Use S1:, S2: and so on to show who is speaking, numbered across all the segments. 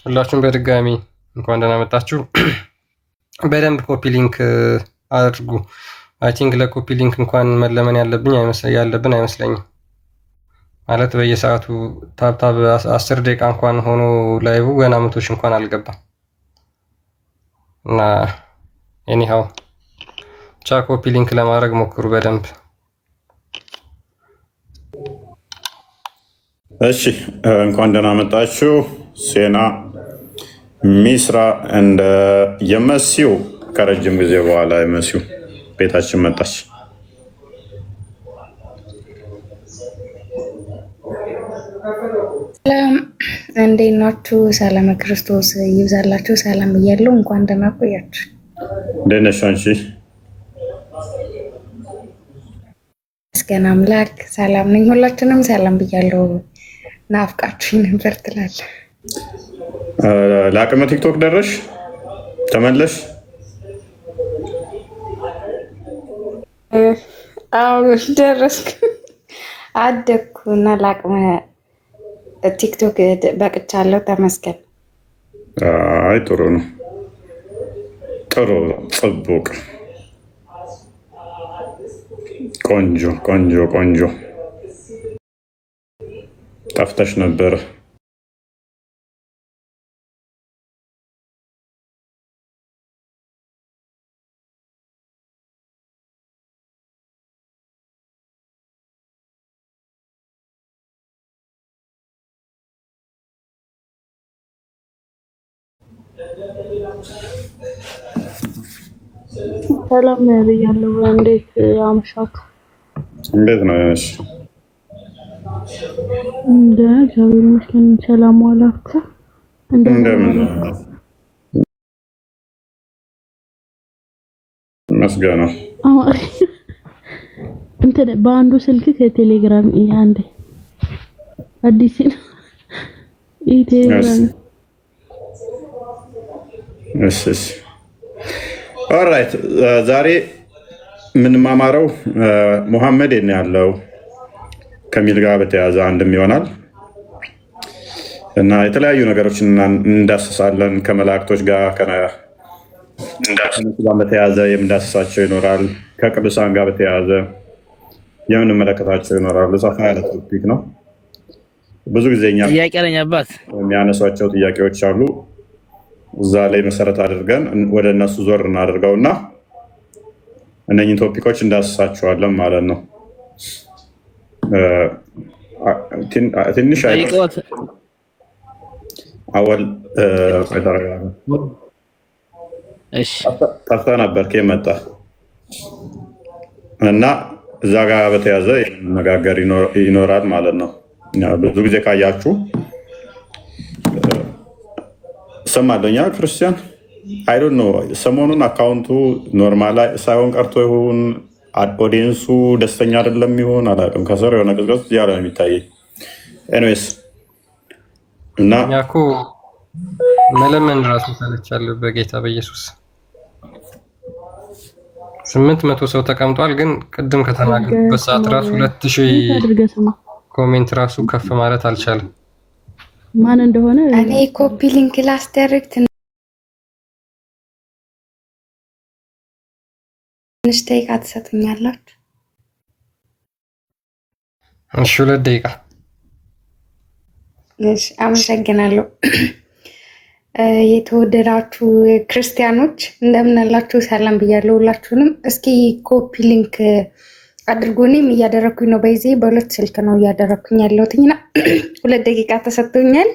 S1: ሁላችሁም በድጋሚ እንኳን ደህና መጣችሁ። በደንብ ኮፒ ሊንክ አድርጉ። አይ ቲንክ ለኮፒ ሊንክ እንኳን መለመን ያለብን አይመስለኝም። ማለት በየሰዓቱ ታብታብ 10 ደቂቃ እንኳን ሆኖ ላይቡ ገና መቶች እንኳን አልገባም እና ኤኒሃው ብቻ ኮፒ ሊንክ ለማድረግ ሞክሩ በደንብ።
S2: እሺ እንኳን ደህና መጣችሁ። ሴና ሚስራ እንደ የመሲው ከረጅም ጊዜ በኋላ የመሲው ቤታችን መጣች።
S3: ሰላም እንዴት ናችሁ? ሰላም ክርስቶስ ይብዛላችሁ። ሰላም ብያለሁ። እንኳን ደህና ቆያችሁ።
S2: እንዴት ነሽ አንቺ?
S3: መስገን አምላክ ሰላም ነኝ። ሁላችንም ሰላም ብያለሁ። ናፍቃችሁኝ ነበር ትላለህ።
S2: ለአቅመ ቲክቶክ ደረሽ? ተመለሽ?
S3: አዎ ደረስኩ። አደግኩ እና ለአቅመ ቲክቶክ በቅቻለሁ። ተመስገን።
S2: አይ ጥሩ ነው። ጥሩ ጽቡቅ ቆንጆ ቆንጆ ቆንጆ። ጠፍተሽ ነበር።
S4: ሰላም ብያለሁ። እንዴት አመሻችሁ?
S2: እንዴት ነው ያሽ?
S4: እግዚአብሔር ይመስገን። ሰላም ዋላችሁ?
S2: እንደምን መስገና
S4: እንትን በአንዱ ስልክ ከቴሌግራም አንዴ አዲስ ነው ቴሌግራም።
S2: እሺ ኦልራይት። ዛሬ የምንማማረው ሙሐመድ የት ነው ያለው ከሚል ጋር በተያያዘ አንድም ይሆናል እና የተለያዩ ነገሮችን እንዳስሳለን። ከመላእክቶች ጋር በተያያዘ የምንዳስሳቸው ይኖራል። ከቅዱሳን ጋር በተያያዘ የምንመለከታቸው ይኖራሉ። ሰፋ ያለ ቶፒክ ነው። ብዙ ጊዜ እኛ የሚያነሷቸው ጥያቄዎች አሉ። እዛ ላይ መሰረት አድርገን ወደ እነሱ ዞር እናደርገውና እነኝን ቶፒኮች እንዳስሳቸዋለን ማለት ነው። ትንሽ አወል ጠፍተህ ነበር መጣ እና እዛ ጋር በተያዘ የመነጋገር ይኖራል ማለት ነው። ብዙ ጊዜ ካያችሁ ሰማለኛ ክርስቲያን አይ ዶንት ኖ ሰሞኑን አካውንቱ ኖርማል ሳይሆን ቀርቶ ይሁን ኦዲየንሱ ደስተኛ አይደለም ይሁን አላውቅም። ከስር የሆነ ቅዝቀዝ ያለ ነው የሚታየኝ። ኤኒዌይስ እና
S1: ያኮ መለመን ራሱ ሰለቻለሁ። በጌታ በኢየሱስ 800 ሰው ተቀምጧል። ግን ቅድም ከተናገርኩበት ሰዓት ራሱ 2000 ኮሜንት ራሱ ከፍ ማለት አልቻለም።
S4: ማን እንደሆነ
S3: እኔ ኮፒ ሊንክ ላስደርግ ትንሽ ደቂቃ ትሰጡኛላችሁ?
S1: እሺ 2 ደቂቃ።
S3: እሺ አመሰግናለሁ። የተወደዳችሁ ክርስቲያኖች እንደምን አላችሁ? ሰላም ብያለሁ ሁላችሁንም። እስኪ ኮፒ ሊንክ አድርጉ። እኔም እያደረኩኝ ነው። በዚህ በሁለት ስልክ ነው እያደረኩኝ ያለሁትና 2 ደቂቃ ተሰጥቶኛል።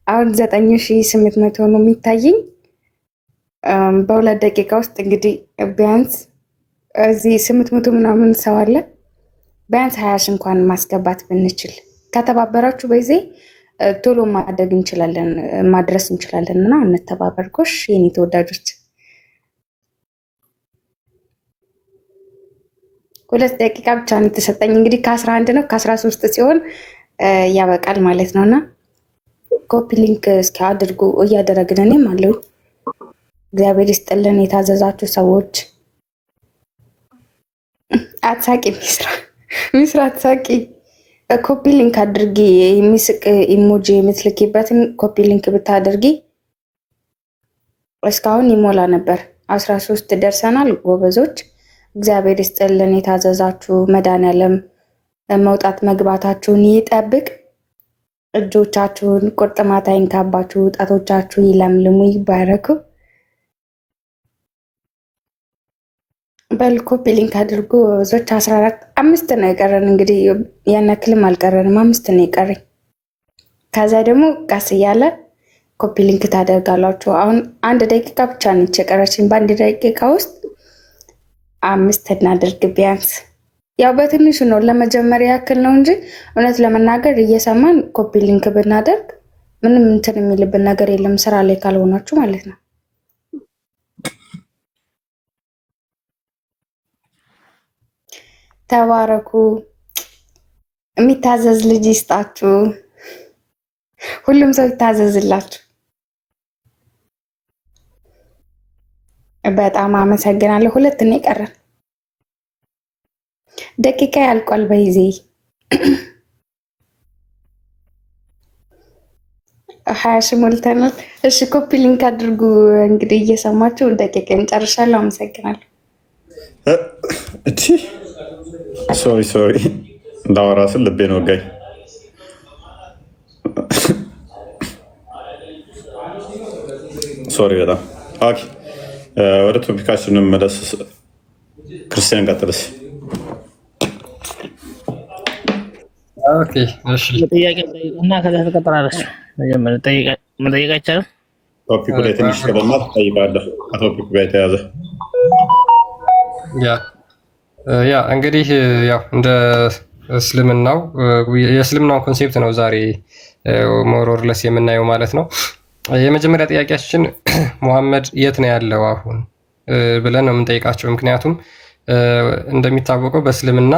S3: አሁን 9800 ነው የሚታየኝ። በ2 ደቂቃ ውስጥ እንግዲህ ቢያንስ እዚህ 800 ምናምን ሰው አለ። ቢያንስ 20 እንኳን ማስገባት ብንችል ከተባበራችሁ በዚህ ቶሎ ማድረግ እንችላለን፣ ማድረስ እንችላለን እና እንተባበር። ጎሽ የኔ ተወዳጆች 2 ደቂቃ ብቻ ነው የተሰጠኝ። እንግዲህ ከ11 ነው ከ13 ሲሆን ያበቃል ማለት ነውና ኮፒ ሊንክ እስኪ አድርጉ። እያደረግን እኔም አለው። እግዚአብሔር ይስጥልን የታዘዛችሁ ሰዎች። አትሳቂ ሚስራ አትሳቂ። ኮፒ ሊንክ አድርጊ። የሚስቅ ኢሞጂ የምትልኪበትን ኮፒ ሊንክ ብታደርጊ እስካሁን ይሞላ ነበር። 13 ደርሰናል ጎበዞች። እግዚአብሔር ይስጥልን። የታዘዛችሁ መድኃኒዓለም መውጣት መግባታችሁን ይጠብቅ። እጆቻችሁን ቁርጥማት አይንካባችሁ። ጣቶቻችሁ ይለምልሙ፣ ይባረኩ። በል ኮፒ ሊንክ አድርጉ ጎበዞች። 14 5 ነው የቀረን። እንግዲህ ያን ያክልም አልቀረንም፣ 5 ነው የቀረኝ። ከዛ ደግሞ ቀስ እያለ ኮፒ ሊንክ ታደርጋላችሁ። አሁን 1 ደቂቃ ብቻ ነች የቀረችኝ። በ1 ደቂቃ ውስጥ 5 እናድርግ ቢያንስ። ያው በትንሹ ነው ለመጀመሪያ ያክል ነው እንጂ እውነት ለመናገር እየሰማን ኮፒ ሊንክ ብናደርግ ምንም እንትን የሚልብን ነገር የለም፣ ስራ ላይ ካልሆናችሁ ማለት ነው። ተባረኩ። የሚታዘዝ ልጅ ይስጣችሁ። ሁሉም ሰው ይታዘዝላችሁ። በጣም አመሰግናለሁ። 2 ነው የቀረን። ደቂቃ ያልቋል። በይዜ 20 ሞልተናል። እሺ ኮፒ ሊንክ አድርጉ። እንግዲህ እየሰማችሁ ደቂቃ እንጨርሻለሁ። አመሰግናለሁ።
S2: ሶሪ እንዳወራ ስል ልቤ ነው ወጋኝ። ሶሪ በጣም ኦኬ። ወደ ቶፒካችን መለስ። ክርስቲያን ቀጥልስ።
S1: ኦኬ እሺ፣
S5: ጥያቄ ጠይቁና ከዛ ተቀጥላለች። መጠየቅ አይቻልም።
S2: ቶፒኩ ላይ ትንሽ ከበማ ትጠይቃለህ። ከቶፒኩ ጋር የተያዘ
S1: ያ እንግዲህ ያው እንደ እስልምናው የእስልምናው ኮንሴፕት ነው ዛሬ ሞሮርለስ የምናየው ማለት ነው። የመጀመሪያ ጥያቄያችን ሙሐመድ የት ነው ያለው አሁን ብለን ነው የምንጠይቃቸው። ምክንያቱም እንደሚታወቀው በእስልምና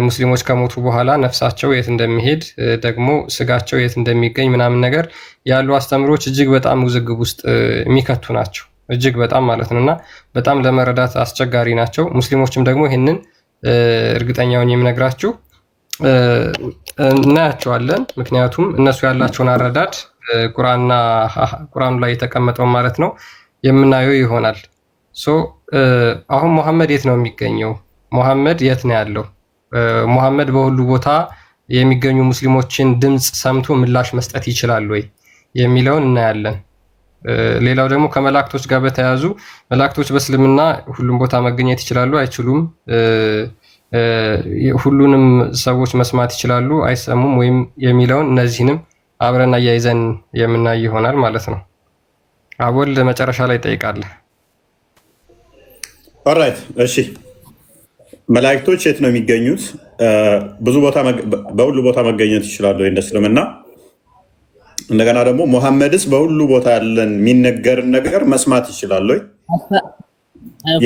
S1: ሙስሊሞች ከሞቱ በኋላ ነፍሳቸው የት እንደሚሄድ ደግሞ ስጋቸው የት እንደሚገኝ ምናምን ነገር ያሉ አስተምሮች እጅግ በጣም ውዝግብ ውስጥ የሚከቱ ናቸው። እጅግ በጣም ማለት ነው እና በጣም ለመረዳት አስቸጋሪ ናቸው። ሙስሊሞችም ደግሞ ይህንን እርግጠኛውን የምነግራችሁ እናያቸዋለን። ምክንያቱም እነሱ ያላቸውን አረዳድ ቁርአኑ ላይ የተቀመጠው ማለት ነው የምናየው ይሆናል። አሁን ሙሐመድ የት ነው የሚገኘው? ሙሐመድ የት ነው ያለው? ሙሐመድ በሁሉ ቦታ የሚገኙ ሙስሊሞችን ድምፅ ሰምቶ ምላሽ መስጠት ይችላል ወይ የሚለውን እናያለን። ሌላው ደግሞ ከመላእክቶች ጋር በተያያዙ መላእክቶች በእስልምና ሁሉም ቦታ መገኘት ይችላሉ አይችሉም? ሁሉንም ሰዎች መስማት ይችላሉ አይሰሙም ወይም የሚለውን እነዚህንም አብረን አያይዘን የምናይ ይሆናል ማለት ነው። አቦል መጨረሻ ላይ ጠይቃለህ።
S2: ኦልራይት እሺ። መላእክቶች የት ነው የሚገኙት? በሁሉ ቦታ መገኘት ይችላሉ እንደ እስልምና። እንደገና ደግሞ ሙሐመድስ በሁሉ ቦታ ያለን የሚነገርን ነገር መስማት ይችላል ወይ?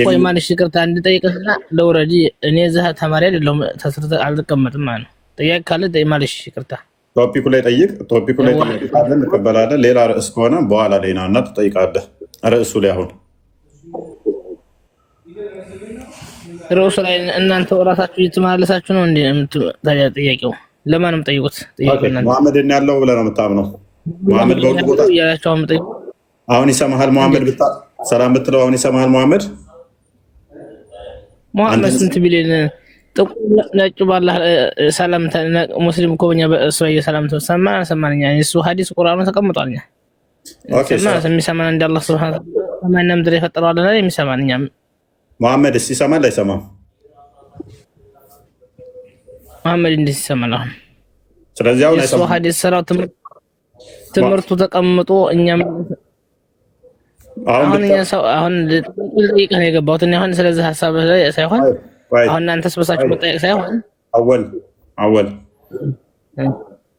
S5: ቆይ ማለሽ ይቅርታ እንድጠይቅህና ለውረዲ እኔ እዛ ተማሪ አይደለሁም ተስርተ አልተቀመጥም ማለት ነው። ጥያቄ ካለ ማለሽ ይቅርታ።
S2: ቶፒኩ ላይ ጠይቅ። ቶፒኩ ላይ ጠይቃለን እንቀበላለን። ሌላ ርዕስ ከሆነ በኋላ ላይ ና እና ትጠይቃለህ። ርዕሱ ላይ አሁን
S5: ርዕሱ ላይ እናንተ እራሳችሁ እየተመላለሳችሁ ነው እንዴ? ታዲያ ጥያቄው ለማንም ጠይቁት።
S2: ሙሐመድ ያለው ብለህ ነው የምታምነው? ሙሐመድ በሁሉ ቦታ አሁን ይሰማሃል? ሙሐመድ ሰላም ብትለው አሁን ይሰማሃል?
S5: ሙሐመድ ስንት ቢሊዮን ጥቁር ነጭ ባላ ሰላም ሙስሊም እኮ በእኛ በእሱ የሰላም ተሰማ ሰማኛ እሱ ሐዲስ ቁርአኑ ተቀምጧልኛ። ኦኬ የሚሰማን እንደ አላህ ሱብሃነሁ ወተዓላ ሰማይና ምድር የፈጠረው አለና የሚሰማን እኛ
S2: ሙሐመድ ይሰማል አይሰማም?
S5: ሙሐመድ እንዴት ይሰማል? አሁን
S2: ስለዚህ አሁን አይሰማም።
S5: ሐዲስ ሰራው ትምህርቱ ተቀምጦ እኛም አሁን ጠይቀህ ነው የገባሁት። አሁን ስለዚህ ሀሳብ ላይ ሳይሆን አሁን እናንተስ በሳችሁ መጠየቅ ሳይሆን
S2: አወል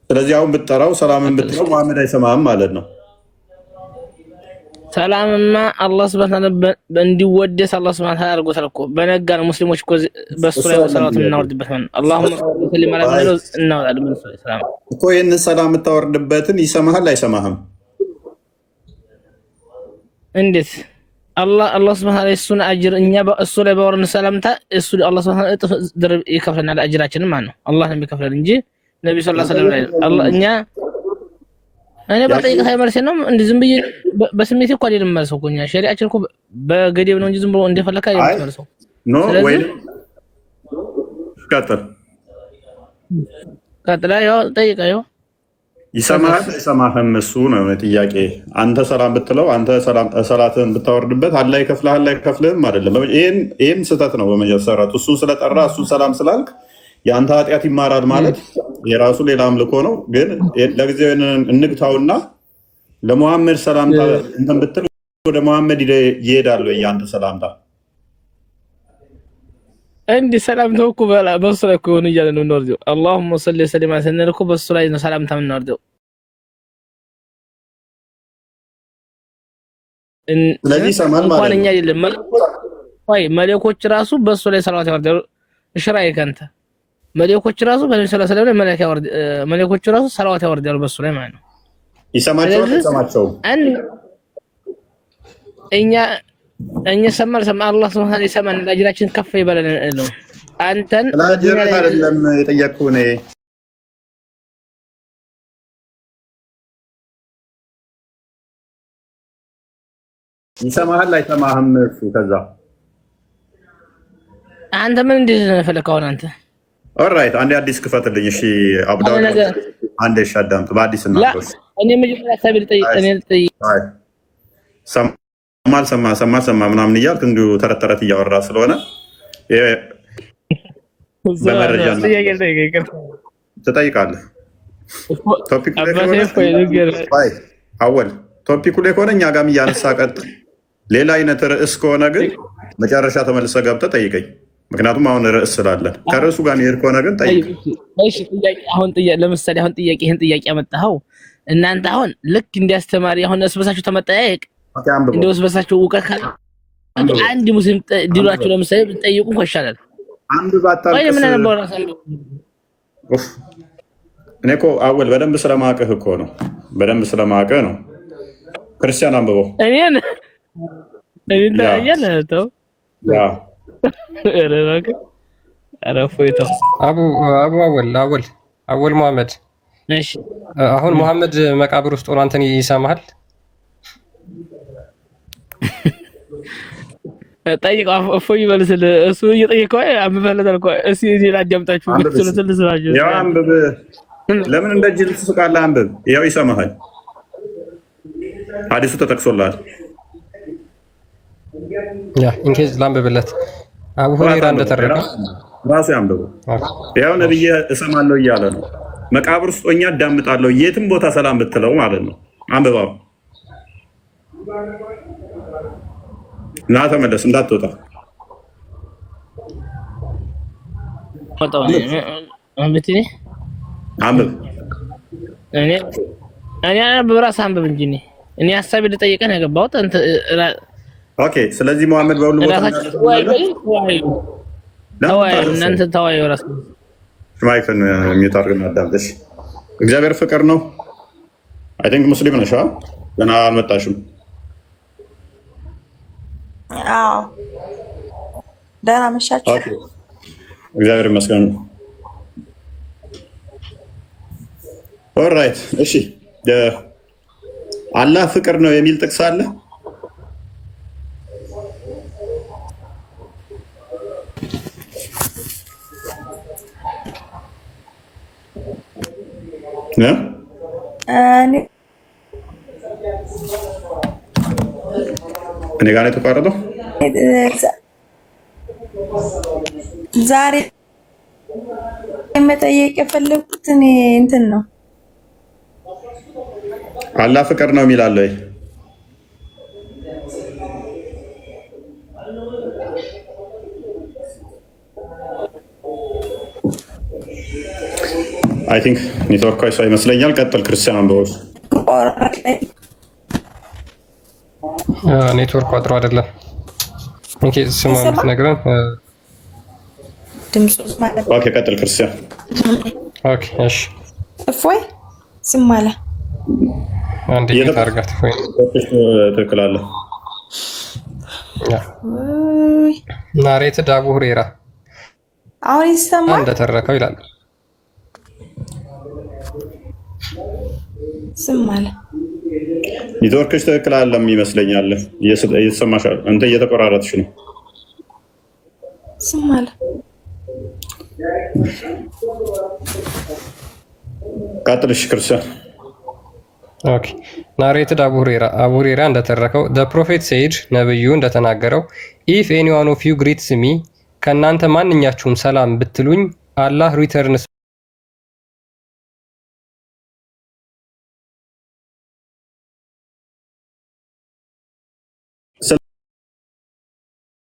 S2: ስለዚህ አሁን ብትጠራው ሰላምን ብትለው ሙሐመድ አይሰማም ማለት ነው።
S5: ሰላምማ አላህ ሱብሃነሁ ወተዓላ እንዲወደስ አላህ ሱብሃነሁ ወተዓላ አድርጎታል እኮ። በነጋ ነው ሙስሊሞች እኮ በሱ ላይ ሰላዋት እናወርድበት ማለት አላሁመ ሰሊ ዐላ ሙሐመድ እናወጣለን ሰላም
S2: እኮ። ይሄንን ሰላም የምታወርድበትን ይሰማሃል አይሰማህም?
S5: እንዴት አላህ ሱብሃነሁ ወተዓላ እሱን አጅር እኛ በእሱ ላይ ባወርን ሰላምታ እሱ አላህ ሱብሃነሁ ወተዓላ እጥፍ ድርብ ይከፍለናል አጅራችንን ማለት ነው። አላህ ነው የሚከፍለን እንጂ ነብዩ ሰለላሁ ዐለይሂ ወሰለም አላህ እኛ እኔ በጠይቀህ አይመርሽ ነው እንዴ? ዝም ብዬ በስሜቴ እኮ አይደለም መልሰው እኮ እኛ ሸሪዓችን እኮ በገደብ ነው እንጂ ዝም ብሎ እንደፈለከ አይደለም መልሰው
S2: ኖ ወይ ቀጥላ ያው ጠይቀው ይሰማህም እሱ ነው ጥያቄ። አንተ ሰላም ብትለው አንተ ሰላትን ብታወርድበት አላህ ይከፍልሃል አላህ አይከፍልህም አይደለም። ይሄን ስህተት ነው በመሰረቱ። እሱን ስለጠራ እሱን ሰላም ስላልክ የአንተ ኃጢአት ይማራል ማለት የራሱ ሌላ አምልኮ ነው። ግን ለጊዜው እንግታውና ለሙሐመድ ሰላምታ እንትን ብትል ወደ ሙሐመድ ይሄዳል ወይ የአንተ ሰላምታ?
S5: እንዲህ ሰላምታው እኮ በሱ ላይ እኮ ሆነ እያለ ነው የምንወርደው። አላሁመ ሰሊ ወሰሊም ስንል እኮ በሱ ላይ ነው ሰላምታ የምንወርደው።
S2: ስለዚህ ሰማን ማለት ነው።
S5: እኛ አይደለም መለኮች ራሱ በሱ ላይ ሰላዋት ያወርዳሉ። እሽራይ ከንተ መለኮች ራሱ በነብዩ ሰለላሁ ዐለይሂ ወሰለም መለኮች ራሱ ሰላዋት ያወርዳሉ በሱ ላይ ማለት ነው።
S2: ይሰማቸዋል አይሰማቸውም?
S5: እኛ ሰማል አላህ ሱብሃነሁ ወተዓላ ይሰማን አጅራችን ከፍ ይበለን ነው። አንተን
S2: ለአጅር አይደለም የጠየቅኩህ እኔ ይሰማሃል አይሰማህም? እሱ ከዛ
S5: አንተ ምን እንደፈለከው አንተ
S2: ኦልራይት አንዴ አዲስ ክፈትልኝ። እሺ አብዳው አንዴ ሻዳምጥ በአዲስ እናውቀው።
S5: እኔ መጀመሪያ ሳቢል ጠይቅ
S2: ሰማ ምናምን እያልክ እንዲሁ ተረት ተረት እያወራ ስለሆነ በመረጃ ትጠይቃለህ። አወል ቶፒኩ ላይ ከሆነ እኛ ጋርም እያነሳ ቀጥ ሌላ አይነት ርዕስ ከሆነ ግን መጨረሻ ተመልሰህ ገብተህ ጠይቀኝ። ምክንያቱም አሁን ርዕስ ስላለን ከርዕሱ ጋር የሚሄድ ከሆነ ግን ጠይቅ።
S5: እሺ ለምሳሌ አሁን ይህን ጥያቄ ያመጣኸው እናንተ አሁን ልክ እንዲያስተማሪ አሁን እርስ በርሳችሁ ተመጠያየቅ እንደው እርስ በርሳችሁ እውቀት ካለ አንድ ሙስሊም ዲሏችሁ ለምሳሌ ብትጠይቁ እንኳን ይሻላል።
S2: አንድ ባታልቅስ
S5: ምን ነበር ራሳችሁ
S2: እኔ እኮ አወል በደንብ ስለማውቅህ እኮ ነው። በደንብ ስለማውቅህ ነው። ክርስቲያን አንብበው
S5: እኔን ታያለህ ተው
S1: አወል መሐመድ
S5: እሺ
S1: አሁን መሐመድ መቃብር ውስጥ ሆኖ አንተን ይሰማሃል?
S5: ጠይቅ እፎይ ይመልስል። እሱ እየጠየቀው አንብበለታል እኮ እሺ እዚህ ላዳምጣችሁ ስለተልስራችሁ
S2: ያው አንብብ። ለምን እንደ ጅል ትስቃለህ? አንብብ። ያው ይሰማሃል። ሐዲሱ ተጠቅሶልሃል።
S1: ያ ኢንኬዝ ላንብብለት። አቡ ሁረይራ እንደተረከ
S2: ራሱ ያንብብ። ያው ነብይ እሰማለሁ እያለ ነው። መቃብር ውስጥ ሆኜ አዳምጣለሁ የትም ቦታ ሰላም ብትለው ማለት ነው። አንብባው እና ተመለስ እንዳትወጣ። አንብብ።
S5: እኔ በራስህ አንብብ እንጂ እኔ ሀሳቤ ልጠይቅህ ነው የገባሁት።
S2: ኦኬ። ስለዚህ መሐመድ በሁሉ ቦታ
S5: እናንተ ተወያዩ። እራስህ
S2: ማይክን የሚታርግና አዳምጠሽ። እግዚአብሔር ፍቅር ነው። አይ ቲንክ ሙስሊም ነሽ? ገና አልመጣሽም።
S6: አዎ ደህና መሻችሁ።
S2: እግዚአብሔር ይመስገን። ኦልራይት እሺ። አላህ ፍቅር ነው የሚል ጥቅስ አለ? እኔ ጋር ነው የተቋረጠው።
S6: ዛሬ መጠየቅ የፈለኩት እኔ እንትን ነው
S2: አላህ ፍቅር ነው የሚላል ወይ? አይ ቲንክ ኔትወርክ አይሶ ይመስለኛል። ቀጥል ክርስቲያን አንበው።
S1: ኔትወርክ ቋጥሮ አይደለም። ኦኬ ስማምት ነግረን
S6: ድምፁ ማለት
S2: ኦኬ ቀጥል ክርስቲያን።
S1: ኦኬ እሺ
S6: እፎይ ስም አለ
S1: አንዴ ታርጋት እፎይ
S2: ትክክል አለ።
S1: ናሬት አቡ ሁረይራ
S6: አሁን ይሰማል
S1: እንደተረከው ይላል።
S6: ስም አለ
S2: ኔትወርክሽ ትክክል አይደለም ይመስለኛል። እየተሰማሻል። አንተ እየተቆራረጥሽ ነው።
S6: ስም አለ
S2: ቀጥልሽ ክርስቲያን።
S1: ኦኬ ናሬትድ አቡ ሁሬራ እንደተረከው the prophet said ነብዩ እንደተናገረው if any one of you greets me ከእናንተ ማንኛችሁም ሰላም ብትሉኝ አላህ returns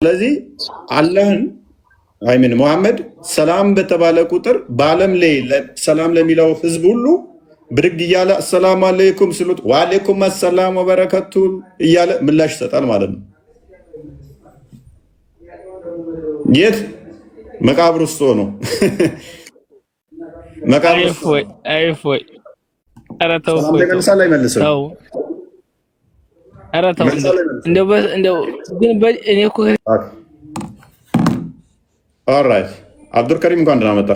S2: ስለዚህ አላህን አይምን ሙሐመድ ሰላም በተባለ ቁጥር በዓለም ላይ ሰላም ለሚለው ህዝብ ሁሉ ብድግ እያለ አሰላሙ አለይኩም ሲሉት ወአለይኩም አሰላም ወበረከቱ እያለ ምላሽ ይሰጣል ማለት ነው። የት መቃብር ውስጥ ሆኖ መቃብር ውስጥ
S5: አይፎይ ኧረ ተው
S2: ተመልሳል አይመልስም።
S5: ኧረ ተው እንደው ግን እኔ እኮ
S2: ኦልራይት አብዱል ከሪም እንኳን ደህና መጣ።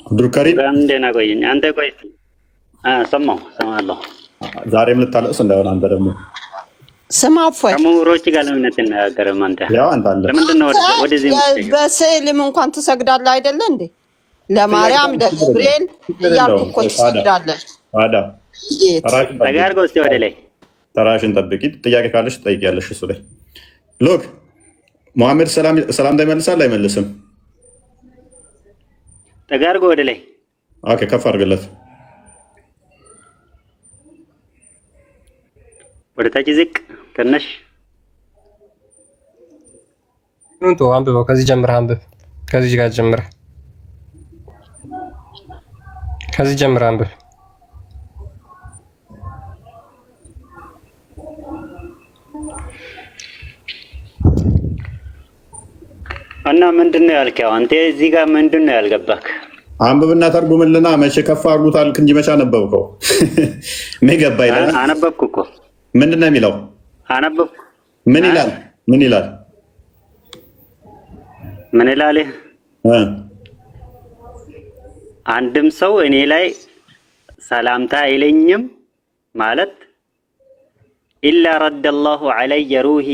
S2: አብዱል ከሪም
S7: እንደና ቆየኝ። አንተ ቆይ ሰማለሁ።
S2: ዛሬም ልታለቅስ እንደሆነ አንተ ደግሞ
S8: ስማ እፎይ
S7: ከምሁሮች ጋር ለምን ትነጋገርም? አንተ
S2: ያው አንተ አለ
S7: ለምንድን ነው ወደዚህ
S8: በስዕልም እንኳን ትሰግዳለህ አይደለ እንዴ? ለማርያም ለገብርኤል እያልኩ እኮ ትሰግዳለህ።
S2: አዳ
S7: ተጋርገው እስቲ ወደ ላይ
S2: ተራሽን ጠብቂ። ጥያቄ ካለሽ ትጠይቂያለሽ። እሱ ላይ ሎክ ሙሐመድ ሰላምታ ይመልሳል አይመልስም?
S7: ተጋርጎ ወደ ላይ
S2: ኦኬ፣ ከፍ አድርግለት።
S7: ወደ ታች ዝቅ ትንሽ
S1: ኑንቶ አንብበው። ከዚህ ጀምረህ አንብብ። ከዚህ ጋር ጀምረህ ከዚህ ጀምረህ አንብብ።
S7: እና ምንድነው ያልከው አንተ? እዚህ ጋር ምንድነው ያልገባክ?
S2: አንብብና ተርጉምልና። መቼ ከፍ አድርጉታል እንጂ መቼ አነበብከው? ምን ገባ ይላል።
S7: አነበብኩ እኮ።
S2: ምንድነው የሚለው?
S7: አነበብኩ።
S2: ምን ይላል? ምን ይላል?
S7: ምን ይላል? አንድም ሰው እኔ ላይ ሰላምታ አይለኝም ማለት ኢላ ረደላሁ ዐለየ ሩሂ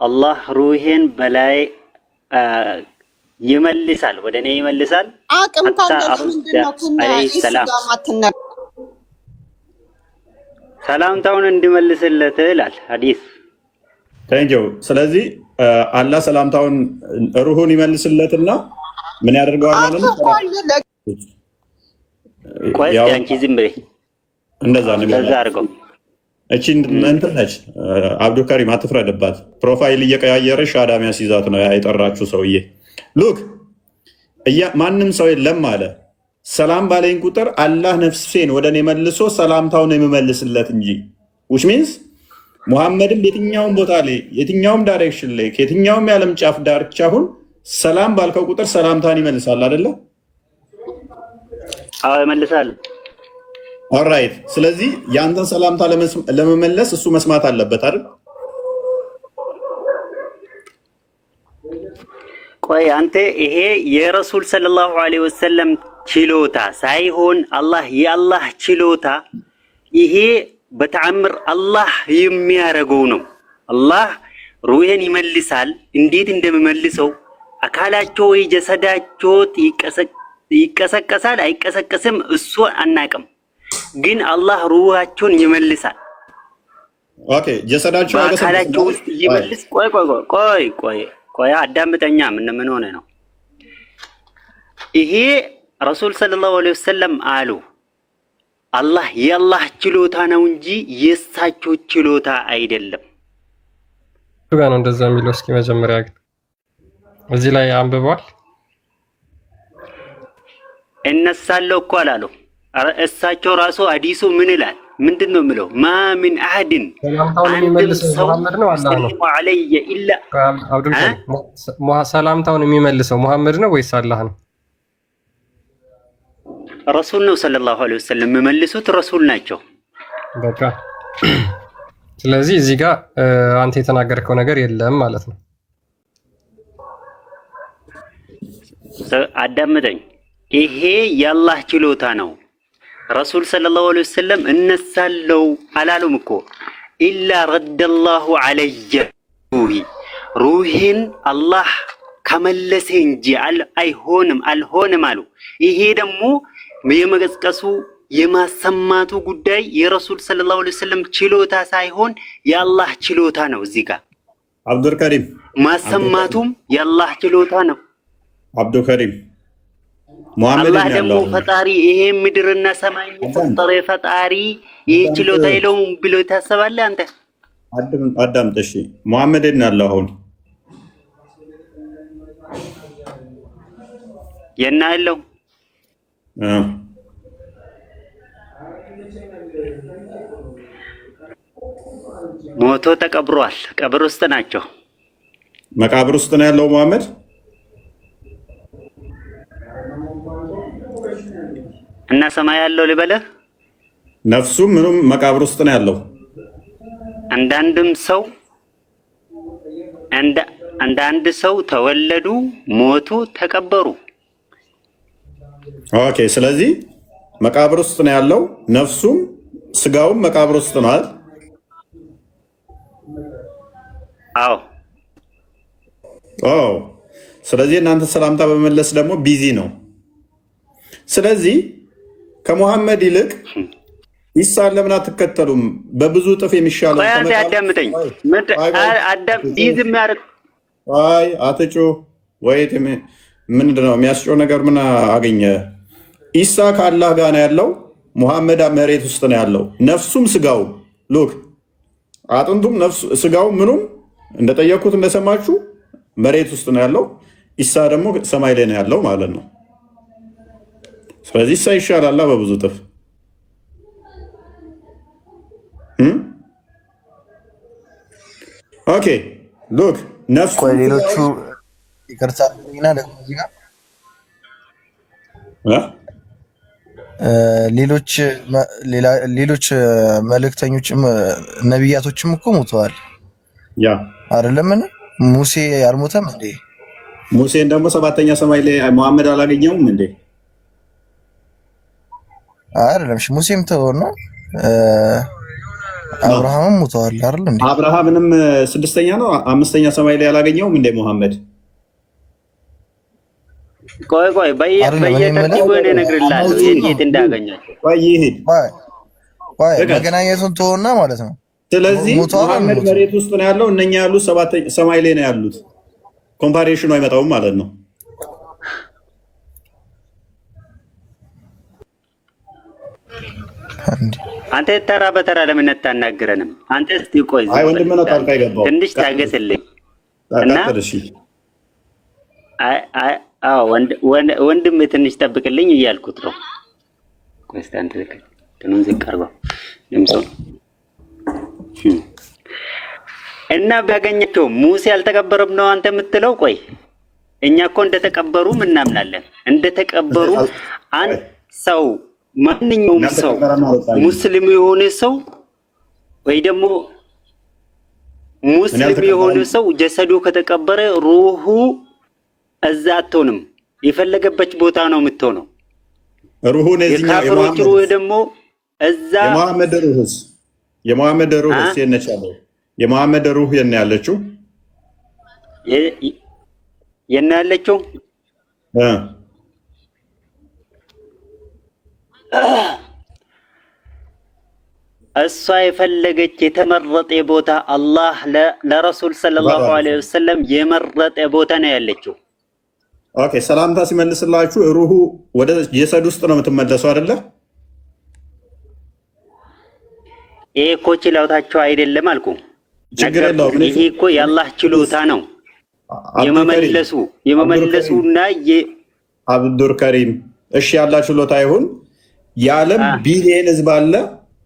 S7: አላህ ሩሄን በላይ ይመልሳል፣ ወደ እኔ ይመልሳል።
S8: አቅም ካለ ምንድነው
S7: ሰላምታውን እንዲመልስለት ይላል ሐዲስ።
S2: ታንኪው። ስለዚህ አላህ ሰላምታውን ሩሁን ይመልስለትና ምን ያደርገዋል ማለት ነው?
S7: ቆይ አንቺ ዝም በይ።
S2: እንደዛ ነው
S7: አድርገው።
S2: እቺ እንትን ነች። አብዱል ከሪም አትፍረድባት። ፕሮፋይል እየቀያየረሽ አዳሚያ ሲዛት ነው የጠራችሁ ሰውዬ። ሉክ ማንም ሰው የለም አለ። ሰላም ባለኝ ቁጥር አላህ ነፍሴን ወደ እኔ መልሶ ሰላምታውን የሚመልስለት እንጂ which means ሙሐመድም የትኛውም ቦታ ላይ የትኛውም ዳይሬክሽን ላይ ከየትኛውም የዓለም ጫፍ ዳርቻ አሁን ሰላም ባልከው ቁጥር ሰላምታን ይመልሳል አይደለ?
S7: አዎ ይመልሳል።
S2: ኦልራይት። ስለዚህ ያንተን ሰላምታ ለመመለስ እሱ መስማት አለበት አይደል?
S7: ቆይ አንተ ይሄ የረሱል ሰለላሁ ዐለይሂ ወሰለም ችሎታ ሳይሆን የአላህ ችሎታ ይሄ በተአምር አላህ የሚያደርገው ነው። አላህ ሩሄን ይመልሳል። እንዴት እንደሚመልሰው አካላቸው ወይ ጀሰዳቸው ይቀሰቀሳል አይቀሰቀስም እሱ አናቅም፣ ግን አላህ ሩሃቸውን ይመልሳል።
S2: ኦኬ ጀሰዳቸው
S7: አካላቸው ውስጥ ይመልስ። ቆይ አዳምጠኛ። ምን ሆነ ነው ይሄ? ረሱል ሰለላሁ ዐለይሂ ወሰለም አሉ አላህ የአላህ ችሎታ ነው እንጂ የእሳቸው ችሎታ አይደለም።
S1: እሱ ጋር ነው እንደዛ የሚለው። እስኪ መጀመሪያ ግን እዚህ ላይ አንብበዋል።
S7: እነሳለሁ እኮ አላሉ። እሳቸው ራሱ ሐዲሱ ምን ይላል? ምንድን ነው የሚለው? ማ ሚን አህድን
S1: ሙሐመድ ነው አላህ ነው
S7: አለየ ኢላ
S1: አብዱል ከሪም ሰላምታውን የሚመልሰው ሙሐመድ ነው ወይስ አላህ ነው?
S7: ረሱል ነው ሰለላሁ ዐለይሂ ወሰለም የሚመልሱት ረሱል ናቸው።
S1: በቃ ስለዚህ እዚህ ጋር አንተ የተናገርከው ነገር የለም ማለት ነው።
S7: አዳምጠኝ። ይሄ የአላህ ችሎታ ነው። ረሱል ሰለላሁ ዐለይሂ ወሰለም እነሳለው አላሉም እኮ ኢላ ረደላሁ ዐለየ ሩሂን አላህ ከመለሰ እንጂ አይሆንም አልሆንም አሉ። ይሄ ደግሞ የመቀስቀሱ የማሰማቱ ጉዳይ የረሱል ሰለላሁ ዐለይሂ ወሰለም ችሎታ ሳይሆን የአላህ ችሎታ ነው። እዚህ ጋር
S2: አብዱልከሪም
S7: ማሰማቱም የአላህ ችሎታ ነው።
S2: አብዱልከሪም ሙሐመድ
S7: አላህ ደግሞ ፈጣሪ ይሄ ምድርና ሰማይ የፈጠረ ፈጣሪ ይሄ ችሎታ የለውም ብሎ ታስባለህ አንተ?
S2: አዳምጥ እሺ። ሙሐመድ ነው አሁን
S7: የና ያለው ሞቶ ተቀብሯል። ቀብር ውስጥ ናቸው።
S2: መቃብር ውስጥ ነው ያለው ሙሐመድ
S7: እና ሰማይ ያለው ልበለህ
S2: ነፍሱ ምንም መቃብር ውስጥ ነው ያለው።
S7: አንዳንድም ሰው አንዳንድ ሰው ተወለዱ፣ ሞቱ፣ ተቀበሩ።
S2: ኦኬ። ስለዚህ መቃብር ውስጥ ነው ያለው። ነፍሱም ስጋውም መቃብር ውስጥ ነው አይደል?
S7: አዎ።
S2: ስለዚህ እናንተ ሰላምታ በመለስ ደግሞ ቢዚ ነው። ስለዚህ ከሙሐመድ ይልቅ ኢሳን ለምን አትከተሉም? በብዙ እጥፍ የሚሻለው
S7: አዳምጠኝ። ቢዚ የሚያደርግ
S2: አትጩ ወይ ምንድን ነው የሚያስጨው ነገር? ምን አገኘ? ኢሳ ከአላህ ጋር ነው ያለው። ሙሐመድ መሬት ውስጥ ነው ያለው። ነፍሱም ስጋው ሉክ አጥንቱም ስጋው ምኑም እንደጠየኩት እንደሰማችሁ መሬት ውስጥ ነው ያለው። ኢሳ ደግሞ ሰማይ ላይ ነው ያለው ማለት ነው። ስለዚህ ኢሳ ይሻላል በብዙ እጥፍ። ኦኬ ሉክ ነፍሱ
S9: ሌሎቹ ይቅርታ ደግሞ እዚህ ጋር ሌሎች መልእክተኞችም ነቢያቶችም እኮ ሞተዋል አይደለምን? ሙሴ አልሞተም እንዴ?
S2: ሙሴን ደግሞ ሰባተኛ ሰማይ ላይ መሐመድ አላገኘውም እንዴ?
S9: አይደለም። ሙሴም ተወና አብርሃምም ሞተዋል አይደል እንዴ?
S2: አብርሃምንም ስድስተኛ ነው አምስተኛ ሰማይ ላይ አላገኘውም እንዴ መሐመድ?
S7: ቆይ በየተርቲቡ እኔ እነግርልሃለሁ የት እንዳገኛቸው።
S2: ይሄድ
S9: መገናኘቱን ተወና ማለት ነው።
S2: ስለዚህ መሐመድ መሬት ውስጥ ነው ያለው፣ እነኛ ያሉት ሰማይ ላይ ነው ያሉት። ኮምፓሬሽኑ አይመጣውም ማለት ነው።
S7: አንተ ተራ በተራ ለምን አታናግረንም? አንተ እስቲ ቆይ ትንሽ ታገስልኝ እና ወንድም ትንሽ ጠብቅልኝ እያልኩት ነው። ቆይ እስቲ አንተ ትኑን ዝቅ አድርገው ድምፁን እና ቢያገኛቸው ሙሴ አልተቀበረም ነው አንተ የምትለው? ቆይ እኛ እኮ እንደተቀበሩ እናምናለን። እንደተቀበሩ አንድ ሰው ማንኛውም ሰው ሙስሊም የሆነ ሰው ወይ ደግሞ ሙስሊም የሆነ ሰው ጀሰዱ ከተቀበረ ሩሁ እዛ አትሆንም፣ የፈለገበት ቦታ ነው የምትሆነው።
S2: ሩሁ
S7: የካፍሮች ሩህ ደግሞ እዛ።
S2: የመሐመድ ሩህስ የነች ያለው? የመሐመድ ሩህ የነ ያለችው
S7: የነ ያለችው እሷ የፈለገች የተመረጠ ቦታ አላህ ለረሱል ሰለላሁ ዐለይሂ ወሰለም የመረጠ ቦታ ነው ያለችው።
S2: ኦኬ። ሰላምታ ሲመልስላችሁ ሩሁ ወደ ጀሰድ ውስጥ ነው የምትመለሰው አይደለ?
S7: ይሄ እኮ ችሎታቸው አይደለም አልኩ።
S2: ችግር የለውም።
S7: ይሄ እኮ የአላህ ችሎታ ነው የመመለሱና
S2: አብዱልከሪም እሺ፣ ያላ ችሎታ ይሁን። የዓለም ቢሊየን ህዝብ አለ።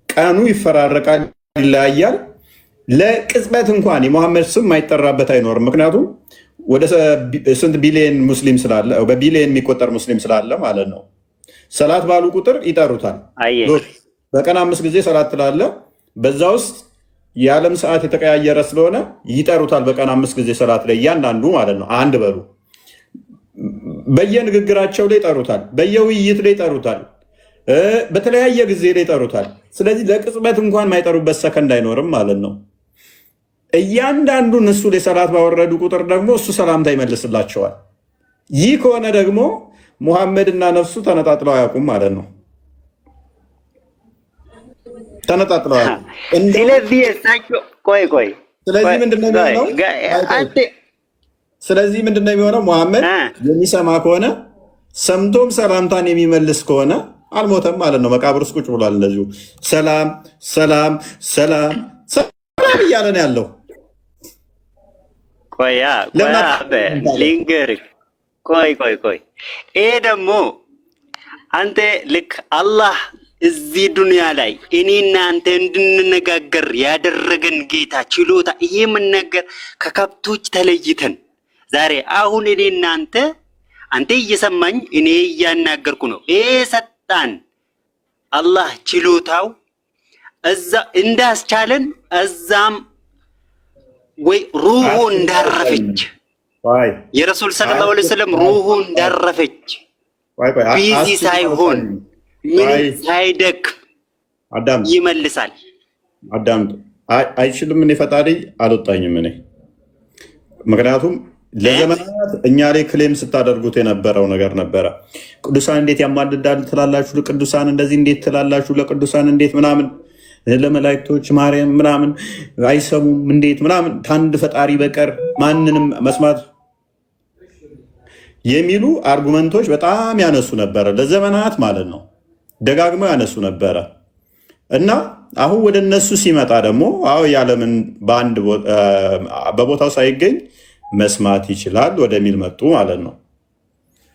S2: ቀኑ ይፈራረቃል፣ ይለያያል። ለቅጽበት እንኳን የሙሐመድ ስም ማይጠራበት አይኖርም። ምክንያቱም ወደ ስንት ቢሊየን ሙስሊም ስላለ፣ በቢሊየን የሚቆጠር ሙስሊም ስላለ ማለት ነው። ሰላት ባሉ ቁጥር ይጠሩታል። በቀን 5 ጊዜ ሰላት ትላለ። በዛ ውስጥ የዓለም ሰዓት የተቀያየረ ስለሆነ ይጠሩታል። በቀን 5 ጊዜ ሰላት ላይ እያንዳንዱ ማለት ነው። አንድ በሉ በየንግግራቸው ላይ ይጠሩታል፣ በየውይይት ላይ ይጠሩታል፣ በተለያየ ጊዜ ላይ ይጠሩታል። ስለዚህ ለቅጽበት እንኳን የማይጠሩበት ሰከንድ አይኖርም ማለት ነው። እያንዳንዱን እሱ ላይ ሰላት ባወረዱ ቁጥር ደግሞ እሱ ሰላምታ ይመልስላቸዋል። ይህ ከሆነ ደግሞ ሙሐመድ እና ነፍሱ ተነጣጥለው አያውቁም ማለት ነው። ተነጣጥለው አያውቁም።
S7: ስለዚህ እሳቸው ቆይ
S2: ስለዚህ ምንድነው የሚሆነው? ሙሐመድ የሚሰማ ከሆነ ሰምቶም ሰላምታን የሚመልስ ከሆነ አልሞተም ማለት ነው። መቃብር ውስጥ ቁጭ ብሏል። እንደዚሁ ሰላም ሰላም ሰላም ሰላም እያለ ነው ያለው።
S7: ልንገርህ፣ ቆይ ይሄ ደግሞ አንተ ልክ አላህ እዚህ ዱንያ ላይ እኔና አንተ እንድንነጋገር ያደረገን ጌታ ችሎታ ይሄ ምን ነገር ከከብቶች ተለይተን ዛሬ አሁን እኔና አንተ እየሰማኝ እኔ እያናገርኩ ነው። ይሄ ሰጣን አላህ ችሎታው እዛ እንዳስቻለን እዛም ወይ ሩሁ እንዳረፈች የረሱል ሰለላሁ ዐለይሂ ወሰለም ሩሁ እንዳረፈች ቢዚ ሳይሆን ምን ሳይደክም ይመልሳል።
S2: አዳም አይችልም። እኔ ፈጣሪ አልወጣኝም እኔ ምክንያቱም ለዘመናት እኛ ላይ ክሌም ስታደርጉት የነበረው ነገር ነበረ። ቅዱሳን እንዴት ያማልዳል ትላላችሁ? ለቅዱሳን እንደዚህ እንዴት ትላላችሁ? ለቅዱሳን እንዴት ምናምን፣ ለመላእክቶች ማርያም ምናምን አይሰሙም እንዴት ምናምን፣ ከአንድ ፈጣሪ በቀር ማንንም መስማት የሚሉ አርጉመንቶች በጣም ያነሱ ነበረ ለዘመናት ማለት ነው። ደጋግመው ያነሱ ነበረ እና አሁን ወደ እነሱ ሲመጣ ደግሞ ያለምን በቦታው ሳይገኝ መስማት ይችላል ወደሚል መጡ ማለት ነው።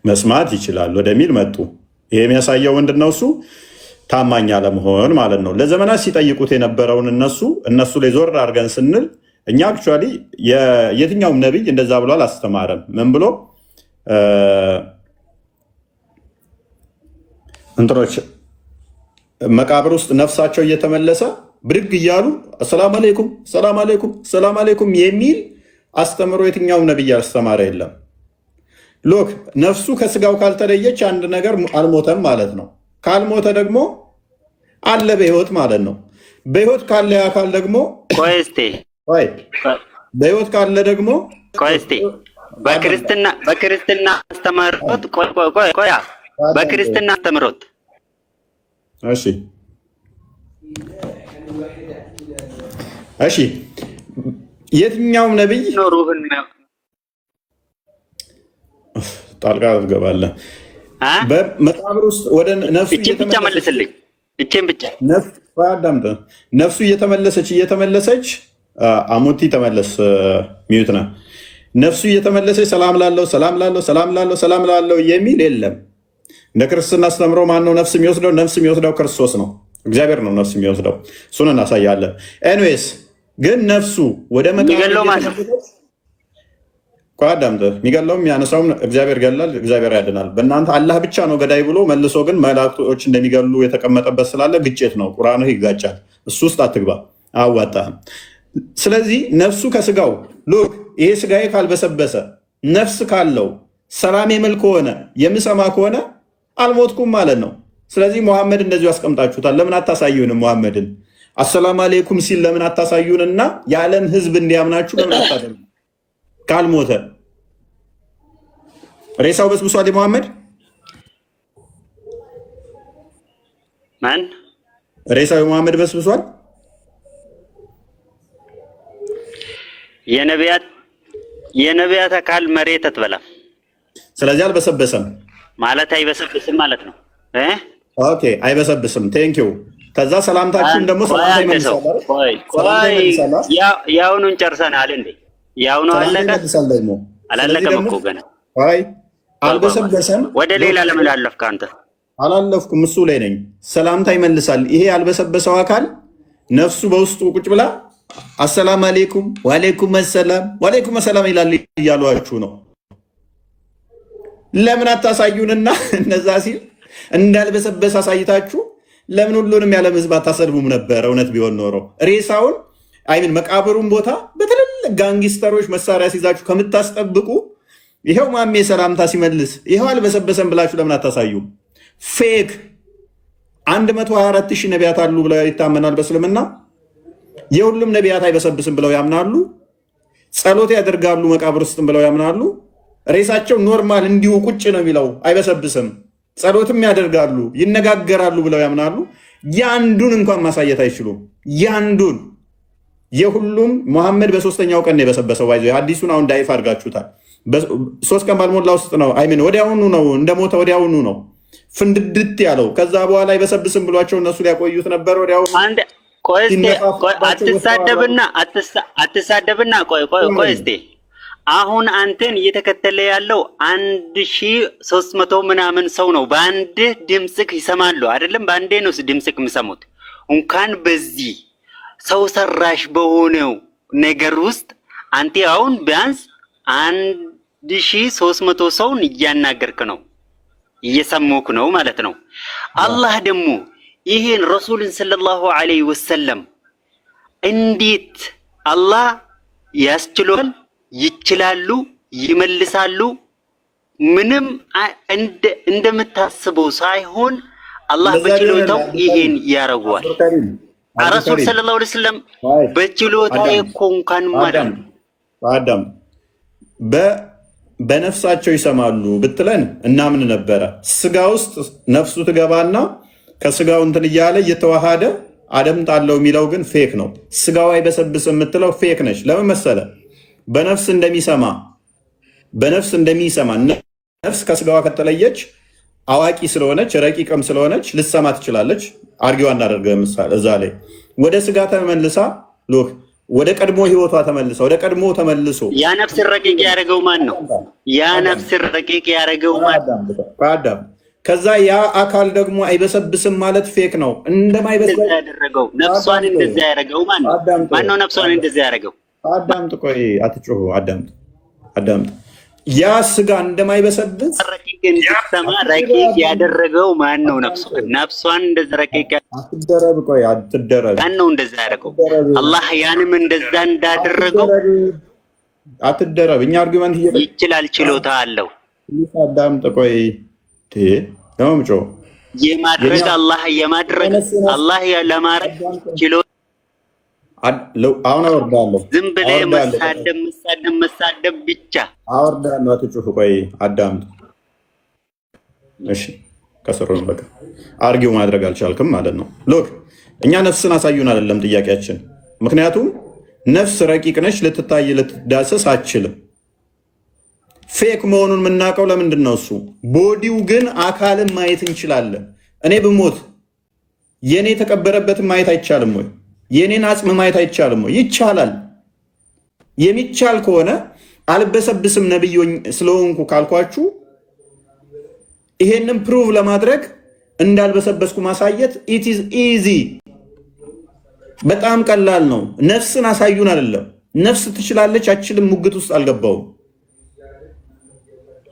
S2: መስማት ይችላል ወደሚል መጡ። ይሄ የሚያሳየው ምንድነው? እሱ ታማኝ አለመሆን ማለት ነው። ለዘመናት ሲጠይቁት የነበረውን እነሱ ላይ ዞር አድርገን ስንል እኛ አክቹዋሊ የትኛውም ነቢይ እንደዛ ብሎ አላስተማረም። ምን ብሎ እንትኖች መቃብር ውስጥ ነፍሳቸው እየተመለሰ ብድግ እያሉ ሰላም አለይኩም ሰላም አለይኩም ሰላም አለይኩም የሚል አስተምሮ የትኛውም ነብይ አስተማረ የለም። ሎክ ነፍሱ ከስጋው ካልተለየች አንድ ነገር አልሞተም ማለት ነው። ካልሞተ ደግሞ አለ በህይወት ማለት ነው። በህይወት ካለ አካል ደግሞ በህይወት ካለ ደግሞ
S7: በክርስትና አስተምሮት በክርስትና አስተምሮት
S2: እሺ የትኛውም ነብይ ጣልቃ ትገባለህ። በመቃብር ውስጥ ወደ ነፍሱ
S7: ብቻ መልስልኝ። እቺን ብቻ
S2: ነፍሱ እየተመለሰች አሙቲ ተመለስ ሚዩት ነው። ነፍሱ እየተመለሰች ሰላም ላለው ሰላም ላለው ሰላም ላለው ሰላም ላለው የሚል የለም። እንደ ክርስትና አስተምሮ ማን ነው ነፍስ የሚወስደው? ነፍስ የሚወስደው ክርስቶስ ነው። እግዚአብሔር ነው ነፍስ የሚወስደው። እሱን እናሳያለን። ኤኒዌይስ ግን ነፍሱ ወደ መቃብር የሚገለውም የሚያነሳውም እግዚአብሔር ገላል፣ እግዚአብሔር ያድናል። በእናንተ አላህ ብቻ ነው ገዳይ ብሎ መልሶ ግን መላእክቶች እንደሚገሉ የተቀመጠበት ስላለ ግጭት ነው። ቁርአኑ ይጋጫል። እሱ ውስጥ አትግባ፣ አዋጣህም። ስለዚህ ነፍሱ ከስጋው ሉክ ይሄ ስጋዬ ካልበሰበሰ ነፍስ ካለው ሰላም የምል ከሆነ የምሰማ ከሆነ አልሞትኩም ማለት ነው። ስለዚህ ሙሐመድ እንደዚሁ ያስቀምጣችሁታል። ለምን አታሳዩንም? ሙሐመድን አሰላም አለይኩም ሲል ለምን አታሳዩንና የዓለም ህዝብ እንዲያምናችሁ ለምን አታደርጉ? ካልሞተ ሬሳው በስብሷል። ሙሐመድ
S7: ማን
S2: ሬሳው ሙሐመድ በስብሷል።
S7: የነቢያት አካል መሬት አትበላም።
S2: ስለዚህ አልበሰበሰም ማለት
S7: አይበሰብስም ማለት ነው።
S2: ኦኬ አይበሰብስም። ቴንክ ዩ። ከዛ ሰላምታችሁን ደግሞ ሰላምታ ይመልሳል።
S7: ያውኑን ጨርሰናል እንዴ? ያውኑ አለቀ? አላለቀም እኮ ገና።
S2: አልበሰበሰም።
S7: ወደ ሌላ ለምን አለፍክ አንተ?
S2: አላለፍኩም፣ እሱ ላይ ነኝ። ሰላምታ ይመልሳል። ይሄ ያልበሰበሰው አካል ነፍሱ በውስጡ ቁጭ ብላ አሰላም አለይኩም ወአለይኩም ሰላም ወአለይኩም ሰላም ይላል እያሏችሁ ነው። ለምን አታሳዩንና እነዛ ሲል እንዳልበሰበሰ አሳይታችሁ ለምን ሁሉንም ያለም ህዝብ አታሰድቡም ነበር? እውነት ቢሆን ኖሮ ሬሳውን አይምን መቃብሩን ቦታ በትልልቅ ጋንጊስተሮች መሳሪያ ሲይዛችሁ ከምታስጠብቁ ይሄው ማሜ ሰላምታ ሲመልስ ይሄው አልበሰበሰም ብላችሁ ለምን አታሳዩ? ፌክ 124,000 ነቢያት አሉ ብለው ይታመናል በእስልምና። የሁሉም ነቢያት አይበሰብስም ብለው ያምናሉ። ጸሎት ያደርጋሉ መቃብር ውስጥም ብለው ያምናሉ። ሬሳቸው ኖርማል እንዲሁ ቁጭ ነው የሚለው አይበሰብስም። ጸሎትም ያደርጋሉ ይነጋገራሉ ብለው ያምናሉ። ያንዱን እንኳን ማሳየት አይችሉም። ያንዱን የሁሉም መሐመድ በሶስተኛው ቀን ነው የበሰበሰው። ባይዞ አዲሱን አሁን ዳይፍ አድርጋችሁታል። 3 ቀን ባልሞላ ውስጥ ነው አይሜን ወዲያውኑ ነው እንደሞተ ወዲያውኑ ነው ፍንድድት ያለው። ከዛ በኋላ አይበሰብስም ብሏቸው እነሱ ሊያቆዩት ነበር። ወዲያውኑ
S7: አትሳደብና ቆይ እስቲ አሁን አንተን እየተከተለ ያለው 1300 ምናምን ሰው ነው። በአንድ ድምጽክ ይሰማሉ አይደለም? በአንዴ ነው ድምጽክ የሚሰሙት። እንኳን በዚህ ሰው ሰራሽ በሆነው ነገር ውስጥ አንተ አሁን ቢያንስ 1300 ሰውን እያናገርክ ነው፣ እየሰሙክ ነው ማለት ነው። አላህ ደግሞ ይሄን ረሱልን ሰለላሁ ዐለይሂ ወሰለም እንዴት አላህ ያስችሏል? ይችላሉ፣ ይመልሳሉ። ምንም እንደምታስበው ሳይሆን አላህ በችሎታው ይሄን ያረጋል። ረሱል ሰለላሁ ዐለይሂ ወሰለም በችሎታው እኮ እንኳን ማለት
S2: አዳም በነፍሳቸው ይሰማሉ ብትለን እናምን ነበረ። ስጋ ውስጥ ነፍሱ ትገባና ከስጋው እንትን እያለ እየተዋሃደ አደምጣለው የሚለው ግን ፌክ ነው። ስጋው አይበሰብስ የምትለው ፌክ ነች። ለምን መሰለ? በነፍስ እንደሚሰማ ነፍስ ከስጋዋ ከተለየች አዋቂ ስለሆነች ረቂቅም ስለሆነች ልሰማ ትችላለች። አርጊዋ እናደርገ ምሳሌ እዛ ላይ ወደ ስጋ ተመልሳ ሎክ ወደ ቀድሞ ህይወቷ ተመልሳ ወደ ቀድሞ ተመልሶ
S7: ያ ነፍስ ረቂቅ ያደረገው ማን ነው? ያ ነፍስ ረቂቅ ያደረገው ማን?
S2: አዳም። ከዛ ያ አካል ደግሞ አይበሰብስም ማለት ፌክ ነው። እንደማይበሰብስ
S7: ያደረገው ነፍሷን እንደዛ ያደረገው ማን ነው? ማን ነው ነፍሷን እንደዛ ያደረገው?
S2: አዳምጥ፣ ቆይ አትጮሁ፣ አዳምጥ። ያ ስጋ እንደማይበሰብስ
S7: ረቂቅ እንድትሰማ ረቂቅ ያደረገው ማን ነው? ነፍሷን እንደዛ ረቂቅ
S2: አትደረብ፣ ቆይ አትደረብ።
S7: ማን ነው እንደዛ ያደረገው? አላህ ያንም እንደዛ እንዳደረገው
S2: አትደረብ። እኛ አርጊመንት
S7: ይችላል፣ ችሎታ አለው።
S2: አዳምጥ፣ ቆይ ለምጮ
S7: የማድረግ አላህ ለማድረግ ችሎታ
S2: አሁን አወርዳለሁ።
S7: ዝም ብለህ መሳደብ ብቻ
S2: አወርዳለሁ። አትጩህ፣ ቆይ አዳምጥ። እሺ ከስሩ ነው በቃ አርጊው ማድረግ አልቻልክም ማለት ነው። ሎክ እኛ ነፍስን አሳዩን አይደለም ጥያቄያችን። ምክንያቱም ነፍስ ረቂቅ ነች፣ ልትታይ ልትዳሰስ አትችልም። ፌክ መሆኑን የምናውቀው ለምንድን ነው? እሱ ቦዲው ግን አካልን ማየት እንችላለን። እኔ ብሞት የኔ የተቀበረበትን ማየት አይቻልም ወይ? የኔን አጽም ማየት አይቻልም ወይ? ይቻላል። የሚቻል ከሆነ አልበሰብስም ነብይ ስለሆንኩ ካልኳችሁ ይሄንን ፕሩቭ ለማድረግ እንዳልበሰበስኩ ማሳየት ኢት ኢዝ ኢዚ፣ በጣም ቀላል ነው። ነፍስን አሳዩን አይደለም። ነፍስ ትችላለች አችልም ሙግት ውስጥ አልገባውም።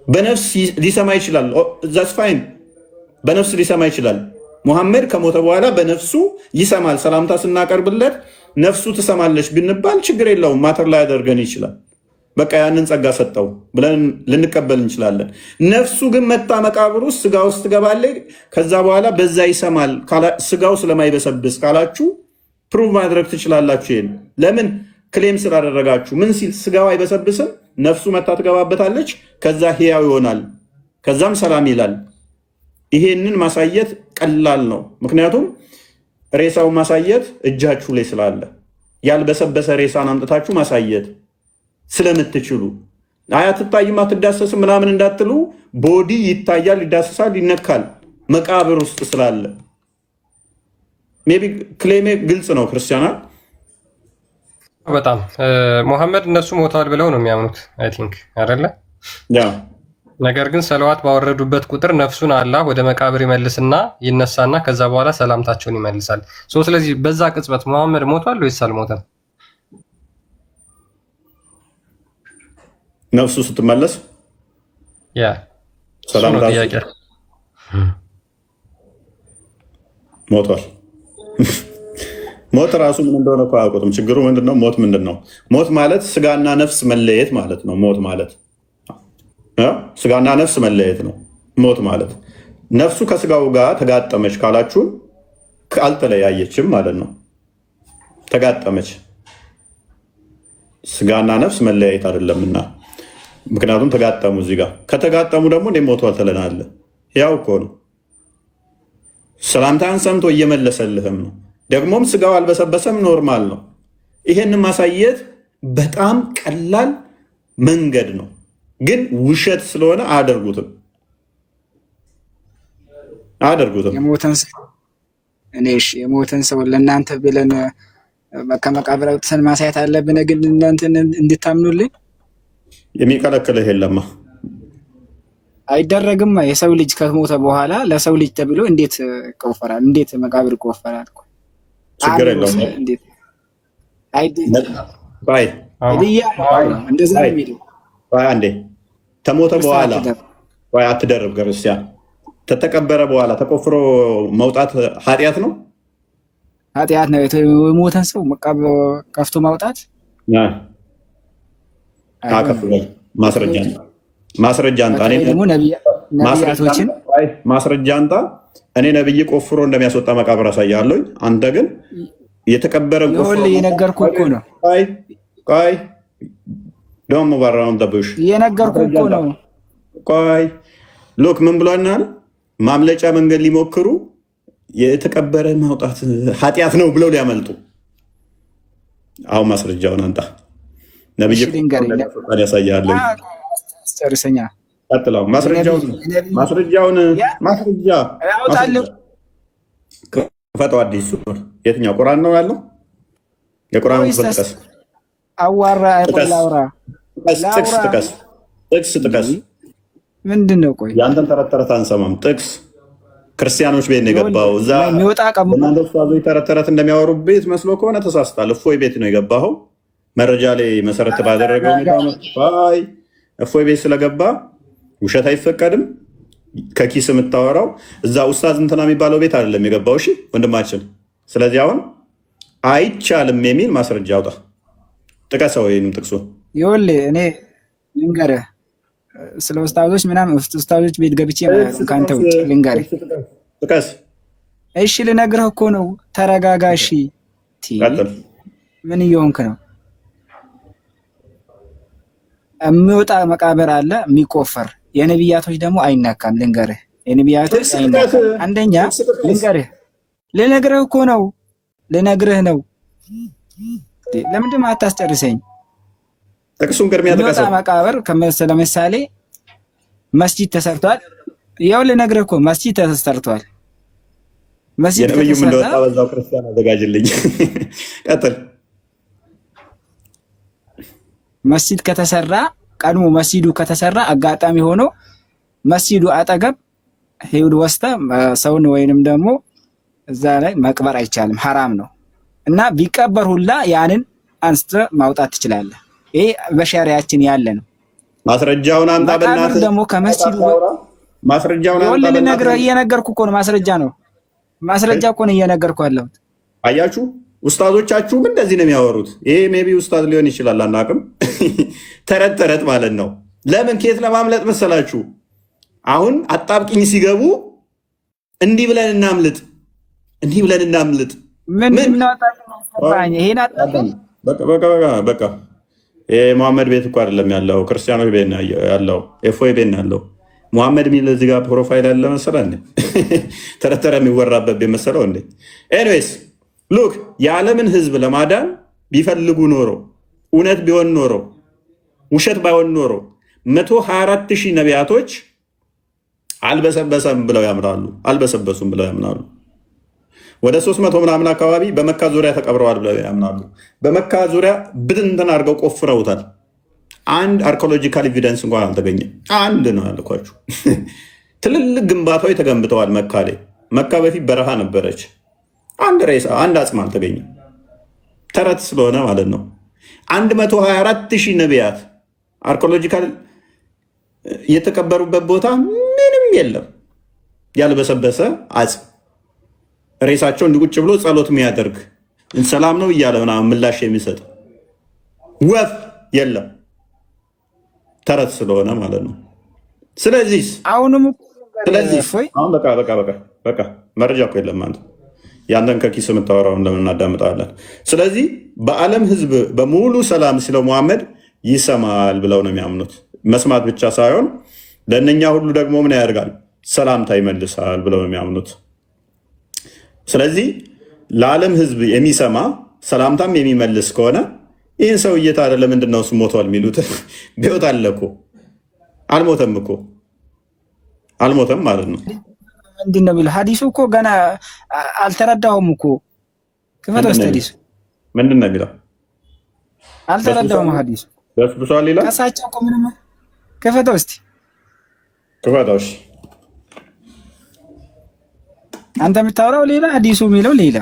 S2: በነፍስ ሊሰማ ይችላል። ዛትስ ፋይን። በነፍስ ሊሰማ ይችላል። ሙሐመድ ከሞተ በኋላ በነፍሱ ይሰማል። ሰላምታ ስናቀርብለት ነፍሱ ትሰማለች ብንባል ችግር የለውም። ማተር ላይ ያደርገን ይችላል። በቃ ያንን ጸጋ ሰጠው ብለን ልንቀበል እንችላለን። ነፍሱ ግን መጣ መቃብር ውስጥ ስጋ ውስጥ ትገባለች። ከዛ በኋላ በዛ ይሰማል። ስጋው ስለማይበሰብስ ካላችሁ ፕሩቭ ማድረግ ትችላላችሁ። ይሄን ለምን ክሌም ስላደረጋችሁ? ምን ሲል ስጋው አይበሰብስም፣ ነፍሱ መታ ትገባበታለች፣ ከዛ ህያው ይሆናል፣ ከዛም ሰላም ይላል። ይሄንን ማሳየት ቀላል ነው። ምክንያቱም ሬሳውን ማሳየት እጃችሁ ላይ ስላለ ያልበሰበሰ ሬሳን አምጥታችሁ ማሳየት ስለምትችሉ አትታይም አትዳሰስም ምናምን እንዳትሉ፣ ቦዲ ይታያል፣ ይዳሰሳል፣ ይነካል መቃብር ውስጥ ስላለ። ሜይ ቢ ክሌሜ ግልጽ ነው። ክርስቲያናት
S1: በጣም ሙሐመድ እነሱ ሞተዋል ብለው ነው የሚያምኑት አይ ቲንክ አይደለ?
S2: ያ
S1: ነገር ግን ሰለዋት ባወረዱበት ቁጥር ነፍሱን አላህ ወደ መቃብር ይመልስና ይነሳና ከዛ በኋላ ሰላምታቸውን ይመልሳል። ስለዚህ በዛ ቅጽበት ሙሐመድ ሞቷል ወይስ አልሞተም?
S2: ነፍሱ ስትመለስ
S1: ያ ሰላምታ
S2: ሞቷል። ሞት ራሱ ምን እንደሆነ እኮ አያውቁትም። ችግሩ ምንድነው? ሞት ምንድነው? ሞት ማለት ስጋና ነፍስ መለየት ማለት ነው። ሞት ማለት ስጋና ነፍስ መለየት ነው ሞት ማለት። ነፍሱ ከስጋው ጋር ተጋጠመች ካላችሁ አልተለያየችም ማለት ነው። ተጋጠመች። ስጋና ነፍስ መለያየት አይደለምና፣ ምክንያቱም ተጋጠሙ። እዚህ ጋር ከተጋጠሙ ደግሞ እንደ ሞቷል ትለናለ። ያው እኮ ነው። ሰላምታን ሰምቶ እየመለሰልህም ነው። ደግሞም ስጋው አልበሰበሰም፣ ኖርማል ነው። ይሄን ማሳየት በጣም ቀላል መንገድ ነው፣ ግን ውሸት ስለሆነ አያደርጉትም።
S10: የሞተን ሰው ለእናንተ ብለን ከመቃብር አውጥተን ማሳየት አለብን፣ ግን እናንተ እንድታምኑልን
S2: የሚከለክልህ የለማ።
S10: አይደረግም። የሰው ልጅ ከሞተ በኋላ ለሰው ልጅ ተብሎ እንዴት ይቆፈራል? እንዴት መቃብር ይቆፈራል?
S2: ችግር የለውም። አንዴ ተሞተ በኋላ አትደርብ። ክርስቲያን ተተቀበረ በኋላ ተቆፍሮ መውጣት ኃጢአት ነው፣
S10: ኃጢአት ነው። የሞተን ሰው ከፍቶ ማውጣት
S2: ማስረጃ አንጣ። ማስረጃ አንጣ። እኔ ነብይ ቆፍሮ እንደሚያስወጣ መቃብር አሳያለሁ። አንተ ግን የተቀበረ
S10: የነገርኩህ እኮ ነው።
S2: ቆይ ደግሞ ባራውን ደብሽ
S10: የነገርኩህ እኮ ነው።
S2: ቆይ ሎክ ምን ብሏናል? ማምለጫ መንገድ ሊሞክሩ የተቀበረ ማውጣት ኃጢአት ነው ብለው ሊያመልጡ። አሁን ማስረጃውን አንጣ። ነብይ ያሳያለሁ።
S10: ጨርሰኛ
S2: ቀጥለው። ማስረጃውን ክፈተው። አዲስ የትኛው ቁርአን ነው ያለው? የቁርአን ጥቀስ።
S10: አዋራ
S2: ጥቅስ ጥቀስ።
S10: ምንድን ነው? ቆይ
S2: ያንተን ተረት አንሰማም። ጥቅስ ክርስቲያኖች ቤት ነው የገባው። እዛ እናንተ ኡስታዞች ተረት እንደሚያወሩ ቤት መስሎ ከሆነ ተሳስታል። እፎይ ቤት ነው የገባኸው። መረጃ ላይ መሰረት ባደረገው እፎይ ቤት ስለገባ ውሸት አይፈቀድም። ከኪስ የምታወራው እዛ ኡስታዝ እንትና የሚባለው ቤት አይደለም የገባው። እሺ ወንድማችን፣ ስለዚህ አሁን አይቻልም የሚል ማስረጃ አውጣ፣ ጥቀሰው። ወይንም ጥቅሱ
S10: ይኸውልህ፣ እኔ ልንገርህ ስለ ኡስታዞች ምናምን ኡስታዞች ቤት ገብቼ ከአንተ ውጭ ልንገርህ።
S2: ጥቀስ።
S10: እሺ ልነግርህ እኮ ነው። ተረጋጋ። እሺ ምን እየሆንክ ነው? የሚወጣ መቃብር አለ የሚቆፈር። የነቢያቶች ደግሞ አይነካም። ልንገርህ፣ የነቢያቶች አይነካም። አንደኛ ልነግርህ እኮ ነው። ልነግርህ ነው። ለምንድን አታስጨርሰኝ?
S2: ጥቅሱን ቅድሚያ
S10: የሚወጣ መቃብር ለምሳሌ መስጂድ ተሰርቷል። ያው ልነግርህ እኮ መስጂድ ተሰርቷል። መስጂድ
S2: የነብዩም እንደወጣ በዛው ክርስቲያን አዘጋጅልኝ። ቀጥል።
S10: መስጂድ ከተሰራ ቀድሞ መስጂዱ ከተሰራ አጋጣሚ ሆኖ መስጂዱ አጠገብ ሄድ ወስተ ሰውን ወይንም ደግሞ እዛ ላይ መቅበር አይቻልም፣ ሐራም ነው። እና ቢቀበር ሁላ ያንን አንስተ ማውጣት ትችላለህ። ይሄ በሸሪያችን ያለ ነው።
S2: ማስረጃውን አንጣ በእናትህ።
S10: ደግሞ ከመስጂዱ
S2: ማስረጃውን አንጣ
S10: በእናትህ። እየነገርኩህ እኮ ነው። ማስረጃ እኮ ነው እየነገርኩህ ያለሁት።
S2: አያችሁ፣ ኡስታዞቻችሁም እንደዚህ ነው የሚያወሩት። ይሄ ሜቢ ኡስታዝ ሊሆን ይችላል፣ አናውቅም። ተረት ማለት ነው። ለምን ከየት ለማምለጥ መሰላችሁ? አሁን አጣብቂኝ ሲገቡ እንዲህ ብለን እናምልጥ፣
S10: ምን አጣብቂኝ? ይሄን አጣብቂኝ
S2: በቃ መሐመድ ቤት እኮ አይደለም ያለው፣ ክርስቲያኖች ቤት ነው ያለው፣ ኤፎይ ቤት ነው ያለው። መሐመድ የሚል እዚህ ጋር ፕሮፋይል ያለ መሰለህ እንዴ? ተረተረ የሚወራበት ቤት መሰለው እንዴ? ኤኒዌይስ ሉክ፣ የዓለምን ህዝብ ለማዳን ቢፈልጉ ኖሮ፣ እውነት ቢሆን ኖሮ፣ ውሸት ባይሆን ኖሮ 124,000 ነቢያቶች አልበሰበሰም ብለው ያምናሉ፣ አልበሰበሱም ብለው ያምናሉ። ወደ 300 ምናምን አካባቢ በመካ ዙሪያ ተቀብረዋል ብለው ያምናሉ። በመካ ዙሪያ ብትንትን አድርገው ቆፍረውታል። አንድ አርኪኦሎጂካል ኤቪደንስ እንኳን አልተገኘም። አንድ ነው ያልኳችሁ። ትልልቅ ግንባታዎች ተገንብተዋል መካ ላይ። መካ በፊት በረሃ ነበረች። አንድ ሬሳ፣ አንድ አጽም አልተገኘም። ተረት ስለሆነ ማለት ነው። 124,000 ነቢያት አርኪኦሎጂካል የተቀበሩበት ቦታ ምንም የለም። ያልበሰበሰ አጽም፣ ሬሳቸው እንዲቁጭ ብሎ ጸሎት የሚያደርግ ሰላም ነው እያለ ምናምን ምላሽ የሚሰጥ ወፍ የለም። ተረት ስለሆነ ማለት ነው። ስለዚህ
S10: አሁንም
S2: አሁን በቃ መረጃ እኮ የለም አንተ ያንተን ከኪስ የምታወራውን ለምን እናዳምጣለን? ስለዚህ በዓለም ህዝብ በሙሉ ሰላም ሲለው መሐመድ ይሰማል ብለው ነው የሚያምኑት። መስማት ብቻ ሳይሆን ለእነኛ ሁሉ ደግሞ ምን ያደርጋል? ሰላምታ ይመልሳል ብለው ነው የሚያምኑት። ስለዚህ ለዓለም ህዝብ የሚሰማ ሰላምታም የሚመልስ ከሆነ ይህን ሰውዬ ታዲያ ለምንድን ነው እሱ ሞቷል የሚሉት? ቢወት አለ እኮ አልሞተም እኮ አልሞተም ማለት ነው።
S10: ምንድን ነው የሚለው ሀዲሱ እኮ ገና አልተረዳሁም እኮ። ክፈት ውስጥ ሀዲሱ
S2: ምንድን ነው የሚለው
S10: አልተረዳሁም። ሀዲሱ
S2: በስብሷል ይላል።
S10: ከሳቸው እኮ ምንም ክፈተው እስቲ
S2: ክፈተው። እሺ
S10: አንተ የምታወራው ሌላ፣ ሀዲሱ የሚለው ሌላ።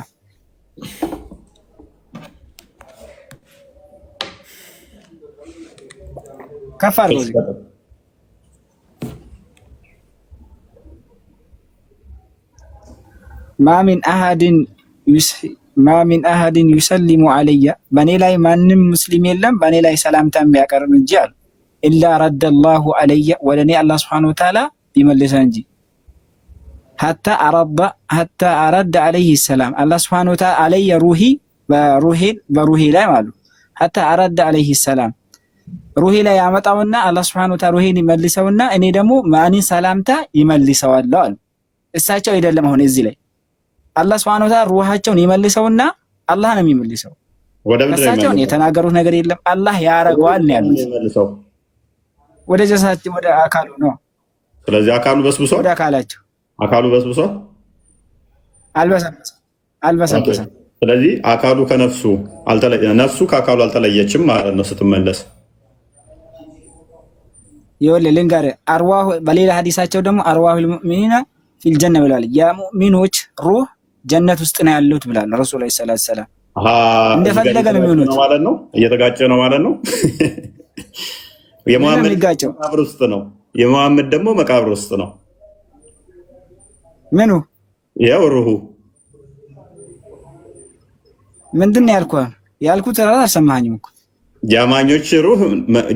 S10: ከፍ አድርገው ማሚን አሃድን ዩሰሊሙ አለየ በእኔ ላይ ማንም ሙስሊም የለም በእኔ ላይ ሰላምታ የሚያቀርብ እንጂ አሉ ኢላ ረደ ላሁ አለየ ወደ እኔ አላህ ሱብሓነሁ ወተዓላ ቢመልሰ እንጂ ሐታ አረደ አለይህ ሰላም አላህ ሱብሓነሁ ወተዓላ አለየ በሩሂ ላይ ማለት ሐታ አረደ አለይህ ሰላም ሩሂ ላይ ያመጣውና አላህ ሱብሓነሁ ወተዓላ ሩሂን ይመልሰውና እኔ ደግሞ ማንን ሰላምታ ይመልሰዋል አሉ። እሳቸው አይደለም አሁን እዚህ ላይ አላህ ሱብሓነሁ ወተዓላ ሩሃቸውን ይመልሰውና አላህ ነው የሚመልሰው። እሳቸው የተናገሩት ነገር የለም አላህ ያረጋዋል ነው ያሉት። ወደ ጀሳቸው ወደ አካሉ ነው።
S2: ስለዚህ አካሉ በስብሶ
S10: ወደ አካላቸው
S2: አካሉ በስብሶ
S10: አልበሰበሰም።
S2: ስለዚህ አካሉ ከነፍሱ ነፍሱ ከአካሉ አልተለየችም ማለት ነው ስትመለስ።
S10: ይኸውልህ ልንገርህ አርዋሁ በሌላ ሐዲሳቸው ደግሞ አርዋሁል ሙእሚኒና ፊል ጀነ ብለዋል። የሙእሚኖች ሩህ ጀነት ውስጥ ነው ያሉት ብለዋል ረሱል ሰለላሁ ዐለይሂ ወሰለም። እንደፈለገ ነው የሚሆኑት
S2: ማለት ነው። እየተጋጨ ነው ማለት ነው። የሙሐመድ መቃብር ውስጥ ነው፣ የሙሐመድ ደግሞ መቃብር ውስጥ ነው።
S10: ምኑ
S2: ያው ሩሁ
S10: ምንድን ነው ያልኩት አልሰማኸኝም እኮ።
S2: የአማኞች ሩህ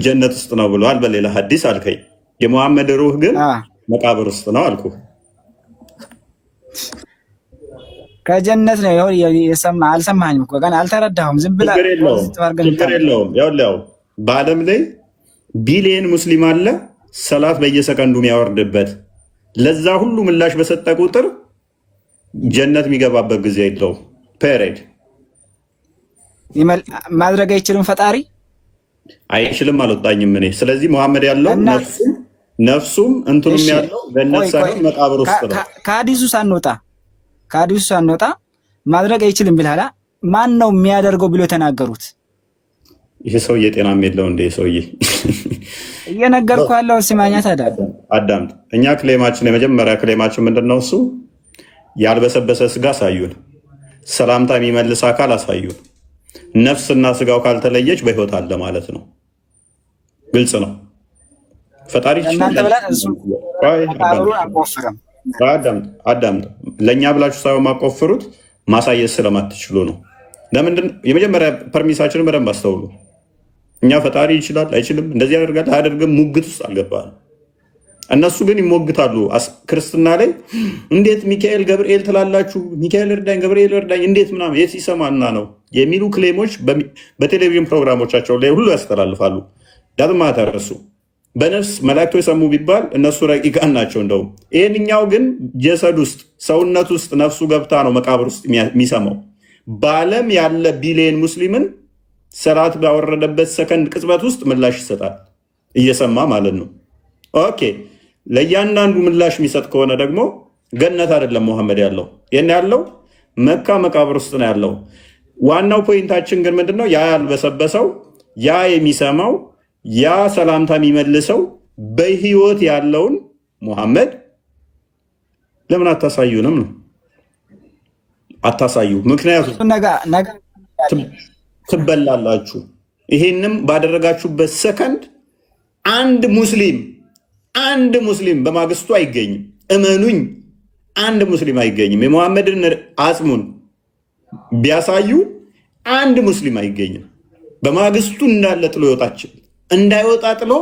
S2: ጀነት ውስጥ ነው ብለዋል በሌላ ሐዲስ አልከኝ። የሙሐመድ ሩህ ግን መቃብር ውስጥ ነው አልኩ።
S10: ከጀነት ነው አልሰማኸኝም እኮ ገና አልተረዳሁም። ዝም ብለህ
S2: ችግር የለውም። ያው በዓለም ላይ ቢሊየን ሙስሊም አለ ሰላት በየሰከንዱ የሚያወርድበት። ለዛ ሁሉ ምላሽ በሰጠ ቁጥር ጀነት የሚገባበት ጊዜ የለውም። ፔሬድ
S10: ማድረግ አይችልም። ፈጣሪ
S2: አይችልም አልወጣኝም እኔ። ስለዚህ መሐመድ ያለው ነፍሱም እንትኑም ያለው ገነት ሳይሆን መቃብር ውስጥ ነው።
S10: ከሀዲሱ ሳንወጣ ማድረግ አይችልም ብላላ ማን ነው የሚያደርገው ብሎ የተናገሩት?
S2: ይሄ ሰውዬ ጤናም የለው እንደ ሰውዬ
S10: እየነገርኩ ያለው ሲማኛ ታዲያ
S2: አዳምጥ። እኛ ክሌማችን የመጀመሪያ ክሌማችን ምንድነው? እሱ ያልበሰበሰ ስጋ አሳዩን፣ ሰላምታ የሚመልስ አካል አሳዩን። ነፍስና ስጋው ካልተለየች በህይወት አለ ማለት ነው። ግልጽ ነው። ፈጣሪ አዳምጥ። ለእኛ ብላችሁ ሳይሆን ማቆፍሩት ማሳየት ስለማትችሉ ነው። ለምንድን የመጀመሪያ ፐርሚሳችንን በደንብ አስተውሉ። እኛ ፈጣሪ ይችላል አይችልም፣ እንደዚህ ያደርጋል አያደርግም ሙግት ውስጥ አልገባንም። እነሱ ግን ይሞግታሉ። ክርስትና ላይ እንዴት ሚካኤል ገብርኤል ትላላችሁ? ሚካኤል እርዳኝ፣ ገብርኤል እርዳኝ እንዴት ምናምን የት ይሰማና ነው የሚሉ ክሌሞች በቴሌቪዥን ፕሮግራሞቻቸው ላይ ሁሉ ያስተላልፋሉ። ዳትማ ተረሱ በነፍስ መላእክቶ የሰሙ ቢባል እነሱ ረቂቃን ናቸው። እንደውም ይህንኛው ግን ጀሰድ ውስጥ ሰውነት ውስጥ ነፍሱ ገብታ ነው መቃብር ውስጥ የሚሰማው። በዓለም ያለ ቢሊየን ሙስሊምን ሰላት ባወረደበት ሰከንድ ቅጽበት ውስጥ ምላሽ ይሰጣል፣ እየሰማ ማለት ነው። ኦኬ ለእያንዳንዱ ምላሽ የሚሰጥ ከሆነ ደግሞ ገነት አይደለም መሐመድ ያለው ይህን ያለው መካ መቃብር ውስጥ ነው ያለው። ዋናው ፖይንታችን ግን ምንድነው? ያ ያልበሰበሰው፣ ያ የሚሰማው፣ ያ ሰላምታ የሚመልሰው በህይወት ያለውን ሙሐመድ ለምን አታሳዩንም ነው? አታሳዩ። ምክንያቱም ትበላላችሁ። ይሄንም ባደረጋችሁበት ሰከንድ አንድ ሙስሊም በማግስቱ አይገኝም። እመኑኝ፣ አንድ ሙስሊም አይገኝም። የሙሐመድን አጽሙን ቢያሳዩ አንድ ሙስሊም አይገኝም። በማግስቱ እንዳለ ጥሎ ይወጣችን እንዳይወጣ ጥሎ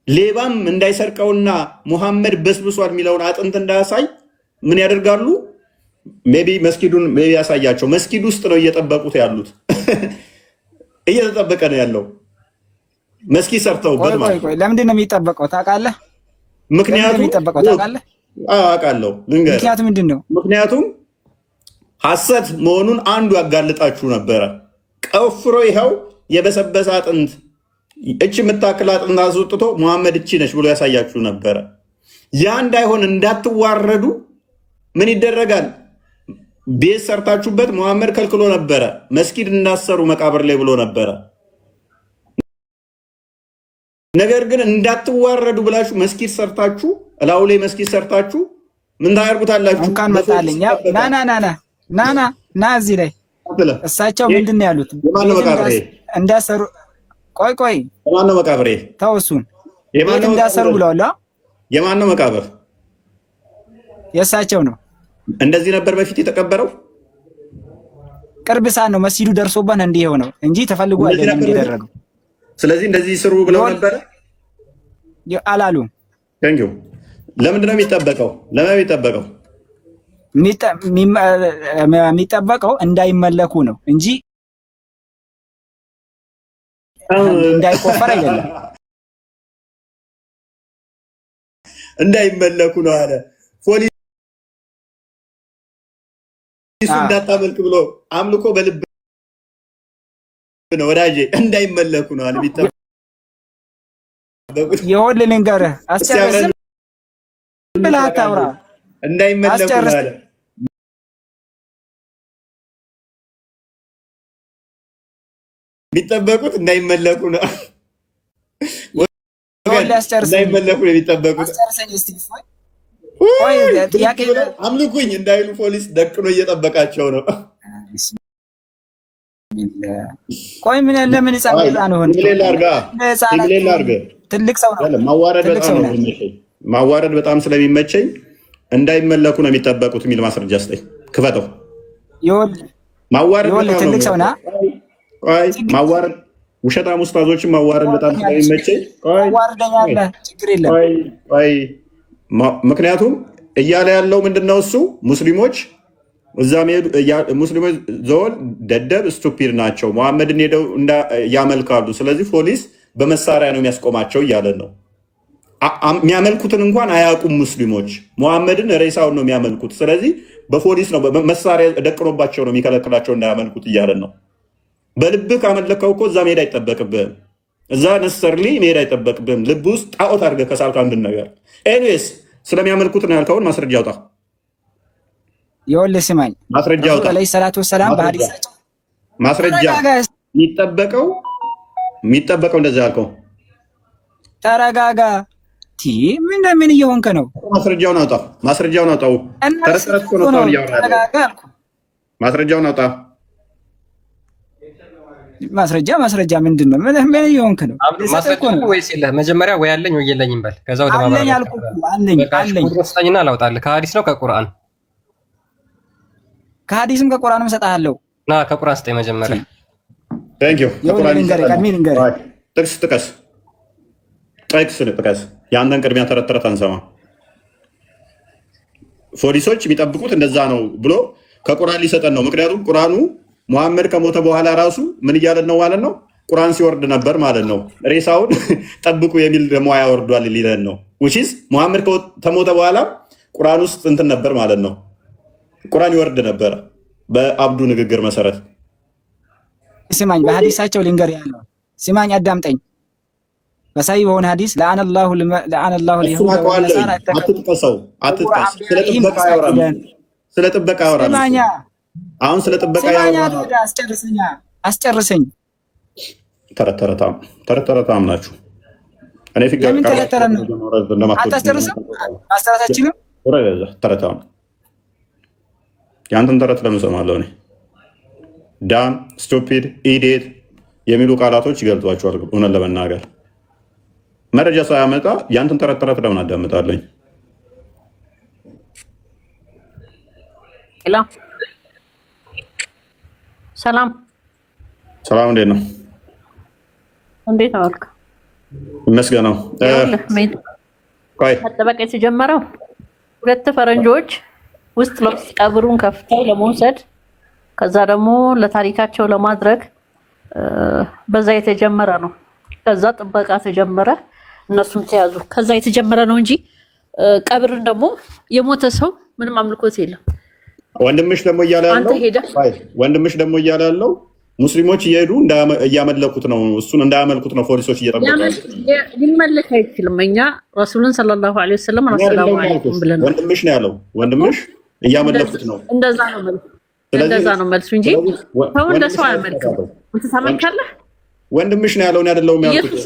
S2: ሌባም እንዳይሰርቀውና ሙሐመድ በስብሷል የሚለውን አጥንት እንዳያሳይ ምን ያደርጋሉ? ሜቢ መስጊዱን ሜቢ ያሳያቸው። መስጊድ ውስጥ ነው እየጠበቁት ያሉት። እየተጠበቀ ነው ያለው መስጊድ ሰርተውበት ማለት ነው።
S10: ለምንድን ነው የሚጠበቀው ታውቃለህ?
S2: ምክንያቱም
S10: የሚጠበቀው ታውቃለህ?
S2: አውቃለሁ። ልንገርህ።
S10: ምክንያቱ ምንድን ነው?
S2: ምክንያቱም ሐሰት መሆኑን አንዱ ያጋልጣችሁ ነበረ። ቀፍሮ ይኸው የበሰበሰ አጥንት እቺ የምታክል አጥንት አስወጥቶ ሙሐመድ እቺ ነች ብሎ ያሳያችሁ ነበረ። ያ እንዳይሆን እንዳትዋረዱ ምን ይደረጋል? ቤት ሰርታችሁበት ሙሐመድ ከልክሎ ነበረ። መስጊድ እንዳሰሩ መቃብር ላይ ብሎ ነበረ። ነገር ግን እንዳትዋረዱ ብላችሁ መስጊድ ሰርታችሁ እላው ላይ መስጊድ ሰርታችሁ ምን ታደርጉታላችሁ?
S10: እንኳን መጣልኝ። ና እዚህ ላይ እሳቸው ምንድን ነው ያሉት? እንዳሰሩ ቆይ
S2: የማን ነው መቃብር?
S10: ተው እሱን ቤት እንዳሰሩ ብለዋል።
S2: የማን ነው መቃብር?
S10: የእሳቸው ነው።
S2: እንደዚህ ነበር በፊት የተቀበረው።
S10: ቅርብ ሰዓት ነው መስጊዱ ደርሶበት እንዲህ የሆነው እንጂ ተፈልጎ አይደለም የሚደረገው።
S2: ስለዚህ እንደዚህ ስሩ ብለው ነበረ
S10: አላሉም።
S2: ቴንኪው። ለምንድን ነው የሚጠበቀው? ለምን የሚጠበቀው?
S10: የሚጠበቀው እንዳይመለኩ ነው እንጂ እንዳይቆፈር አይደለም።
S2: እንዳይመለኩ ነው አለ ፖሊሱ። እንዳታመልክ ብሎ አምልኮ በልብ ነው ወዳጄ። እንዳይመለኩ ነው አለ የሚጠበቁት።
S10: ይኸውልህ ልንገርህ፣ አስጨርስም ብለህ አታውራ።
S2: እንዳይመለኩ ነው አለ። የሚጠበቁት እንዳይመለኩ ነው። እንዳይመለኩ ነው የሚጠበቁት። አምልኩኝ እንዳይሉ ፖሊስ ደቅኖ እየጠበቃቸው ነው።
S10: ቆይ ምን ለምን ህፃን ነው? ትልቅ ሰው ነው።
S2: ማዋረድ በጣም ስለሚመቸኝ እንዳይመለኩ ነው የሚጠበቁት የሚል ማስረጃ ስጠኝ። ክፈተው። ማዋረድ
S10: ትልቅ ሰው ና
S2: ማዋረድ ውሸታም ኡስታዞችን ማዋረድ በጣም ስለሚመቸኝ
S10: ችግር የለም።
S2: ምክንያቱም እያለ ያለው ምንድነው? እሱ ሙስሊሞች እዛ ሙስሊሞች ዞን ደደብ ስቱፒድ ናቸው፣ ሙሐመድን ሄደው ያመልካሉ። ስለዚህ ፖሊስ በመሳሪያ ነው የሚያስቆማቸው እያለ ነው። የሚያመልኩትን እንኳን አያውቁም ሙስሊሞች። ሙሐመድን ሬሳውን ነው የሚያመልኩት። ስለዚህ በፖሊስ ነው መሳሪያ ደቅኖባቸው ነው የሚከለክላቸው እንዳያመልኩት እያለን ነው። በልብህ ካመለከው እኮ እዛ መሄድ አይጠበቅብህም። እዛ ነሰርሊ መሄድ አይጠበቅብህም። ልብ ውስጥ ጣዖት አድርገህ ከሳልክ አንድን ነገር ኤኒዌይስ ስለሚያመልኩት ነው ያልከውን ማስረጃ አውጣ።
S10: ይኸውልህ ስማኝ፣
S2: ማስረጃ አውጣ።
S10: አለይሂ ሰላቱ ወሰላም በሐዲሳቸው
S2: ማስረጃ የሚጠበቀው እንደዛ ያልከው።
S10: ተረጋጋ። ምን እየሆንክ ነው?
S2: ማስረጃውን አውጣ። ማስረጃውን አውጣው። ተረተረት እኮ ነው ታውን ያወራል። ማስረጃውን አውጣ። ማስረጃ ምንድን ነው? ምን እየሆንክ ነው?
S1: ማስረጃ ወይስ የለህ? መጀመሪያ ወይ አለኝ ወይ የለኝም በል። ከዛ ወደ ማብራሪያ
S10: አለኝ።
S1: ወስጠኝና አላውጣልህ። ከሐዲስ ነው ከቁርአን?
S10: ከሐዲስም ከቁርአንም እሰጥሃለሁ።
S1: ና ከቁርአን ስጠኝ መጀመሪያ።
S2: ታንክ ዩ። ጥቅስ ጥቀስ። የአንተን ቅድሚያ ተረት አንሰማ። ፖሊሶች የሚጠብቁት እንደዛ ነው ብሎ ከቁርአን ሊሰጠን ነው። ምክንያቱም ቁርአኑ ሙሐመድ ከሞተ በኋላ ራሱ ምን እያለን ነው ማለት ነው? ቁርአን ሲወርድ ነበር ማለት ነው። ሬሳውን ጠብቁ የሚል ደግሞ ያወርዷል ሊለን ነው። ውጪስ ሙሐመድ ከሞተ በኋላ ቁርአን ውስጥ እንትን ነበር ማለት ነው። ቁርአን ይወርድ ነበር በአብዱ ንግግር መሰረት።
S10: ስማኝ፣ በሐዲሳቸው ልንገር ያለው ስማኝ፣ አዳምጠኝ። በሳይ በሆነ ሐዲስ ለአነላሁ ለይሁዳ ወነሳራ
S2: አትጥቀሰው። ስለ ጥበቃ ያወራል። አሁን ስለ ጥበቃ ያወራል።
S10: አስጨርሰኝ።
S2: ተረተረታም ናችሁ። እኔ ፊገር
S10: አታስጨርስም። ማስተራታችንም
S2: ተረታም ያንተን ተረት ለምን እሰማለሁ? እኔ ዳም ስቱፒድ ኢዲየት የሚሉ ቃላቶች ይገልጿቸዋል። እውነት ለመናገር መረጃ ሳያመጣ ያንተን ተረት ለምን አዳምጣለኝ?
S11: ሰላም፣
S2: እንዴት ነው?
S11: እንዴት አልክ?
S2: መስገነው
S11: መጠበቅ የተጀመረው ሁለት ፈረንጆች ውስጥ ለውስጥ ቀብሩን ከፍተው ለመውሰድ ከዛ ደግሞ ለታሪካቸው ለማድረግ በዛ የተጀመረ ነው። ከዛ ጥበቃ ተጀመረ፣ እነሱም ተያዙ። ከዛ የተጀመረ ነው እንጂ ቀብርን ደግሞ የሞተ ሰው ምንም አምልኮት የለም።
S2: ወንድምሽ ደግሞ እያለ ያለው ሙስሊሞች እየሄዱ እያመለኩት ነው፣ እሱን እንዳያመልኩት ነው ፖሊሶች እየጠበቁ
S11: ሊመለክ አይችልም። እኛ ረሱልን ሰለላሁ ዐለይሂ ወሰለም ሰላሙ አለይኩም ብለን
S2: ወንድምሽ ነው ያለው። ወንድምሽ እያመለኩት ነው። እንደዛ
S11: ነው መልሱ እንጂ ሰው እንደ ሰው አያመልክም። አንተ ታመልካለህ።
S2: ወንድምሽ ነው ያለው። እኔ አይደለሁም ያልኩት።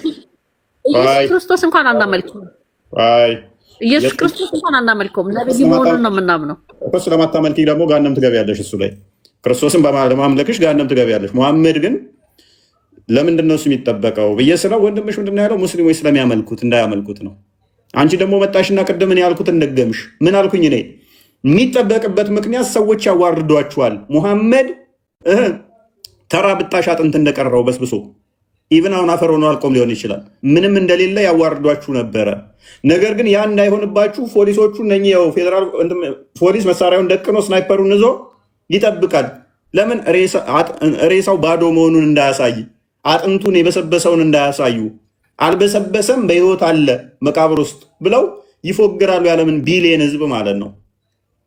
S11: ኢየሱስ ክርስቶስ እንኳን አናመልከውም። ኢየሱስ ክርስቶስ እንኳን አናመልከውም። ነብይ መሆኑን ነው የምናምነው።
S2: እሱ ለማታመልኪ ደግሞ ገሃነም ትገቢያለሽ። እሱ ላይ ክርስቶስን በማምለክሽ ገሃነም ትገቢያለሽ። መሐመድ ግን ለምንድን ነው እሱ የሚጠበቀው ብዬ ስለው ወንድምሽ ምንድን ነው ያለው? ሙስሊሞች ስለሚያመልኩት እንዳያመልኩት ነው። አንቺ ደግሞ መጣሽና ቅድም እኔ ያልኩትን ደገምሽ። ምን አልኩኝ እኔ? የሚጠበቅበት ምክንያት ሰዎች ያዋርዷቸዋል። ሙሐመድ ተራ ብጣሽ አጥንት እንደቀረው በስብሶ ኢቭን አሁን አፈር ሆኖ አልቆም ሊሆን ይችላል። ምንም እንደሌለ ያዋርዷችሁ ነበረ። ነገር ግን ያ እንዳይሆንባችሁ ፖሊሶቹ እነኚህ ፌዴራል ፖሊስ መሳሪያውን ደቅኖ ስናይፐሩን ይዞ ይጠብቃል። ለምን? ሬሳው ባዶ መሆኑን እንዳያሳይ፣ አጥንቱን የበሰበሰውን እንዳያሳዩ። አልበሰበሰም በህይወት አለ መቃብር ውስጥ ብለው ይፎግራሉ። ያለምን ቢሊየን ህዝብ ማለት ነው።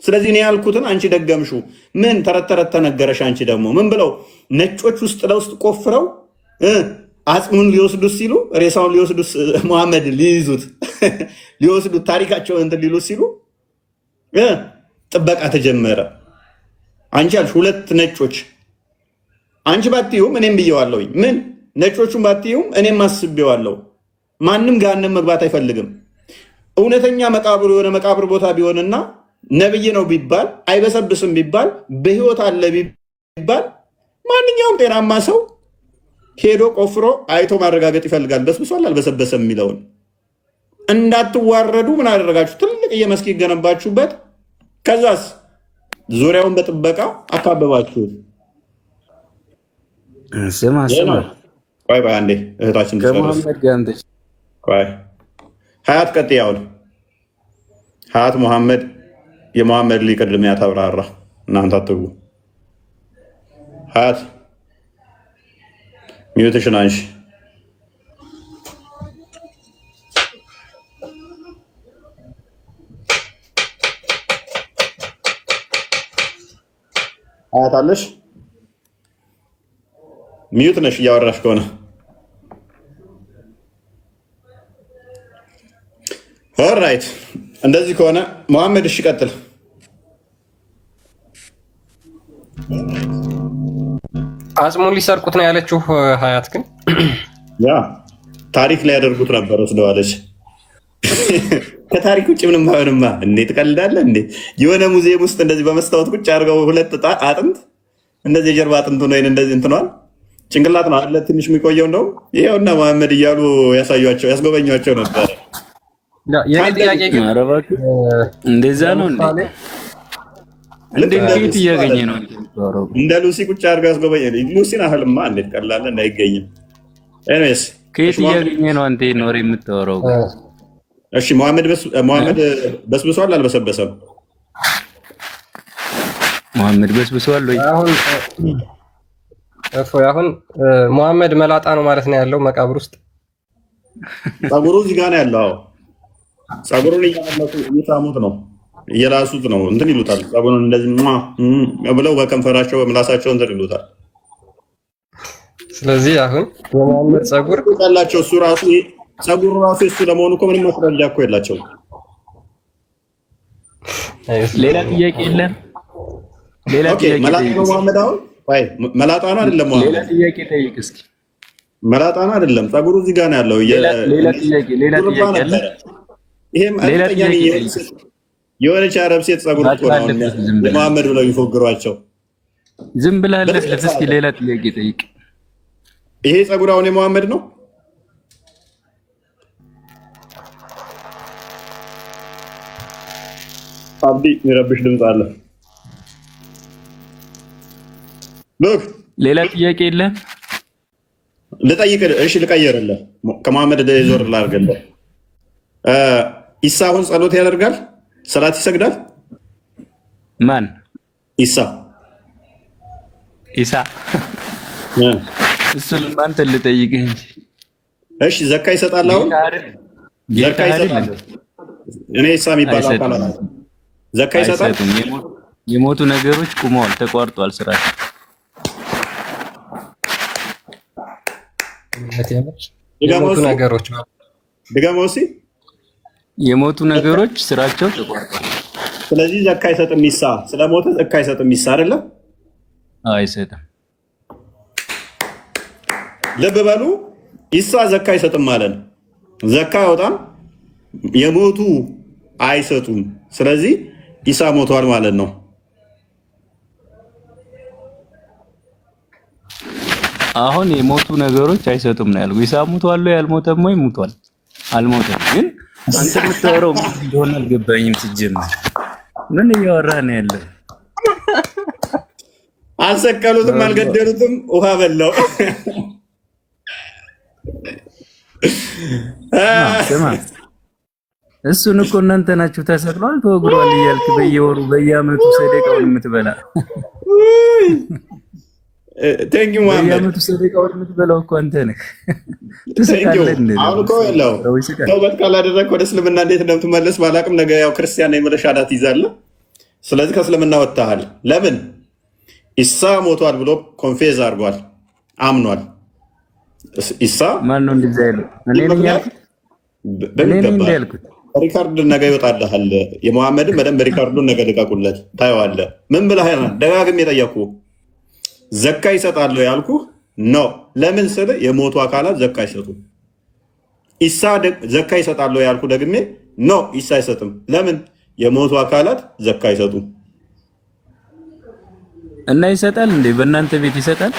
S2: ስለዚህ እኔ ያልኩትን አንቺ ደገምሹ። ምን ተረት ተረት ተነገረሽ? አንቺ ደግሞ ምን ብለው ነጮች ውስጥ ለውስጥ ቆፍረው አጽሙን ሊወስዱት ሲሉ ሬሳውን ሊወስዱት መሐመድ ሊወስዱት ታሪካቸውን እንትን ሊሉት ሲሉ ጥበቃ ተጀመረ። አንቺ አልሽ ሁለት ነጮች። አንቺ ባትዩም እኔም ብየዋለሁኝ። ምን ነጮቹን ባትዩም እኔም አስቤዋለሁ። ማንም ገሃነም መግባት አይፈልግም። እውነተኛ መቃብር የሆነ መቃብር ቦታ ቢሆንና ነብይ ነው ቢባል አይበሰብስም ቢባል በህይወት አለ ቢባል ማንኛውም ጤናማ ሰው ሄዶ ቆፍሮ አይቶ ማረጋገጥ ይፈልጋል። በስብሷል አልበሰበሰም የሚለውን። እንዳትዋረዱ ምን አደረጋችሁ? ትልቅ የመስጊድ ገነባችሁበት። ከዛስ ዙሪያውን በጥበቃ አካበባችሁት።
S10: ስማ
S2: ቆይ አንዴ እህታችን ቆይ ሀያት ቀጥያውን ሀያት ሙሐመድ የሙሐመድ ሊቅድሚያ ተብራራ። እናንተ አትጉ። ሀያት ሚዩትሽን አንሺ። ሀያት አለሽ? ሚዩት ነሽ እያወራሽ ከሆነ። ኦልራይት እንደዚህ ከሆነ መሐመድ እሺ ቀጥል።
S1: አጽሙን ሊሰርቁት ነው ያለችው ሀያት። ግን
S2: ያ ታሪክ ላይ ያደርጉት ነበር ወስደዋለች። ከታሪክ ውጭ ምንም አይሆንማ። እንዴ ትቀልዳለህ እንዴ? የሆነ ሙዚየም ውስጥ እንደዚህ በመስታወት ቁጭ አድርገው ሁለት አጥንት እንደዚህ የጀርባ አጥንቱ ነው እንደዚህ እንትኗል ጭንቅላት ነው አለ ትንሽ የሚቆየው እንደው ይሄውና መሐመድ እያሉ ያሳዩቸው ያስጎበኟቸው ነበር።
S10: እንደዛ ነው እንዴት እያገኘ ነው
S2: እንደ ሉሲ ቁጭ አድርገው ያስጎበኘ። ሉሲን አህልማ እንዴት ቀላል እንዳይገኝም። ኤኒዌይስ
S10: ከየት እያገኘ ነው አንተ ኖር የምታወራው?
S2: እሺ መሐመድ በስብሷል አልበሰበሰም?
S10: መሐመድ በስብሷል ወይ?
S1: አሁን መሐመድ መላጣ ነው ማለት ነው ያለው መቃብር ውስጥ።
S2: ጸጉሩ እዚህ ጋር ነው ያለው። ጸጉሩን እያመለኩ እየሳሙት ነው እየላሱት ነው እንትን ይሉታል። ጸጉሩን እንደዚህ ብለው በከንፈራቸው በምላሳቸው እንትን ይሉታል።
S1: ስለዚህ አሁን የመሐመድ ጸጉር
S2: ያላቸው እሱ ራሱ ጸጉሩ ራሱ እሱ ለመሆኑ እኮ ምንም ማስረጃ እኮ የላቸውም።
S10: ሌላ ጥያቄ የለም። ሌላ ጥያቄ
S2: መላጣ ነው መሐመድ። አሁን መላጣ ነው አይደለም?
S10: ሌላ ጥያቄ ጠይቅ እስኪ።
S2: መላጣ ነው አይደለም? ጸጉሩ እዚህ ጋር ነው ያለው።
S10: ሌላ ጥያቄ አለ?
S2: ይሄም የሆነች አረብ ሴት ጸጉር እኮ ነው የመሐመድ ብለው ይፎግሯቸው።
S10: ዝም ብለህ ለፍልፍ እስኪ። ሌላ ጥያቄ ጠይቅ።
S2: ይሄ ጸጉር አሁን የመሐመድ ነው? አብዲ የሚረብሽ ድምፅ አለ።
S10: ሌላ ጥያቄ የለም?
S2: ልጠይቅ። እሺ ልቀይርልህ። ከመሐመድ ዞር ላድርግልህ። ኢሳ አሁን ጸሎት ያደርጋል? ሰላት ይሰግዳል?
S12: ማን?
S2: ኢሳ
S12: እሱን አንተ ልጠይቅህ እንጂ።
S2: እሺ ዘካ ይሰጣል? አሁን ዘካ ይሰጣል? እኔ ኢሳ የሚባል አካል አለ። ዘካ ይሰጣል?
S12: የሞቱ ነገሮች ቁመዋል፣ ተቋርጧል ስራቸው። የሞቱ ነገሮች ስራቸው ተቋርጧል።
S2: ስለዚህ ዘካ አይሰጥም ኢሳ። ስለሞተ ዘካ አይሰጥም ኢሳ አይደለም?
S12: አይሰጥም።
S2: ልብ በሉ፣ ኢሳ ዘካ አይሰጥም ማለት ነው። ዘካ ያወጣም፣ የሞቱ አይሰጡም። ስለዚህ ኢሳ ሞቷል ማለት ነው።
S12: አሁን የሞቱ ነገሮች አይሰጡም ነው ያልኩት። ኢሳ ሞቷል? ያልሞተም ወይ ሞቷል? አልሞተም። ግን አንተ የምታወራው ምን እንደሆነ አልገባኝም። ሲጀምር ምን እያወራህ ነው ያለው?
S2: አልሰቀሉትም፣ አልገደሉትም፣ ውሃ በላው።
S12: ስማ፣ እሱን እኮ እናንተ ናችሁ ተሰቅሏል ተወግሯል እያልክ በየወሩ በየአመቱ ሰደቃውን የምትበላ።
S2: ቴንክ ዩ ማም።
S12: በየአመቱ ሰደቃውን የምትበላው እኮ አንተ ነህ።
S2: አሁን እኮ ያለው ተውበት ካላደረግክ ወደ እስልምና እንዴት እንደምትመለስ ባላቅም፣ ነገ ያው ክርስቲያን ነኝ ብለህ ሻዳ ትይዛለህ። ስለዚህ ከእስልምና ወጥተሃል። ለምን? ኢሳ ሞቷል ብሎ ኮንፌዝ አድርጓል፣ አምኗል። ኢሳ
S12: ማን ነው እንደዛ ያለው? እኔ ነኝ ያልኩት።
S2: ሪካርድ ነገ ይወጣልሃል። የመሐመድን በደንብ ሪካርዱን ነገ ልቀቁለት፣ ታየዋለህ። ምን ብለህ ደጋግሜ የጠየኩህ ዘካ ይሰጣሉ ያልኩህ ነው። ለምን ስል የሞቱ አካላት ዘካ አይሰጡም። ኢሳ ዘካ ይሰጣሉ ያልኩህ ደግሜ ነው። ኢሳ አይሰጥም። ለምን? የሞቱ አካላት ዘካ አይሰጡም።
S12: እና ይሰጣል እንዴ? በእናንተ ቤት ይሰጣል?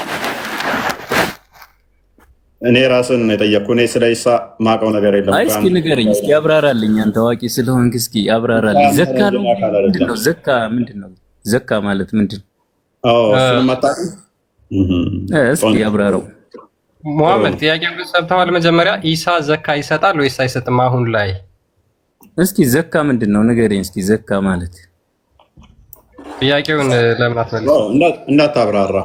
S2: እኔ ራስን ነው የጠየቅኩህ። እኔ ስለ ኢሳ ማውቀው ነገር የለም።
S12: አይ እስኪ ንገረኝ፣ እስኪ አብራራልኝ። አንተ ታዋቂ ስለሆንክ እስኪ አብራራልኝ። ዘካ ነው ምንድነው? ዘካ ምንድነው? ዘካ ማለት ምንድነው?
S2: ስለማታውቅ
S12: እስኪ አብራራው።
S1: ሙሐመድ ጥያቄውን ሰምተዋል? መጀመሪያ ኢሳ ዘካ ይሰጣል ወይስ አይሰጥም? አሁን ላይ
S12: እስኪ ዘካ ምንድነው ንገረኝ እስኪ። ዘካ ማለት
S1: ጥያቄውን ለምን አትመልስም?
S2: እንዳታብራራ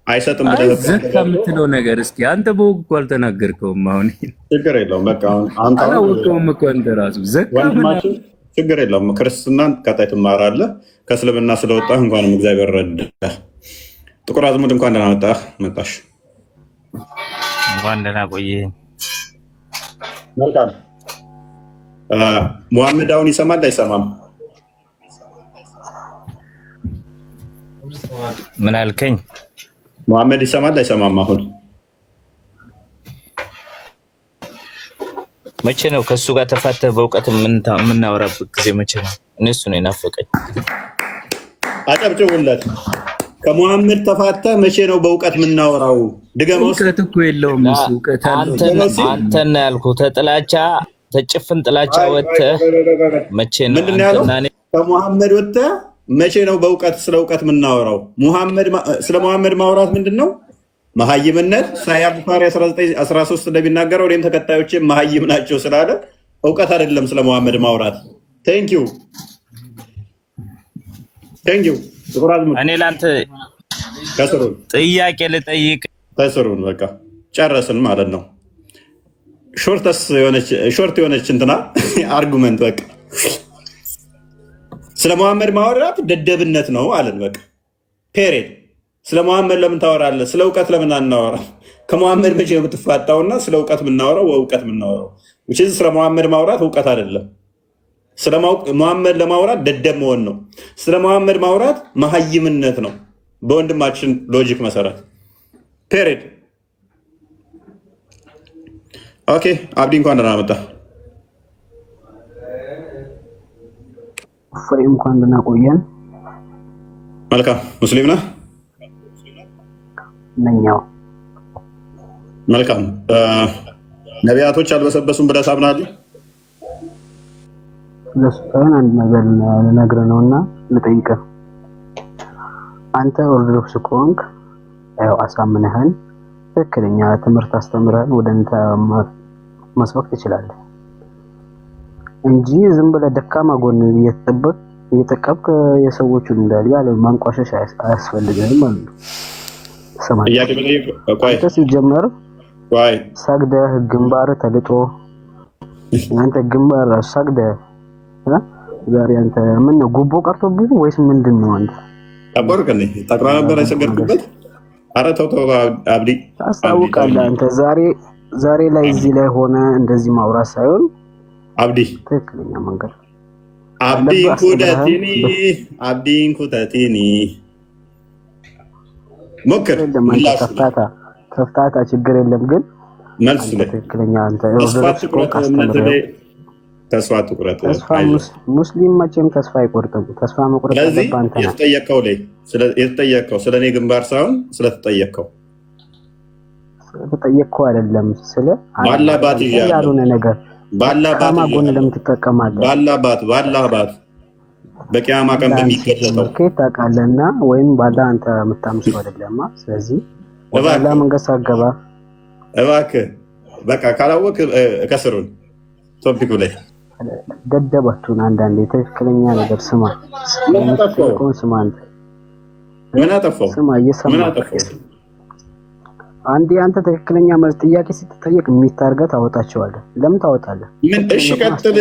S2: አይሰጥም ብለህ
S12: ዘካ የምትለው ነገር እስኪ አንተ በወጉ እኮ አልተናገርከውም። አሁን
S2: ችግር የለውም በቃ አንተ
S12: አላወቀውም እኮ አንተ ራሱ ዘካ
S2: ወንድማችን፣ ችግር የለውም። ክርስትናን ቀጣይ ትማራለህ። ከእስልምና ስለወጣህ እንኳንም እግዚአብሔር ረዳህ። ጥቁር አዝሙድ እንኳን ደህና መጣህ መጣሽ።
S12: እንኳን ደህና ቆየህ።
S2: መልካም። ሙሐመድ አሁን ይሰማል አይሰማም?
S12: ምን አልከኝ?
S2: ሙሐመድ ይሰማል አይሰማም? አሁን
S12: መቼ ነው ከሱ ጋር ተፋተህ በእውቀት የምናወራበት ጊዜ መቼ ነው? እነሱ ነው የናፈቀኝ።
S2: አጨብጭቡለት። ከሙሐመድ ተፋተህ መቼ ነው በእውቀት የምናወራው? ድገመው።
S12: እውቀት እኮ የለውም እሱ። እውቀት አለው። አንተና ያልኩህ ተጥላቻ ተጭፍን ጥላቻ ወጥተህ መቼ ነው
S2: ከሙሐመድ ወጥተህ መቼ ነው በእውቀት ስለ እውቀት የምናወራው? ስለ ሙሐመድ ማውራት ምንድን ነው? መሀይምነት። ሳያ ቡኻሪ 1913 እንደሚናገረው እኔም ተከታዮቼ መሀይም ናቸው ስላለ እውቀት አይደለም ስለ ሙሐመድ ማውራት። ቴንክ ዩ
S12: እኔ ለአንተ ጥያቄ ልጠይቅ።
S2: ከስሩን በቃ ጨረስን ማለት ነው። ሾርት የሆነች እንትና አርጉመንት በቃ ስለ ሙሐመድ ማውራት ደደብነት ነው አለን። በቃ ፔሬድ። ስለ ሙሐመድ ለምን ታወራለህ? ስለ እውቀት ለምን አናወራም? ከሙሐመድ መቼ ነው የምትፋጣውና ስለ እውቀት የምናወራው? እውቀት የምናወራው ስለ ሙሐመድ ማውራት እውቀት አይደለም። ስለ ሙሐመድ ለማውራት ደደብ መሆን ነው። ስለ ሙሐመድ ማውራት መሀይምነት ነው፣ በወንድማችን ሎጂክ መሰረት ፔሬድ። ኦኬ አብዲ እንኳን ደህና መጣህ።
S13: እንኳን ደህና ቆየን።
S2: መልካም። ሙስሊም ነህ?
S13: ነኛው።
S2: መልካም። ነቢያቶች አልበሰበሱም ብለህ ታምናለህ?
S13: ለስታን አንድ ነገር ልነግርህ ነውና ልጠይቅህ። አንተ ኦርቶዶክስ ከሆንክ ያው አሳምነህን ትክክለኛ ትምህርት አስተምረን ወደ አንተ መስበክ ትችላለህ እንጂ ዝም ብለህ ደካማ ጎን እየተጠቀምክ የሰዎችን እንዳል ያለ ማንቋሸሽ አያስፈልግም ማለት ነው። አንተ ሲጀመር ሰግደህ ግንባር ተልጦ አንተ ግንባር ሰግደህ ዛሬ አንተ ምን ነው ጉቦ ቀርቶብህ ወይስ ምንድነው? አንተ
S2: አቆርቀኝ ተቅራ ነበር አይሰገድኩበት። ኧረ ተው አብዲ
S13: ታስታውቃለህ። አንተ ዛሬ ላይ እዚህ ላይ ሆነ እንደዚህ ማውራት ሳይሆን
S2: አብዲ
S13: ትክክለኛ መንገድ
S2: አብዲን ኩተቲኒ ሞክር
S13: ተፍታታ ችግር የለም ግን
S2: መልስ ላይ
S13: ትክክለኛ አንተ
S2: ተስፋ ትቁረጥ።
S13: ሙስሊም መቼም ተስፋ አይቆርጥም። ተስፋ መቁረጥ ያለባንተ ነው።
S2: የተጠየቀው ስለኔ ግንባር ሳይሆን ስለተጠየቀው
S13: አይደለም።
S2: ባላባት
S13: ያልሆነ ነገር
S2: ባላባት
S13: ጎን ለምን ትጠቀማለህ?
S2: ባላባት በቂያማ ቀን በሚገለጠው
S13: ከየት ታውቃለህና? ወይም ባላ አንተ የምታምሰው አይደለማ። ስለዚህ ባላ መንገድ ሳገባ
S2: እባክህ በቃ ካላወቅ ከስሩን ቶፒክ ላይ
S13: ገደባችሁን። አንዳንዴ ትክክለኛ ነገር ስማ።
S2: ምን አጠፋው?
S13: ስማ እየሰማህ አንዴ አንተ ትክክለኛ መልስ ጥያቄ ስትጠየቅ የሚታርገት አወጣቸዋለህ። ለምን ታወጣለህ?
S2: ምን? እሺ ቀጥል።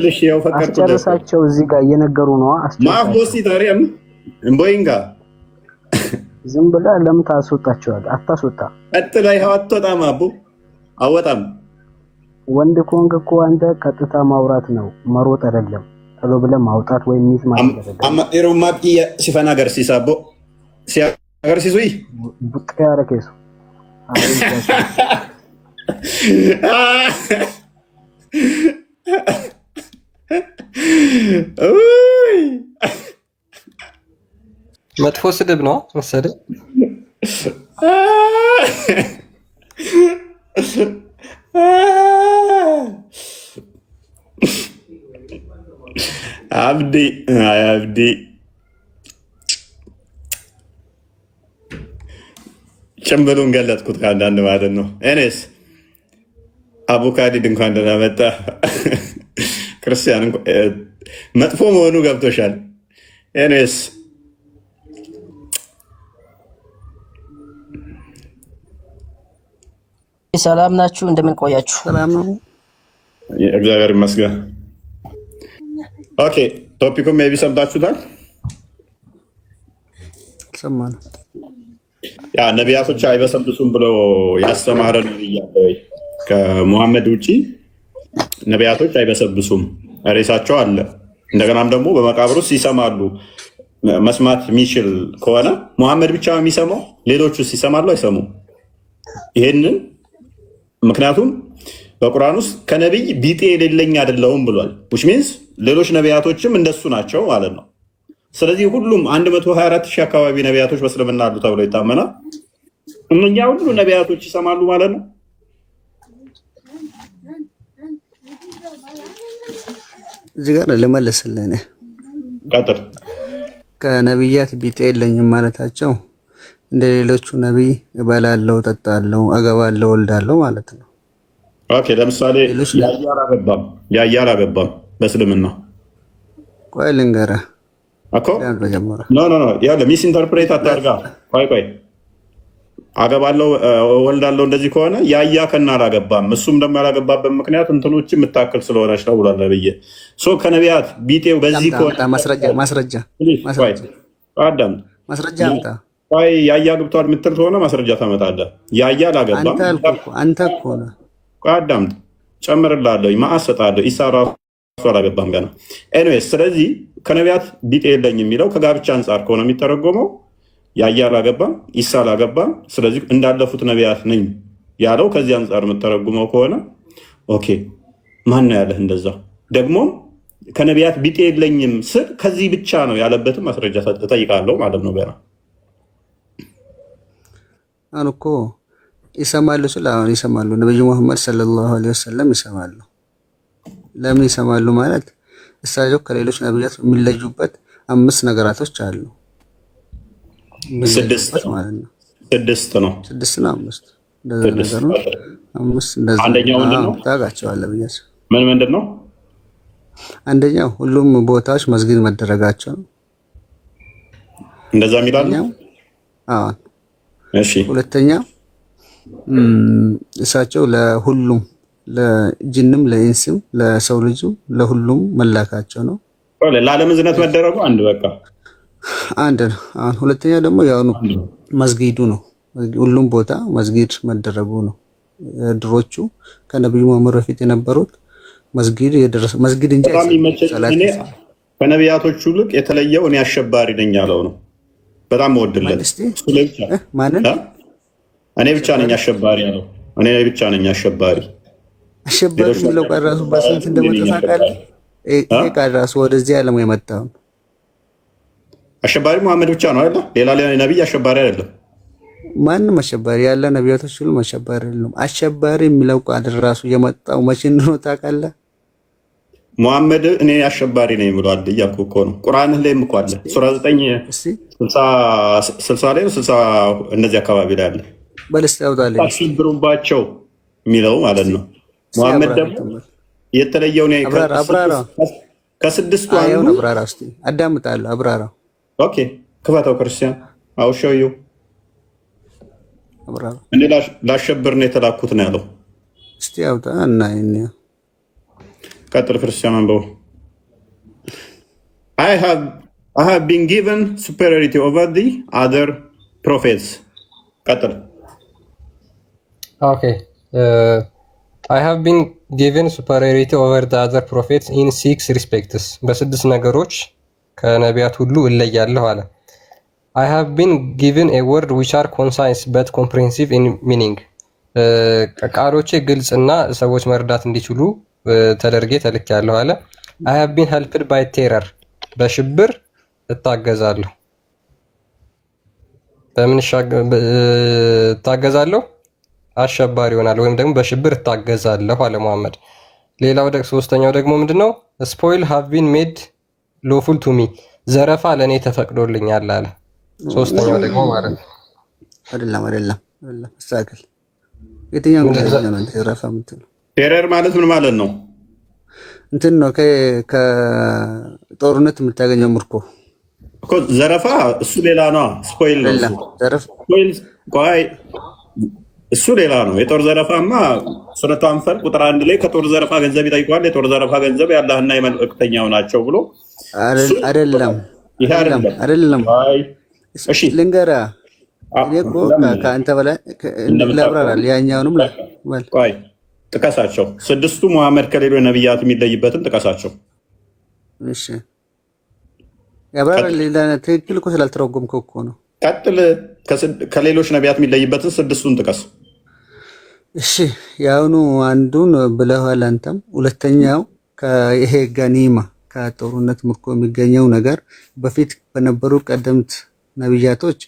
S2: እሺ ያው ፈቀድኩ።
S13: አስጨርሳቸው። እዚህ ጋር እየነገሩ ነው።
S2: ማቦሲ ታሪያም እንቦይንጋ
S13: ዝም ብለህ ለምን ታስወጣቸዋለህ? አታስወጣ።
S2: ቀጥል። አይኸው አትወጣም። አቡ አወጣም።
S13: ወንድ ኮንግ እኮ አንተ ቀጥታ ማውራት ነው መሮጥ አይደለም። ቶሎ ብለህ ማውጣት ወይ ሚት ማለት አይደለም።
S2: አማኢሩ ማብቂያ ሲፈና ገርሲሳቦ ሲያገርሲሱይ
S13: ብቅ ያረከሱ
S1: መጥፎ ስድብ ነው መሰለኝ።
S2: አብዲ ጭምብሉን ገለጥኩት ከአንዳንድ ማለት ነው። እኔስ አቡካዲድ እንኳን ደህና መጣ። ክርስቲያን መጥፎ መሆኑ ገብቶሻል። እኔስ
S14: ሰላም ናችሁ? እንደምን ቆያችሁ?
S4: ሰላም ነው፣
S2: እግዚአብሔር ይመስገን። ኦኬ ቶፒኩም ሜቢ ሰምታችሁታል።
S13: ሰማነው።
S2: ያ ነቢያቶች አይበሰብሱም ብሎ ያስተማረ ነብይ አለ ወይ? ከሙሐመድ ውጪ ነቢያቶች አይበሰብሱም፣ ሬሳቸው አለ። እንደገናም ደግሞ በመቃብር ውስጥ ይሰማሉ። መስማት የሚችል ከሆነ ሙሐመድ ብቻ የሚሰማው ሌሎቹስ ይሰማሉ አይሰሙም? ይሄንን ምክንያቱም በቁርአን ውስጥ ከነቢይ ቢጤ የሌለኝ አይደለሁም ብሏል። which means ሌሎች ነቢያቶችም እንደሱ ናቸው ማለት ነው። ስለዚህ ሁሉም 124,000 አካባቢ ነቢያቶች በእስልምና አሉ ተብሎ ይታመናል። እነኛ ሁሉ ነቢያቶች ይሰማሉ ማለት ነው።
S15: እዚህ ጋር ልመልስልህ።
S2: ቀጥል።
S15: ከነቢያት ቢጤ የለኝም ማለታቸው እንደ ሌሎቹ ነቢይ እበላለሁ፣ ጠጣለሁ፣ አገባለሁ፣ ወልዳለሁ ማለት ነው።
S2: ኦኬ ለምሳሌ ያያ አላገባም በእስልምና።
S15: ቆይ ልንገርህ
S2: እኮ ኖ ሚስ ኢንተርፕሬት አታርጋ። ቆይ አገባለሁ ወልዳለሁ እንደዚህ ከሆነ ያያ ከና አላገባም። እሱም ደግሞ ያላገባበት ምክንያት እንትኖች የምታክል ስለሆነች ነው ብሏል ነብዬ። ከነቢያት ቢጤው በዚህ ከሆነ
S15: ማስረጃ አምጣ።
S2: ቆይ ያያ ግብቷል የምትል ከሆነ ማስረጃ ታመጣለህ። ያያ አላገባም
S15: አንተ እኮ ነህ።
S2: ቆይ አዳምጥ፣ ጨምርልሃለሁ፣ ማዕት እሰጥሃለሁ። ኢሳ ራሱ አላገባም ገና። ኤኒዌይስ ስለዚህ ከነቢያት ቢጤ የለኝ የሚለው ከጋብቻ አንጻር ከሆነ የሚተረጎመው ያያ አላገባም፣ ኢሳ አላገባም፣ ስለዚህ እንዳለፉት ነቢያት ነኝ ያለው ከዚህ አንጻር የምተረጉመው ከሆነ ኦኬ፣ ማን ነው ያለህ እንደዛ? ደግሞም ከነቢያት ቢጤ የለኝም ስል ከዚህ ብቻ ነው ያለበትም ማስረጃ እጠይቃለሁ ማለት ነው ገና።
S15: አሁን እኮ ይሰማሉ ስለ አሁን ይሰማሉ። ነብዩ መሐመድ ሰለላሁ ዐለይሂ ወሰለም ይሰማሉ። ለምን ይሰማሉ ማለት እሳቸው ከሌሎች ነብያት የሚለዩበት 5 ነገራቶች አሉ።
S2: 6 ነው።
S15: 6 ነው 5 እንደዛ ነገር ነው። አምስት እንደዛ
S2: አንደኛው ምንድነው
S15: ታውቃቸዋለህ ብዬ
S2: ምንድነው?
S15: አንደኛው ሁሉም ቦታዎች መስጊድ መደረጋቸው እንደዛ የሚላል። አዎ
S2: እሺ።
S15: ሁለተኛ እሳቸው ለሁሉም ለጅንም ለኢንስም ለሰው ልጅም ለሁሉም መላካቸው ነው።
S2: ለዓለም እዝነት መደረጉ አንድ በቃ
S15: አንድ ነው። ሁለተኛ ደግሞ ያው መስጊዱ ነው። ሁሉም ቦታ መስጊድ መደረጉ ነው። ድሮቹ ከነብዩ መሐመድ በፊት የነበሩት መስጊድ የደረሰ መስጊድ እንጂ
S2: እኔ ከነቢያቶቹ ልቅ የተለየው እኔ አሸባሪ ነኝ ያለው ነው። በጣም ወድለት
S15: ማንን
S2: እኔ ብቻ ነኝ አሸባሪ ያለው እኔ ብቻ ነኝ አሸባሪ።
S15: አሸባሪ የሚለው ቃል ራሱ በስንት እንደመጣ ታውቃለህ? ይሄ ቃል ራሱ ወደዚህ ዓለም የመጣው
S2: አሸባሪ መሐመድ ብቻ ነው አይደል? ሌላ ነብይ አሸባሪ አይደለም።
S15: ማንም አሸባሪ ያለ ነቢያቶች ሁሉ አሸባሪ አይደለም። አሸባሪ የሚለው ቃል ራሱ የመጣው መቼ እንደሆነ ታውቃለህ?
S2: መሐመድ እኔ አሸባሪ ነኝ ብሏል እያልኩ እኮ ነው። ቁርአንህ ላይም እኮ አለ ሱራ 9 ላይ 60 እነዚህ አካባቢ ላይ አለ።
S15: በልስታውታለህ
S2: አሽብሩባቸው የሚለው ማለት ነው። መሐመድ ደግሞ የተለየው ነው።
S15: አብራራ
S2: ከስድስቱ አንዱ
S15: አብራራ እስቲ አዳምጣለሁ። አብራራ
S2: ኦኬ። ክፈተው ክርስቲያን አውሻዩ
S15: አብራራ
S2: እኔ ላሸብር ነው የተላኩት ነው ያለው።
S15: እስቲ አውጣ እና እኔ
S2: ቀጥል ክርስቲያን አንበው። I have been given superiority over the other prophets. ቀጥል
S1: Okay. I have been given superiority over the other prophets in 6 respects. በስድስት ነገሮች ከነቢያት ሁሉ እለያለሁ አለ። I have been given a word which are concise but comprehensive in meaning. ቃሎቼ ግልጽና ሰዎች መርዳት እንዲችሉ ተደርጌ ተልኬያለሁ አለ። I have been helped by terror. በሽብር እታገዛለሁ። በምን እታገዛለሁ? አሸባሪ ይሆናል ወይም ደግሞ በሽብር እታገዛለሁ አለ መሐመድ። ሌላው ሶስተኛው ደግሞ ምንድነው? spoil have been made lawful to me. ዘረፋ ለኔ ተፈቅዶልኛል አለ። ሶስተኛው ደግሞ ማለት ነው።
S15: አይደለም አስተካክል። የትኛው ነው ዘረፋ የምትለው?
S2: ቴረር ማለት ምን ማለት ነው?
S15: እንትን ነው ከጦርነት የምታገኘው ምርኮ
S2: እኮ። ዘረፋ እሱ ሌላ ነው። ስፖይል ነው ስፖይል ቆይ እሱ ሌላ ነው። የጦር ዘረፋማ ሱረቱ አንፈል ቁጥር 1 ላይ ከጦር ዘረፋ ገንዘብ ይጠይቋል። የጦር ዘረፋ ገንዘብ የአላህና የመልእክተኛው ናቸው ብሎ
S15: አይደለም።
S2: ይሄ አይደለም።
S15: እሺ ልንገርህ፣ እኔ እኮ ከአንተ በላይ ላብራራል። ያኛውንም
S2: ቆይ ጥቀሳቸው። ስድስቱ መሐመድ ከሌሎች ነብያት የሚለይበትን ጥቀሳቸው።
S15: እሺ ያብራራል። ትክክል እኮ ስላልተረጎምከው እኮ ነው።
S2: ቀጥል። ከሌሎች ነቢያት የሚለይበትን ስድስቱን ጥቀስ።
S15: እሺ ያውኑ አንዱን ብለዋል አንተም። ሁለተኛው ይሄ ገኒማ ከጦርነት ምርኮ የሚገኘው ነገር በፊት በነበሩ ቀደምት ነብያቶች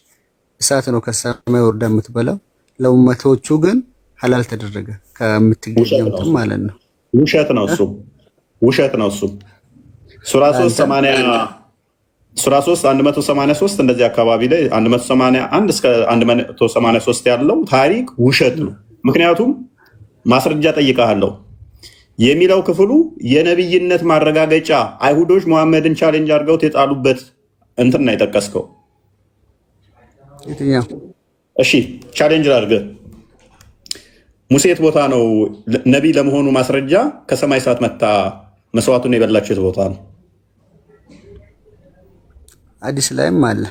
S15: እሳት ነው ከሰማይ ወርዳ የምትበላው። ለኡመቶቹ ግን ሐላል ተደረገ ከምትገኘው ማለት ነው።
S2: ውሸት ነው እሱ፣ ውሸት ነው እሱ። ሱራ 183 እንደዚህ አካባቢ ላይ 181 እስከ 183 ያለው ታሪክ ውሸት ነው። ምክንያቱም ማስረጃ ጠይቃለሁ የሚለው ክፍሉ የነብይነት ማረጋገጫ አይሁዶች መሐመድን ቻሌንጅ አድርገውት የጣሉበት እንትን ነው የጠቀስከው።
S15: የትኛው?
S2: እሺ ቻሌንጅ አድርገህ ሙሴ የት ቦታ ነው ነቢይ ለመሆኑ ማስረጃ ከሰማይ እሳት መታ መስዋዕቱን የበላችው የት ቦታ ነው?
S15: አዲስ ላይም አለ።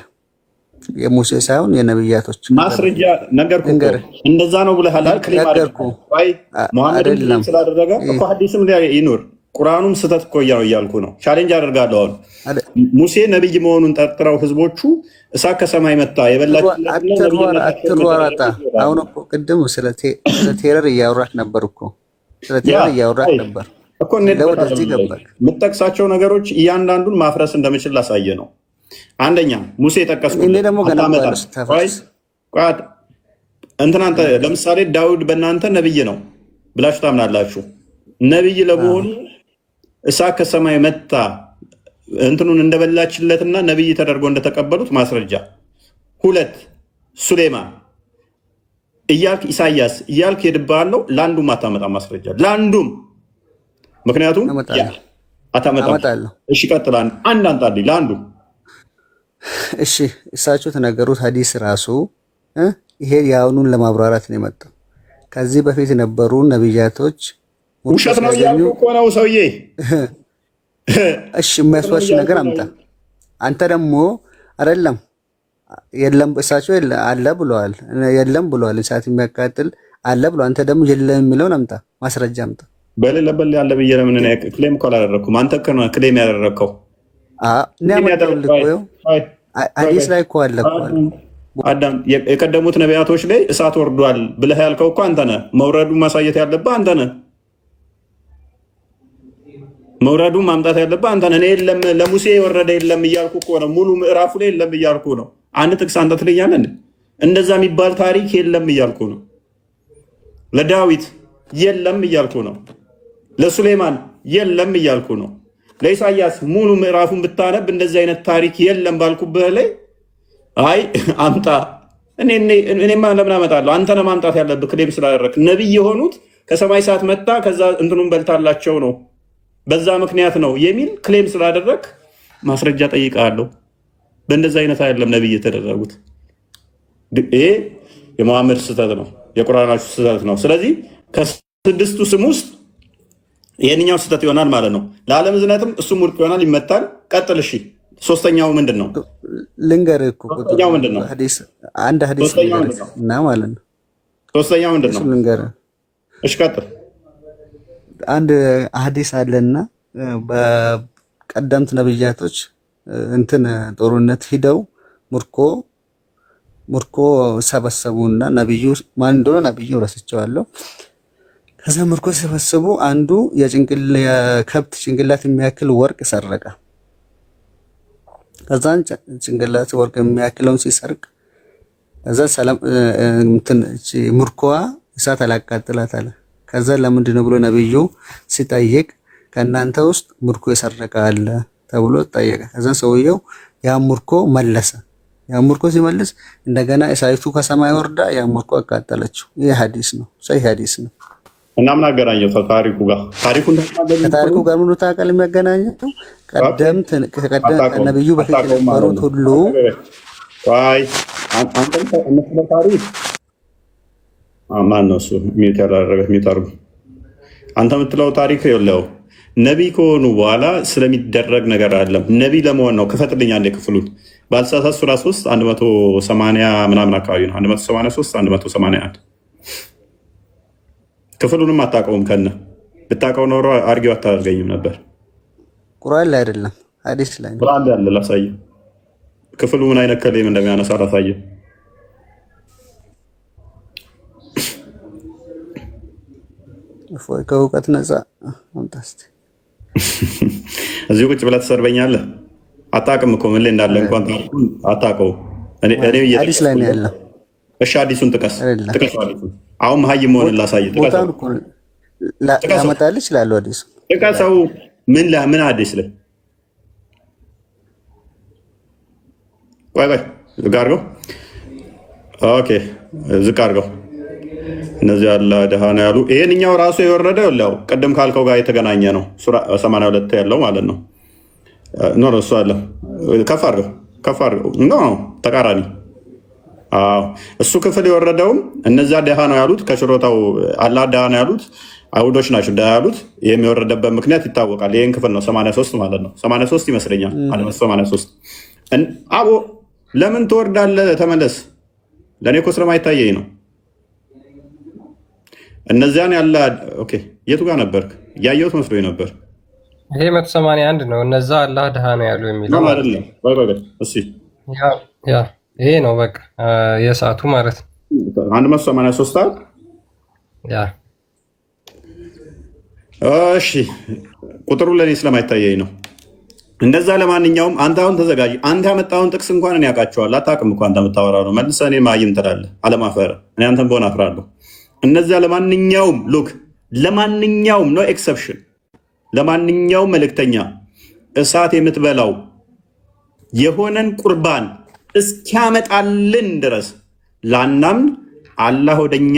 S15: የሙሴ ሳይሆን የነብያቶች
S2: ማስረጃ ነገርኩህ። እንደዛ ነው ብለሃል ክሊም አድርገህ ወይ መሐመድ ስላደረገ እኮ ሐዲስም ላይ ይኑር ቁርአኑም ስህተት እኮ እያልኩ ነው። ቻሌንጅ አደርጋለሁ። ሙሴ ነብይ መሆኑን ጠርጥረው ህዝቦቹ እሳት ከሰማይ መጣ የበላችሁ
S15: አትሯሯጣ። አሁን እኮ ቅድም ስለ ቴረር እያወራህ ነበር እኮ ስለ ቴረር እያወራህ ነበር
S2: እኮ። የምጠቅሳቸው ነገሮች እያንዳንዱን ማፍረስ እንደምችል ላሳየ ነው። አንደኛ ሙሴ ጠቀስኩ።
S15: እኔ ደግሞ ገና
S2: እንትናንተ ለምሳሌ ዳውድ በእናንተ ነብይ ነው ብላችሁ ታምናላችሁ። ነብይ ለመሆኑ እሳት ከሰማይ መጣ እንትኑን እንደበላችለትና ነብይ ተደርጎ እንደተቀበሉት ማስረጃ። ሁለት ሱሌማን እያልክ ኢሳያስ እያልክ ሄድብሃለሁ። ለአንዱም አታመጣም ማስረጃ ለአንዱም። ምክንያቱም አታመጣም። እሺ ቀጥል። አንድ አንጣልኝ ለአንዱ።
S15: እሺ እሳቸው ተናገሩት ሐዲስ ራሱ ይሄ የአሁኑን ለማብራራት ነው የመጣው። ከዚህ በፊት የነበሩ ነብያቶች
S2: ውሸት ነው እያልኩ እኮ ነው ሰውዬ።
S15: እሺ የሚያስዋሽ ነገር አምጣ። አንተ ደግሞ አይደለም የለም እሳቸው አለ ብለዋል፣ የለም ብለዋል። እሳት የሚያቃጥል አለ ብለዋል። አንተ ደግሞ የለም የሚለውን አምጣ፣ ማስረጃ አምጣ።
S2: በሌለበት ያለ ብዬ ለምን ነው ክሌም እኮ አላደረኩም። አንተ ከነ ክሌም ያደረከው ሐዲስ ላይ እኮ አለ እኮ አዳም የቀደሙት ነቢያቶች ላይ እሳት ወርዷል ብለህ ያልከው እኮ አንተ ነህ። መውረዱን ማሳየት ያለብህ አንተ ነህ። መውረዱን ማምጣት ያለብህ አንተ ነህ። እኔ የለም ለሙሴ የወረደ የለም እያልኩ እኮ ነው። ሙሉ ምዕራፉ ላይ የለም እያልኩ ነው። አንድ ጥቅስ አንተ ትለኛለህ። እንደዛ የሚባል ታሪክ የለም እያልኩ ነው። ለዳዊት የለም እያልኩ ነው። ለሱሌማን የለም እያልኩ ነው። ለኢሳያስ ሙሉ ምዕራፉን ብታነብ እንደዚህ አይነት ታሪክ የለም ባልኩብህ ላይ አይ አምጣ። እኔማ ለምን አመጣለሁ? አንተ ነህ ማምጣት ያለብህ ክሌም ስላደረክ። ነቢይ የሆኑት ከሰማይ ሰዓት መጣ ከዛ እንትኑን በልታላቸው ነው በዛ ምክንያት ነው የሚል ክሌም ስላደረክ ማስረጃ ጠይቃለሁ። በእንደዚህ አይነት አይደለም ነቢይ የተደረጉት። ይሄ የመሐመድ ስህተት ነው፣ የቁርአናችሁ ስህተት ነው። ስለዚህ ከስድስቱ ስም ውስጥ ይሄንኛው ስህተት ይሆናል ማለት ነው። ለዓለም ዝነትም እሱም ውድቅ ይሆናል፣ ይመታል። ቀጥል። እሺ ሶስተኛው ምንድን ነው?
S15: ልንገርህ እኮ
S2: ሶስተኛው ምንድን ነው?
S15: አንድ ሐዲስ እና ማለት ነው።
S2: ሶስተኛው ምንድን ነው?
S15: ልንገርህ።
S2: እሺ ቀጥል።
S15: አንድ ሐዲስ አለና በቀደምት ነብያቶች እንትን ጦርነት ሂደው ሙርኮ ሰበሰቡና ነብዩ ማን እንደሆነ ነብዩ ረስቸዋለሁ። ከዛ ሙርኮ ሰበሰቡ። አንዱ የከብት ጭንቅላት የሚያክል ወርቅ ሰረቀ። ከዛን ጭንቅላት ወርቅ የሚያክለውን ሲሰርቅ ከዛ ሰላም እንትን ሙርኮዋ እሳት አላቃጥላት አለ። ከዛ ለምንድን ነው ብሎ ነብዩ ሲጠይቅ ከእናንተ ውስጥ ሙርኮ የሰረቀ አለ ተብሎ ጠየቀ። ከዛ ሰውየው ያ ሙርኮ መለሰ። ያ ሙርኮ ሲመልስ እንደገና እሳቱ ከሰማይ ወርዳ ያ ሙርኮ አቃጠለችው። ይህ ሐዲስ ነው፣ ሰሂህ ሐዲስ ነው።
S2: እና ምን አገናኘው ከታሪኩ ጋር?
S15: ከታሪኩ ጋር ምን ታውቃለህ? የሚያገናኘው ቀደምት ነብዩ በፊት የነበሩት ሁሉ
S2: አይ አንተም እነሱ ታሪክ ማን ነው እሱ ሚት ያላረገ የሚታርጉ አንተ የምትለው ታሪክ የለው። ነቢይ ከሆኑ በኋላ ስለሚደረግ ነገር አይደለም። ነቢይ ለመሆን ነው። ክፈትልኝ አንዴ ክፍሉን። ባልሳሳት ሱራ 3 180 ምናምን አካባቢ ነው። 183 181 ክፍሉንም አታውቀውም። ከነ ብታውቀው ኖሮ አርጊው አታደርገኝም ነበር።
S15: ቁርአን ላይ አይደለም ሐዲስ ላይ ነው።
S2: ቁርአን ላይ አለ። ላሳየህ ክፍሉ ምን አይነት ከሌም እንደሚያነሳ ላሳየህ።
S15: እፎይ ከእውቀት ነፃ አምጣስት
S2: እዚሁ ቁጭ ብለህ ትሰርበኛለህ። አታውቅም እኮ ምን ላይ እንዳለ እንኳን አታውቀውም። እኔ
S15: ሐዲስ ላይ ነው ያለው።
S2: እሺ ሐዲሱን ጥቀስ። ሐዲሱን አሁን መሀይም መሆንን ላሳየህ።
S15: ላመጣልህ እችላለሁ። ሐዲሱ
S2: ጥቀሰው። ምን ሐዲስ ላይ? ቆይ ዝቅ አድርገው። ኦኬ ዝቅ አድርገው። እነዚህ ያለ ደሃ ነው ያሉ። ይሄንኛው ራሱ የወረደው ያው ቅድም ካልከው ጋር የተገናኘ ነው። ሱራ 82 ያለው ማለት ነው። ኖ እሱ አለ። ከፍ አድርገው። ኖ ተቃራኒ። አዎ እሱ ክፍል የወረደውም እነዚያ ደሃ ነው ያሉት ከችሮታው አላህ ደሃ ነው ያሉት አይሁዶች ናቸው ደሃ ያሉት። ይሄም የወረደበት ምክንያት ይታወቃል። ይሄን ክፍል ነው 83 ማለት ነው። 83 ይመስለኛል። 83 አቦ ለምን ትወርዳለህ? ተመለስ። ለእኔ እኮ ስለማይታየኝ ነው። እነዚያን ያለ ኦኬ፣ የቱ ጋር ነበርክ? ያየሁት መስሎኝ ነበር።
S1: ይሄ 181 ነው። እነዛ አላህ ድሃ ነው ያሉ የሚለው
S2: አይደለም። እሺ
S1: ይሄ ነው በቃ የሰዓቱ ማለት ነው።
S2: 183
S1: ያ
S2: እሺ፣ ቁጥሩ ለኔ ስለማይታየኝ ነው። እንደዛ ለማንኛውም አንተ አሁን ተዘጋጅ። አንተ ያመጣውን ጥቅስ እንኳን እኔ ያውቃቸዋለሁ። አታውቅም እኮ አንተ የምታወራው ነው። መልሰህ እኔ ማይም ትላለህ። አለማፈር እኔ አንተን በሆነ አፍራለሁ። እነዚያ ለማንኛውም ለማንኛውም ነው ኤክሰፕሽን፣ ለማንኛውም መልእክተኛ እሳት የምትበላው የሆነን ቁርባን እስኪያመጣልን ድረስ ላናምን አላህ ወደኛ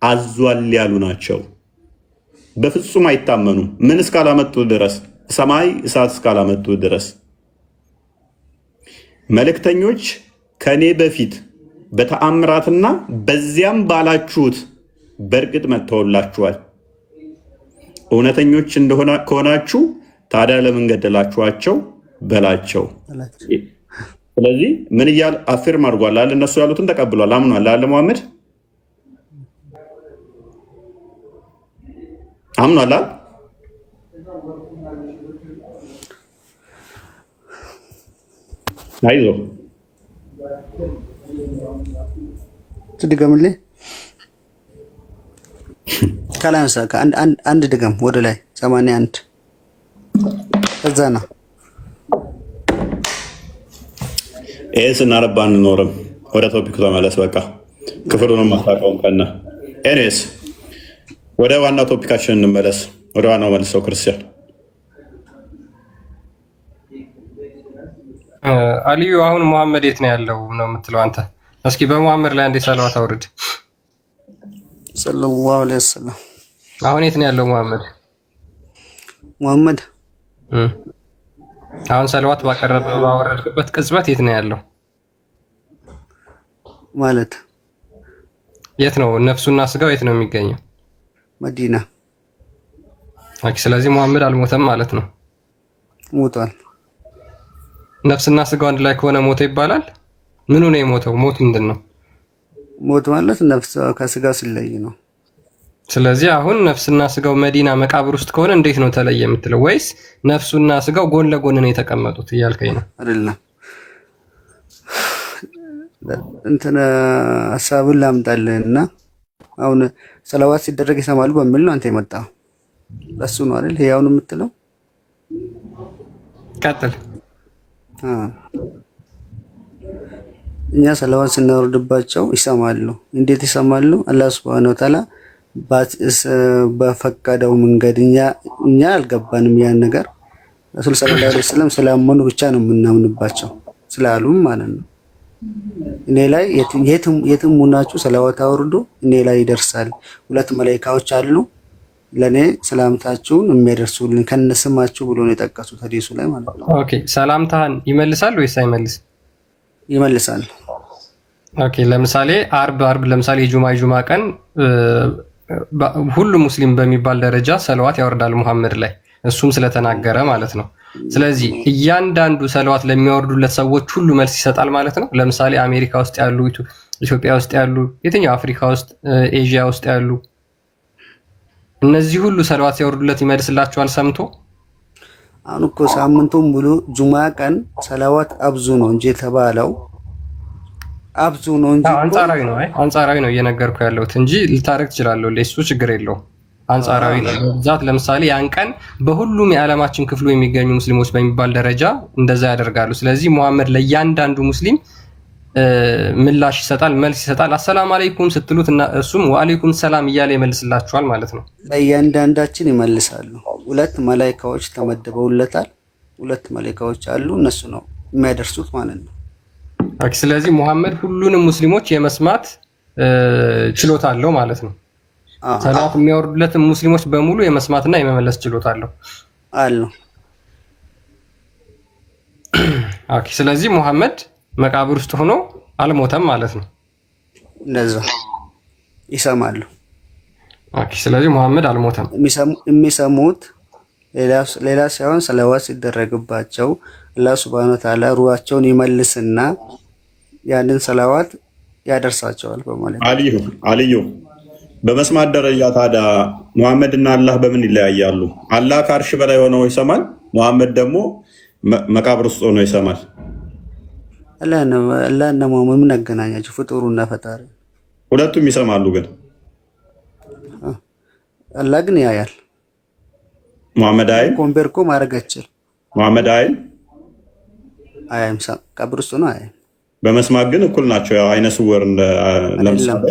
S2: አዟል ያሉ ናቸው። በፍጹም አይታመኑም። ምን እስካላመጡ ድረስ ሰማይ እሳት እስካላመጡ ድረስ መልእክተኞች ከኔ በፊት በተአምራትና በዚያም ባላችሁት በእርግጥ መጥተውላችኋል። እውነተኞች እንደሆነ ከሆናችሁ ታዲያ ለምን ገደላችኋቸው በላቸው። ስለዚህ ምን እያል አፊርም አድርጓል አለ። እነሱ ያሉትን ተቀብሏል፣ አምኗል አለ። መሐመድ አምኗል አለ። አይዞህ
S15: ትድገምልኝ ካላንሳ አንድ ድገም ወደ ላይ 81 እዛ ነው።
S2: ይሄ ስናነባ አንኖርም። ወደ ቶፒኩ ተመለስ። በቃ ክፍሉንም ማስታወቂያውን ከነ ኤኒዌይስ ወደ ዋናው ቶፒካችን እንመለስ። ወደ ዋናው መልሰው ክርስቲያን
S1: አልዩ አሁን መሐመድ የት ነው ያለው ነው የምትለው አንተ? እስኪ በመሐመድ ላይ አንዴ ሰላዋት አውርድ
S15: ሰለላሁ ዐለይሂ ወሰለም።
S1: አሁን የት ነው ያለው መሐመድ? አሁን ሰላዋት ባወረድክበት ቅጽበት የት ነው ያለው
S15: ማለት?
S1: የት ነው ነፍሱና ስጋው የት ነው የሚገኘው?
S15: መዲና።
S1: ስለዚህ መሐመድ አልሞተም ማለት ነው።
S15: ሞቷል።
S1: ነፍስና ስጋው አንድ ላይ ከሆነ ሞተ ይባላል? ምኑ ነው የሞተው? ሞት ምንድን ነው?
S15: ሞት ማለት ነፍስ ከስጋ ሲለይ ነው።
S1: ስለዚህ አሁን ነፍስና ስጋው መዲና መቃብር ውስጥ ከሆነ እንዴት ነው ተለየ የምትለው? ወይስ ነፍሱና ስጋው ጎን ለጎን ነው የተቀመጡት እያልከኝ ነው?
S15: አይደለም። እንትን ሀሳብን ላምጣልህና አሁን ሰላዋት ሲደረግ ይሰማሉ በሚል ነው አንተ የመጣው። ለሱ ነው አይደል ያው ነው የምትለው?
S1: ቀጥል።
S15: እኛ ሰላዋት ስናወርድባቸው ይሰማሉ። እንዴት ይሰማሉ? አላህ Subhanahu Wa Ta'ala በፈቀደው መንገድ እኛ አልገባንም። ያን ነገር ረሱል ሰለላሁ ዐለይሂ ወሰለም ስላመኑ ብቻ ነው የምናምንባቸው ስላሉም ማለት ነው። እኔ ላይ የትም ሆናችሁ ሰላዋት አውርዱ እኔ ላይ ይደርሳል። ሁለት መላእክቶች አሉ ለኔ ሰላምታችሁን የሚያደርሱልኝ ከነስማችሁ ብሎ ነው የጠቀሱት ሐዲሱ ላይ ማለት ነው።
S1: ኦኬ ሰላምታህን ይመልሳል ወይስ አይመልስ?
S15: ይመልሳል።
S1: ኦኬ ለምሳሌ አርብ ለምሳሌ ጁማ ቀን ሁሉ ሙስሊም በሚባል ደረጃ ሰላዋት ያወርዳል መሐመድ ላይ እሱም ስለተናገረ ማለት ነው። ስለዚህ እያንዳንዱ ሰላዋት ለሚያወርዱለት ሰዎች ሁሉ መልስ ይሰጣል ማለት ነው። ለምሳሌ አሜሪካ ውስጥ ያሉ፣ ኢትዮጵያ ውስጥ ያሉ፣ የትኛው አፍሪካ ውስጥ፣ ኤዥያ ውስጥ ያሉ እነዚህ ሁሉ ሰላዋት ሲያወርዱለት ይመልስላቸዋል ሰምቶ።
S15: አሁን እኮ ሳምንቱን ሙሉ ጁማ ቀን ሰላዋት አብዙ ነው እንጂ የተባለው አብዙ ነው እንጂ
S1: አንጻራዊ ነው እየነገርኩ ያለሁት እንጂ ልታረግ ትችላለህ። ለሱ ችግር የለውም። አንጻራዊ ነው። በዛት ለምሳሌ ያን ቀን በሁሉም የዓለማችን ክፍሉ የሚገኙ ሙስሊሞች በሚባል ደረጃ እንደዛ ያደርጋሉ። ስለዚህ መሐመድ ለእያንዳንዱ ሙስሊም ምላሽ ይሰጣል፣ መልስ ይሰጣል። አሰላሙ አለይኩም ስትሉት እና እሱም ወአለይኩም ሰላም እያለ ይመልስላችኋል ማለት ነው።
S15: ለእያንዳንዳችን ይመልሳሉ። ሁለት መላእክቶች ተመድበውለታል። ሁለት መላእክቶች አሉ፣ እነሱ ነው የሚያደርሱት ማለት ነው።
S1: ስለዚህ መሐመድ ሁሉንም ሙስሊሞች የመስማት ችሎታ አለው ማለት ነው። ሰላዋት የሚያወርዱለት ሙስሊሞች በሙሉ የመስማትና የመመለስ ችሎታ አለው
S15: አለው።
S1: ኦኬ ስለዚህ መሐመድ መቃብር ውስጥ ሆኖ አልሞተም ማለት ነው።
S15: እንደዛ ይሰማሉ።
S1: ኦኬ ስለዚህ መሐመድ አልሞተም።
S15: የሚሰሙት ሌላ ሳይሆን ሰላዋት ሲደረግባቸው አላህ Subhanahu Wa Ta'ala ሩሃቸውን ይመልስና ያንን ሰላዋት ያደርሳቸዋል በማለት
S2: አልዩ በመስማት ደረጃ ታዲያ መሐመድና አላህ በምን ይለያያሉ? አላህ ከአርሽ በላይ ሆኖ ይሰማል፣ መሐመድ ደግሞ መቃብር ውስጥ ሆኖ ይሰማል።
S15: አላህና መሐመድ ምን አገናኛቸው? ፍጡሩና ፈጣሪ
S2: ሁለቱም ይሰማሉ። ግን
S15: አላህ ግን ያያል።
S2: መሐመድ አይ
S15: ኮምፔርኮ ማድረግ አይችል።
S2: መሐመድ አይ
S15: አይም ቀብር ውስጥ ነው። አይ
S2: በመስማት ግን እኩል ናቸው። ያው አይነ ስውር ለምሳሌ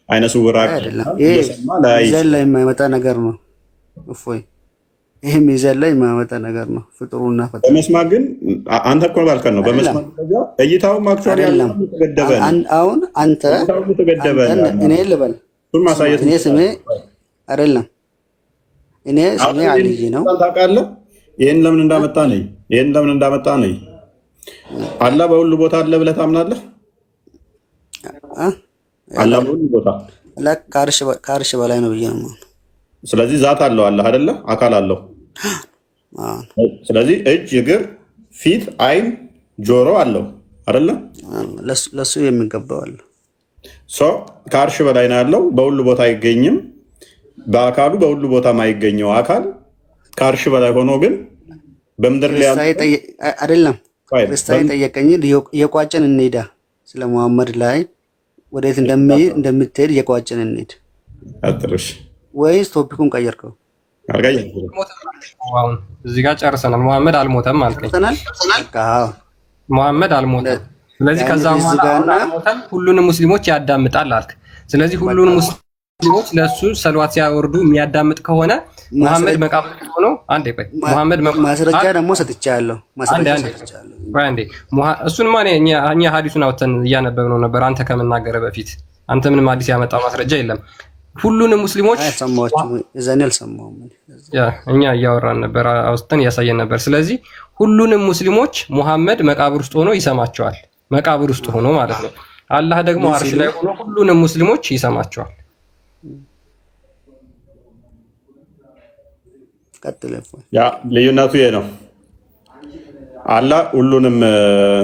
S2: አይነ ስውር
S15: አይደለም። ይሄ ላይ የማይመጣ ነገር ነው። እፎይ ይሄ ሚዛን ላይ የማመጣ ነገር ነው። ፍጥሩና ፈጣሪ
S2: በመስማት ግን አንተ እኮ ባልከን ነው። በመስማት ደረጃ እይታውም አክቹዋሊ ያለው ተገደበ ነው።
S15: አሁን አንተ
S2: ተገደበ ነው።
S15: እኔ ልበል እኔ ስሜ አይደለም እኔ ስሜ አልይ ነው።
S2: ታውቃለህ? ይሄን ለምን እንዳመጣ ነኝ አላህ በሁሉ ቦታ አለ ብለህ ታምናለህ? አላህ በሁሉ ቦታ
S15: ከአርሽ በላይ ነው ብዬ ነው።
S2: ስለዚህ ዛት አለው አላህ አይደለ? አካል አለው። ስለዚህ እጅ፣ እግር፣ ፊት፣ አይን፣ ጆሮ አለው አይደለ?
S15: ለሱ የሚገባው አለ።
S2: ከአርሽ በላይ ነው ያለው። በሁሉ ቦታ አይገኝም። በአካሉ በሁሉ ቦታ ማይገኘው አካል ከአርሽ በላይ ሆኖ ግን በምድር ላይ
S15: አይደለም። ክርስቲያን ጠየቀኝ። የቋጨን እንሄዳ ስለ መሐመድ ላይ ወዴት እንደምትሄድ የቋጨን እንሄድ ወይስ ቶፒኩን ቀየርከው?
S1: አሁን እዚህ ጋር ጨርሰናል። መሐመድ አልሞተም አልከኝ። መሐመድ አልሞተም። ስለዚህ ከዛ በኋላ ሁሉንም ሙስሊሞች ያዳምጣል አልክ። ስለዚህ ሁሉንም ሙስሊሞች ለሱ ሰለዋት ሲያወርዱ የሚያዳምጥ ከሆነ መሐመድ መቃብር ሆኖ አንዴ ቆይ፣ መሐመድ
S15: ማስረጃ ደግሞ ሰጥቻለሁ።
S1: እሱንማ እኛ ሐዲሱን አውጥተን እያነበብነው ነበር አንተ ከመናገረ በፊት። አንተ ምንም አዲስ ያመጣው ማስረጃ የለም። ሁሉንም ሙስሊሞች እኛ እያወራን ነበር፣ አውጥተን እያሳየን ነበር። ስለዚህ ሁሉንም ሙስሊሞች መሐመድ መቃብር ውስጥ ሆኖ ይሰማቸዋል። መቃብር ውስጥ ሆኖ ማለት ነው። አላህ ደግሞ አርሽ ላይ ሆኖ ሁሉንም ሙስሊሞች ይሰማቸዋል።
S2: ያ ልዩነቱ ይሄ ነው። አላህ ሁሉንም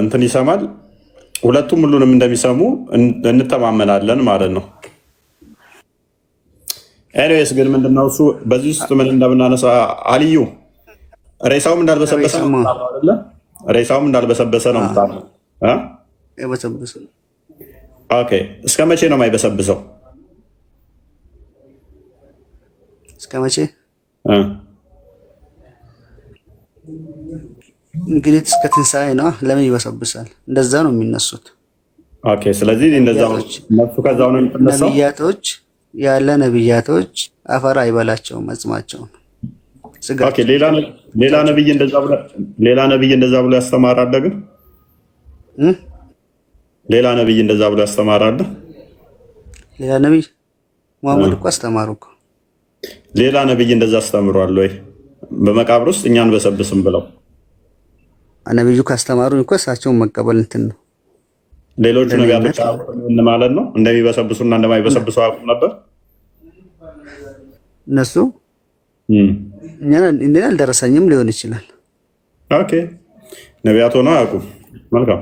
S2: እንትን ይሰማል። ሁለቱም ሁሉንም እንደሚሰሙ እንተማመናለን ማለት ነው። ኤኒዌይስ ግን ምንድነው እሱ በዚህ ውስጥ ምን እንደምናነሳ አልዩ ሬሳውም እንዳልበሰበሰ ነው አይደለ? ሬሳውም እንዳልበሰበሰ ነው ማለት
S15: የበሰበሰ።
S2: ኦኬ እስከ መቼ ነው የማይበሰብሰው?
S15: እስከ መቼ እንግዲህ እስከ ትንሣኤ ነው። ለምን ይበሰብሳል? እንደዛ ነው የሚነሱት።
S2: ኦኬ ስለዚህ እንደዛው ነፍሱ ከዛው ነው የሚነሳው።
S15: ነብያቶች አፈር አይበላቸውም አጽማቸውን።
S2: ኦኬ ሌላ ነብይ እንደዛ ብሎ ያስተማራል። ግን ሌላ ነብይ እንደዛ ብሎ ያስተማራል።
S15: ሌላ ነብይ ሙሐመድ እኮ አስተማሩ እኮ።
S2: ሌላ ነብይ እንደዛ አስተምሯል ወይ? በመቃብር ውስጥ እኛን በሰብስም ብለው
S15: ነብዩ ካስተማሩ እኮ እሳቸውን መቀበል እንትን ነው።
S2: ሌሎቹ ነቢያቶች ምን ማለት ነው? እንደሚበሰብሱና እንደማይበሰብሱ አያውቁም ነበር
S15: እነሱ። እኔ አልደረሰኝም ሊሆን ይችላል።
S2: ኦኬ ነቢያት ሆነው አያውቁም። መልካም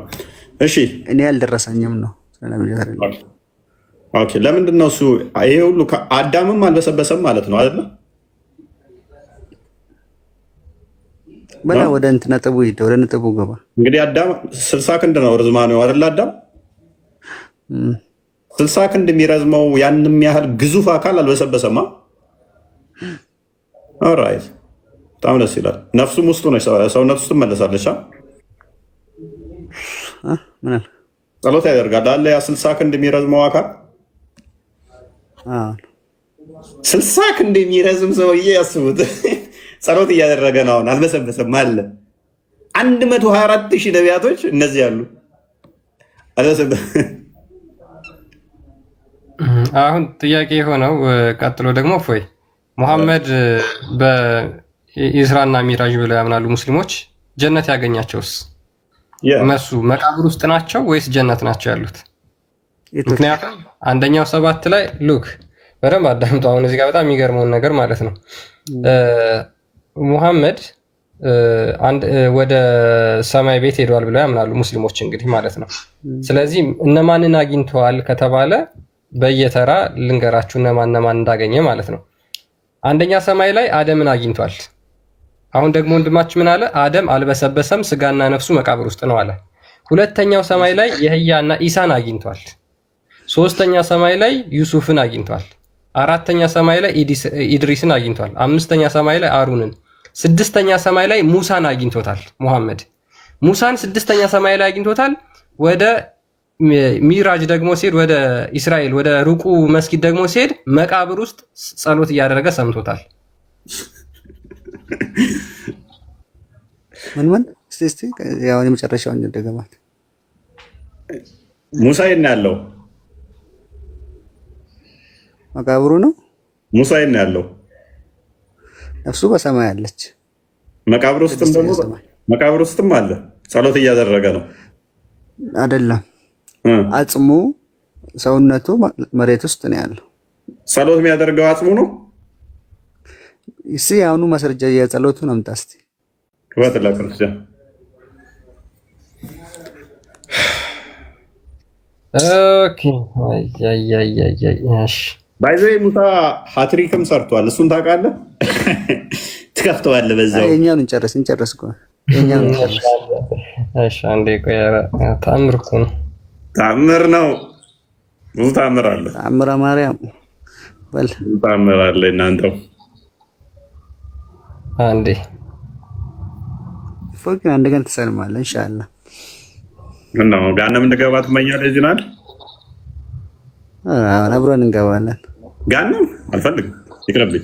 S2: እሺ፣
S15: እኔ አልደረሰኝም ነው ስለነብያት አይደለም።
S2: ኦኬ ለምንድን ነው እሱ ይሄ ሁሉ አዳምም አልበሰበሰም ማለት ነው አይደል?
S15: በላ ወደ እንትን ነጥቡ ሂድ፣ ወደ ነጥቡ ገባ።
S2: እንግዲህ አዳም 60 ክንድ ነው ርዝማኔው አይደል? አዳም 60 ክንድ የሚረዝመው ያንም ያህል ግዙፍ አካል አልበሰበሰማ። ኦራይት በጣም ደስ ይላል። ነፍሱም ውስጡ ነች፣ ሰውነት ውስጥ ትመለሳለች። ጸሎት ያደርጋል አለ ያ 60 ክንድ የሚረዝመው አካል 60 ክንድ የሚረዝም ሰውዬ ያስቡት። ጸሎት እያደረገ ነው። አሁን አልበሰበሰም አለ 124,000 ነቢያቶች እነዚህ ያሉ
S1: አሁን ጥያቄ የሆነው ቀጥሎ ደግሞ እፎይ ሙሐመድ በኢስራና ሚራጅ ብለው ያምናሉ ሙስሊሞች። ጀነት ያገኛቸውስ እነሱ መቃብር ውስጥ ናቸው ወይስ ጀነት ናቸው ያሉት? ምክንያቱም አንደኛው 7 ላይ ሉክ በደንብ አዳምጡ። አሁን እዚህ ጋር በጣም የሚገርመውን ነገር ማለት ነው ሙሐመድ ወደ ሰማይ ቤት ሄደዋል ብለው ያምናሉ ሙስሊሞች እንግዲህ ማለት ነው። ስለዚህ እነማንን አግኝተዋል ከተባለ በየተራ ልንገራችሁ እነማን እንዳገኘ ማለት ነው። አንደኛ ሰማይ ላይ አደምን አግኝቷል። አሁን ደግሞ ወንድማችን ምን አለ? አደም አልበሰበሰም፣ ስጋና ነፍሱ መቃብር ውስጥ ነው አለ። ሁለተኛው ሰማይ ላይ የህያና ኢሳን አግኝቷል። ሶስተኛ ሰማይ ላይ ዩሱፍን አግኝቷል። አራተኛ ሰማይ ላይ ኢድሪስን አግኝቷል። አምስተኛ ሰማይ ላይ አሩንን፣ ስድስተኛ ሰማይ ላይ ሙሳን አግኝቶታል። ሙሐመድ ሙሳን ስድስተኛ ሰማይ ላይ አግኝቶታል። ወደ ሚራጅ ደግሞ ሲሄድ ወደ እስራኤል ወደ ሩቁ መስጊድ ደግሞ ሲሄድ መቃብር ውስጥ ጸሎት እያደረገ ሰምቶታል።
S15: ምን እስቲ ያው የመጨረሻውን እንደገማት
S2: ሙሳ የት ነው ያለው?
S15: መቃብሩ ነው።
S2: ሙሳ የት ነው ያለው?
S15: ነፍሱ በሰማይ አለች።
S2: መቃብሩ ውስጥም አለ። ጸሎት እያደረገ ነው
S15: አይደለም? አጽሙ ሰውነቱ መሬት ውስጥ ነው ያለው።
S2: ጸሎት የሚያደርገው አጽሙ ነው።
S15: እሺ ያውኑ ማስረጃ የጸሎቱን አምጣ እስቲ።
S2: ክፈትላ ክርስቲያን።
S1: ኦኬ እሺ
S2: ባይዘ ሙሳ ሃትሪክም ሰርቷል። እሱን ታውቃለህ? ትከፍተዋለህ በዛው።
S15: የኛውን እንጨርስ እኮ የኛውን እንጨርስ።
S1: እሺ አንዴ ቆይ። ተአምር እኮ ነው።
S2: ተአምር ነው። ብዙ ተአምር አለ።
S15: ተአምረ ማርያም በል
S2: ተአምር አለ። እናንተው
S1: አንዴ
S15: ፎቅ አንድ ቀን ትሰልማለህ ኢንሻአላህ።
S2: እና ጋነም እንደገባ ትመኛለህ ጅናል?
S15: አብረን እንገባለን።
S2: ጋነም አልፈልግም፣ ይቅርብኝ።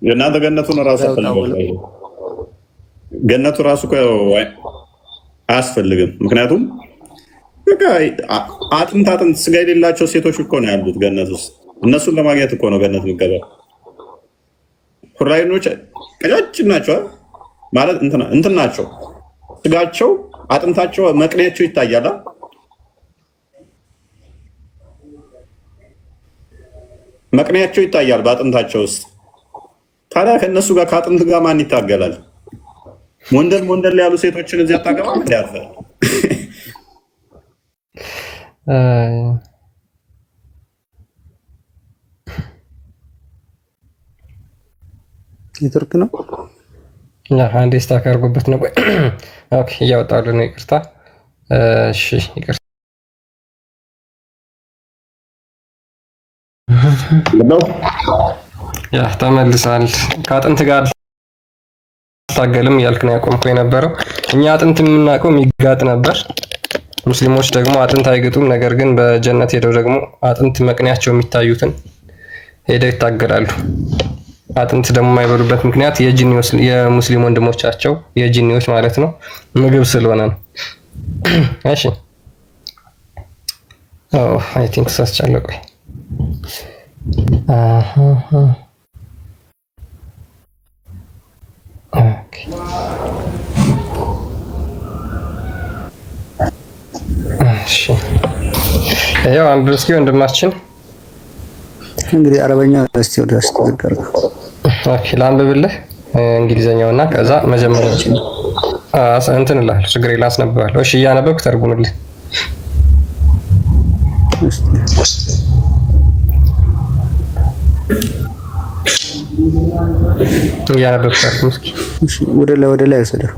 S2: የእናንተ ገነቱን ራሱ አልፈልግም። ገነቱ ራሱ አያስፈልግም። ምክንያቱም በቃ አጥንት ስጋ የሌላቸው ሴቶች እኮ ነው ያሉት ገነት ውስጥ። እነሱን ለማግኘት እኮ ነው ገነት የሚገባው። ሁራይኖች ቀጫጭን ናቸው ማለት እንትን ናቸው። ስጋቸው አጥንታቸው መቅኔያቸው ይታያል። መቅኔያቸው ይታያል በአጥንታቸው ውስጥ። ታዲያ ከእነሱ ጋር ከአጥንት ጋር ማን ይታገላል? ሞንደል ያሉ ሴቶችን እዚህ አታገባ ምን ያልፈ
S15: የቱርክ ነው።
S1: አንዴ ስታክ አድርጎበት ነው። ኦኬ እያወጣሉ ነው። ይቅርታ። እሺ ይቅርታ። ያ ተመልሳል። ከአጥንት ጋር አልታገልም እያልክ ነው ያቆምከው የነበረው። እኛ አጥንት የምናውቀው የሚጋጥ ነበር። ሙስሊሞች ደግሞ አጥንት አይግጡም። ነገር ግን በጀነት ሄደው ደግሞ አጥንት መቅኔያቸው የሚታዩትን ሄደው ይታገላሉ። አጥንት ደግሞ የማይበሉበት ምክንያት የሙስሊም ወንድሞቻቸው የጂኒዎች ማለት ነው ምግብ ስለሆነ ነው። እሺ አይ ቲንክ ሳስቻለሁ። ቆይ ያው አንድ እስኪ ወንድማችን
S15: እንግዲህ አረበኛ እስቲ ወደስ ተዘከረ።
S1: ኦኬ ላንብብልህ እንግሊዘኛውና ከዛ መጀመሪያ እንትን እላለሁ። ችግር የለም አስነብባለሁ። እሺ እያነበብክ ተርጉምልህ። እያነበብክ ተርጉም እስኪ።
S15: ወደ ላይ ወሰደው።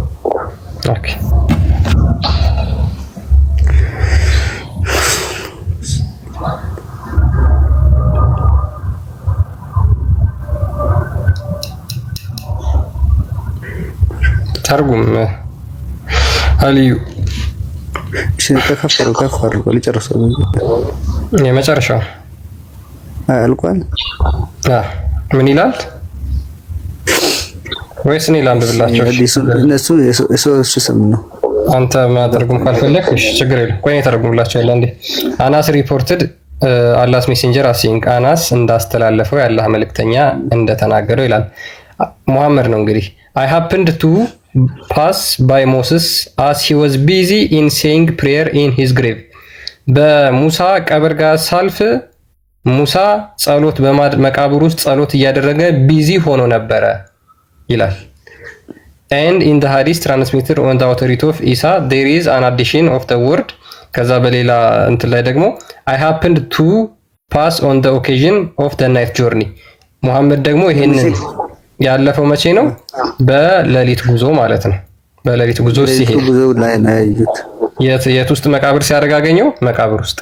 S1: ኦኬ ተርጉም አልዩ።
S15: እሺ ከፈሩ ሊጨርሰው
S1: የመጨረሻው
S15: አልቋል።
S1: ምን ይላል ወይስ እኔ ላንብብላቸው?
S15: እሱ ስም ነው።
S1: አንተ ማተርጉም ካልፈለክ እሺ ችግር የለም። ቆይ ተርጉምላችኋለሁ እንዴ። አናስ ሪፖርትድ አላስ ሜሴንጀር አሲንግ አናስ እንዳስተላለፈው የአላህ መልእክተኛ እንደተናገረው ይላል። ሙሐመድ ነው እንግዲህ I happened to pass by Moses as he was busy in saying prayer in his grave. በሙሳ ቀብር ጋር ሳልፍ ሙሳ ጸሎት በመቃብር ውስጥ ጸሎት እያደረገ ቢዚ ሆኖ ነበረ ይላል። And in the hadith transmitted on the authority of Isa there is an addition of the word ከዛ በሌላ እንትን ላይ ደግሞ I happened to pass on the occasion of the night journey. ሙሐመድ ደግሞ ይሄንን ያለፈው መቼ ነው? በሌሊት ጉዞ ማለት ነው። በሌሊት ጉዞ ሲሄድ የት ውስጥ መቃብር ሲያደርግ አገኘው? መቃብር ውስጥ።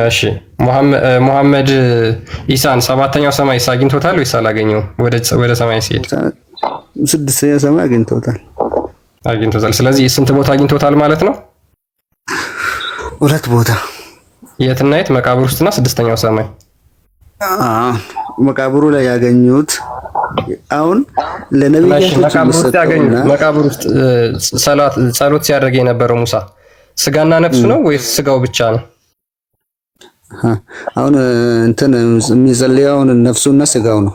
S1: እሺ ሙሐመድ ኢሳን ሰባተኛው ሰማይ አግኝቶታል ወይስ አላገኘውም? ወደ ሰማይ ሲሄድ
S15: ስድስተኛው ሰማይ አግኝቶታል። ስለዚህ ስንት ቦታ አግኝቶታል ማለት ነው? ሁለት ቦታ።
S1: የትና የት? መቃብር ውስጥና ስድስተኛው ሰማይ።
S15: መቃብሩ ላይ ያገኙት አሁን ለነብያቶች
S1: መቃብር ውስጥ ጸሎት ሲያደርግ የነበረው ሙሳ ስጋና ነፍሱ ነው ወይስ ስጋው ብቻ ነው?
S15: አሁን እንትን የሚጸልየው ነፍሱና ስጋው ነው።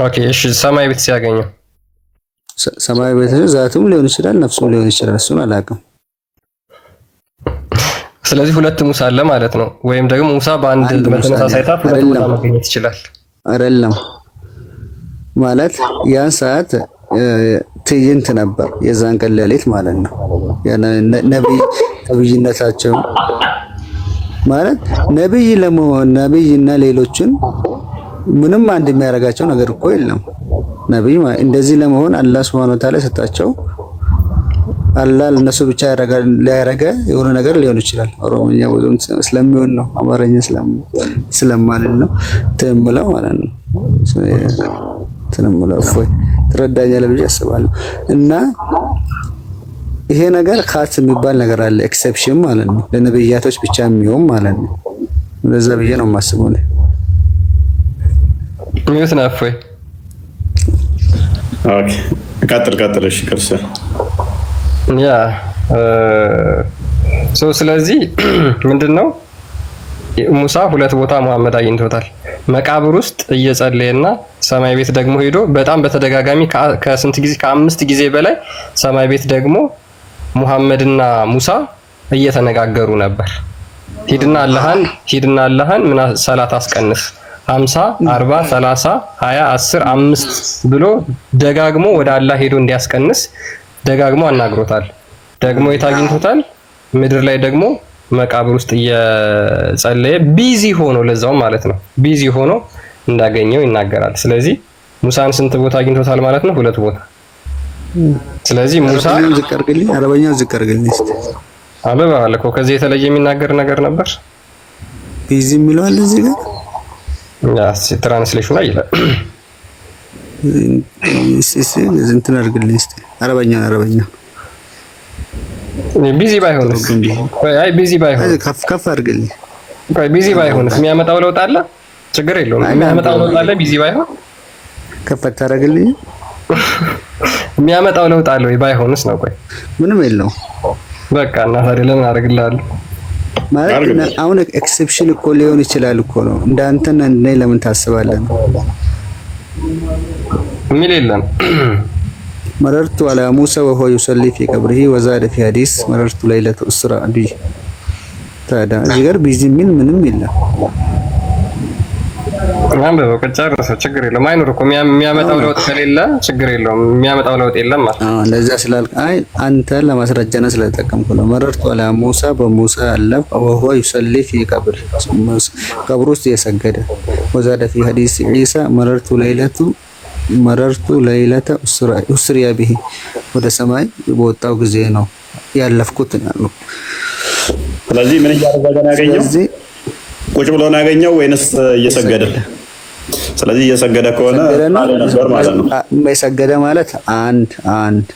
S1: ኦኬ እሺ። ሰማይ ቤት ሲያገኘው
S15: ሰማይ ቤት ዛቱም ሊሆን ይችላል ነፍሱም ሊሆን ይችላል፣ እሱን አላውቅም።
S1: ስለዚህ ሁለት ሙሳ አለ ማለት ነው። ወይም ደግሞ ሙሳ በአንድ በተመሳሳይ ሰዓት ሁለት ቦታ ማግኘት ይችላል
S15: አይደለም ማለት ያን ሰዓት ትዕይንት ነበር የዛን ቀን ሌሊት ማለት ነው። ነብይነታቸው ማለት ነብይ ለመሆን ነብይና ሌሎችን ምንም አንድ የሚያደርጋቸው ነገር እኮ የለም። ነብይ እንደዚህ ለመሆን አላህ Subhanahu Wa Ta'ala ሰጣቸው። አላህ ለነሱ ብቻ ያደረገ የሆነ ነገር ሊሆን ይችላል። ኦሮሞኛ ወይም ስለሚሆን ነው፣ አማርኛ ስለማልን ነው ተምለው ማለት ነው። ተነምለው ወይ ትረዳኛለህ ብዬ አስባለሁ። እና ይሄ ነገር ካስ የሚባል ነገር አለ፣ ኤክሰፕሽን ማለት ነው፣ ለነብያቶች ብቻ የሚሆን ማለት ነው። ለዛ ብዬ ነው የማስበው ነው።
S1: ምንስ ነው አፈይ?
S2: ኦኬ ቀጥል። እሺ ክርስቲያን
S1: ያ ስለዚህ ምንድነው ሙሳ ሁለት ቦታ መሐመድ አግኝቶታል። መቃብር ውስጥ እየጸለየና ሰማይ ቤት ደግሞ ሄዶ በጣም በተደጋጋሚ ከስንት ጊዜ ከ5 ጊዜ በላይ ሰማይ ቤት ደግሞ ሙሐመድና ሙሳ እየተነጋገሩ ነበር። ሂድና አላህን ምን ሰላት አስቀንስ 50 40 30 20 10 5 ብሎ ደጋግሞ ወደ አላህ ሄዶ እንዲያስቀንስ ደጋግሞ አናግሮታል። ደግሞ የታግኝቶታል ምድር ላይ ደግሞ መቃብር ውስጥ እየጸለየ ቢዚ ሆኖ ለዛው ማለት ነው ቢዚ ሆኖ እንዳገኘው ይናገራል። ስለዚህ ሙሳን ስንት ቦታ አግኝቶታል ማለት ነው? ሁለት ቦታ። ስለዚህ ሙሳ
S15: አረበኛው ዝቀርግልኝ እስቲ
S1: አበባ አለ እኮ ከዚህ የተለየ የሚናገር ነገር ነበር።
S15: ቢዚ የሚለው አለ እዚህ ጋር
S1: ያስ ትራንስሌሽኑ አይደለም።
S15: እንትን አድርግልኝ እስቲ አረበኛ
S1: ቢዚ ባይሆንስ? አይ ቢዚ ባይሆን
S15: ከፍ አድርግልኝ።
S1: ቢዚ ባይሆንስ የሚያመጣው ለውጥ አለ? ችግር የለውም። የሚያመጣው ለውጥ አለ ቢዚ ባይሆን?
S15: ከፍ ታደርግልኝ።
S1: የሚያመጣው ለውጥ አለ ወይ ባይሆንስ ነው? ቆይ
S15: ምንም የለውም።
S1: በቃ እና ታዲያ ለምን አደርግልሃለሁ
S15: ማለት አሁን ኤክሰፕሽን እኮ ሊሆን ይችላል እኮ ነው። እንዳንተና እንደ ለምን ታስባለህ?
S1: ምን የለም
S15: مررت على موسى وهو يصلي في قبره وزاد في حديث مررت ليلة أسرى بي ታዲያ እዚህ ጋር ቢዚ ምን ምንም የለም።
S1: አንበበው ከጨረሰ ችግር የለም። አይኖር እኮ የሚያመጣው ለውጥ ከሌለ ችግር የለውም። የሚያመጣው ለውጥ የለም ማለት ነው።
S15: ለዛ ስላልክ አይ አንተ ለማስረጃና ስለተጠቀምኩ ነው። مررت على موسى በሙሳ አለፍ وهو يصلي في قبره ቀብሩ ውስጥ የሰገደ وزاد في حديث عيسى مررت ليلة أسري به ወደ ሰማይ በወጣው ጊዜ ነው ያለፍኩት ነው።
S2: ስለዚህ ምን እያደረገ ነው ያገኘው? ቁጭ ብሎ ነው ያገኘው ወይንስ እየሰገደ? ስለዚህ እየሰገደ ከሆነ ነበር ማለት ነው።
S15: የሰገደ ማለት አንድ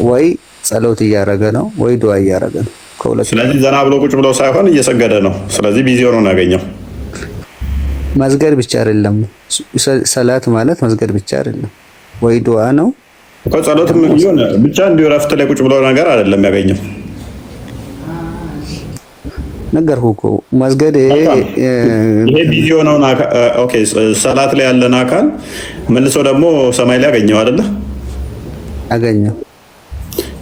S15: ወይ ጸሎት እያደረገ ነው ወይ ዱዓ እያደረገ ነው ከሁለት።
S2: ስለዚህ ዘና ብሎ ቁጭ ብሎ ሳይሆን እየሰገደ ነው። ስለዚህ ቢዚ ሆኖ ነው ያገኘው።
S15: መስገድ ብቻ አይደለም ሰላት ማለት መስገድ ብቻ አይደለም ወይ ዱዓ ነው
S2: እኮ። ጸሎትም ቢሆን ብቻ እንዲሁ ረፍት ላይ ቁጭ ብሎ ነገር አይደለም ያገኘው።
S15: ነገርኩህ እኮ መስገድ
S2: ይሄ ቢዚ ሆነው ኦኬ። ሰላት ላይ ያለን አካል መልሶ ደግሞ ሰማይ ላይ ያገኘው አይደለ?
S15: አገኘው።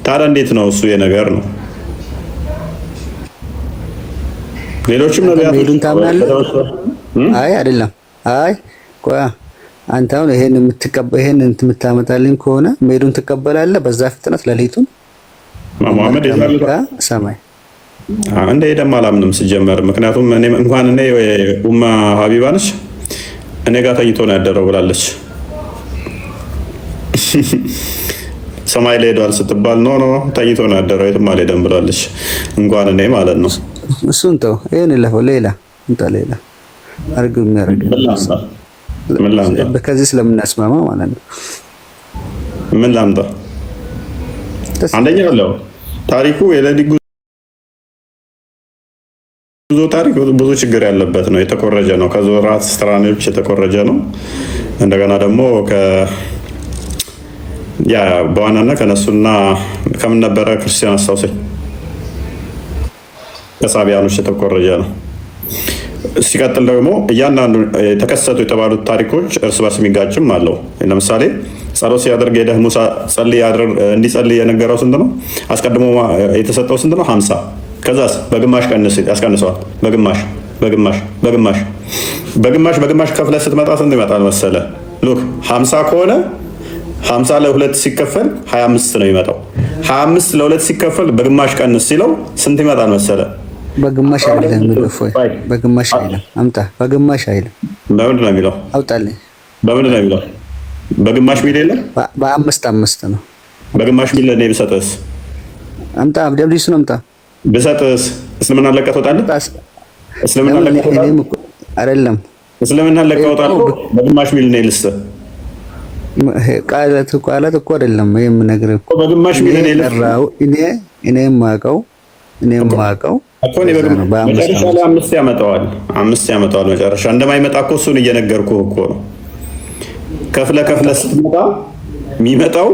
S2: ታዲያ እንዴት ነው እሱ የነገር ነው? ሌሎችም ነቢያት
S15: ሄዱን ታምናለህ? አይ አይደለም። አይ ቆይ አንተ አሁን ይሄን የምታመጣልኝ ከሆነ ሜዱን ትቀበላለህ በዛ ፍጥነት ሌሊቱን
S2: መሐመድ የዛልካ
S15: ሰማይ
S2: እንደ ሄደም አላምንም ሲጀመር። ምክንያቱም እኔ እንኳን እኔ ኡማ ሀቢባ ነች እኔ ጋር ተኝቶ ነው ያደረው ብላለች። ሰማይ ላይ ሄዷል ስትባል ኖ ተኝቶ ነው ያደረው የትም አልሄደም ብላለች። እንኳን እኔ ማለት ነው።
S15: እሱን ተው። ይሄን ለፈው ሌላ አርግም የሚያደርግ ከዚህ ስለምናስማማ ማለት ነው።
S2: ምን ላምጣ? አንደኛ ያለው ታሪኩ የሌሊት ብዙ ታሪክ ብዙ ችግር ያለበት ነው። የተኮረጀ ነው። ከዞራት ስትራኔዎች የተኮረጀ ነው። እንደገና ደግሞ በዋናነት ከነሱና ከምን ነበረ ክርስቲያን አስታውሰኝ፣ ከሳቢያኖች የተኮረጀ ነው። ሲቀጥል ደግሞ እያንዳንዱ የተከሰቱ የተባሉት ታሪኮች እርስ በርስ የሚጋጭም አለው። ለምሳሌ ጸሎት ሲያደርግ ሄደህ ሙሳ እንዲጸልይ የነገረው ስንት ነው? አስቀድሞ የተሰጠው ስንት ነው? 50። ከዛስ በግማሽ ያስቀንሰዋል። በግማሽ ከፍለህ ስትመጣ ስንት ይመጣል መሰለ? ሉክ 50 ከሆነ 50 ለ2 ሲከፈል 25 ነው የሚመጣው። 25 ለ2 ሲከፈል በግማሽ ቀንስ ሲለው ስንት ይመጣል መሰለ?
S15: በግማሽ አይደለም የሚለው እፎይ፣ በግማሽ አይደለም። አምጣ፣ በግማሽ አይደለም።
S2: በምንድን ነው የሚለው?
S15: አውጣልኝ።
S2: በምንድን ነው የሚለው? በግማሽ ሚል የለም።
S15: በ5 ነው።
S2: በግማሽ ሚል ለኔ ብሰጥስ?
S15: አምጣ፣ ደብሊስ ነው። አምጣ
S2: ብሰጥስ እስልምና ለቀህ ትወጣለህ? እስልምና ለቀህ
S15: አይደለም፣
S2: እስልምና ለቀህ ትወጣለህ። በግማሽ ሚል ነው ልስጥህ።
S15: ቃላት እኮ አይደለም የምነግርህ እኮ
S2: በግማሽ ሚል ነው
S15: የጠራው። እኔ የማውቀው
S2: እኮ መጨረሻ ላይ 5 ያመጣዋል። 5 ያመጣዋል መጨረሻ። እንደማይመጣ እኮ እሱን እየነገርኩህ እኮ ነው። ከፍለ ስትመጣ የሚመጣው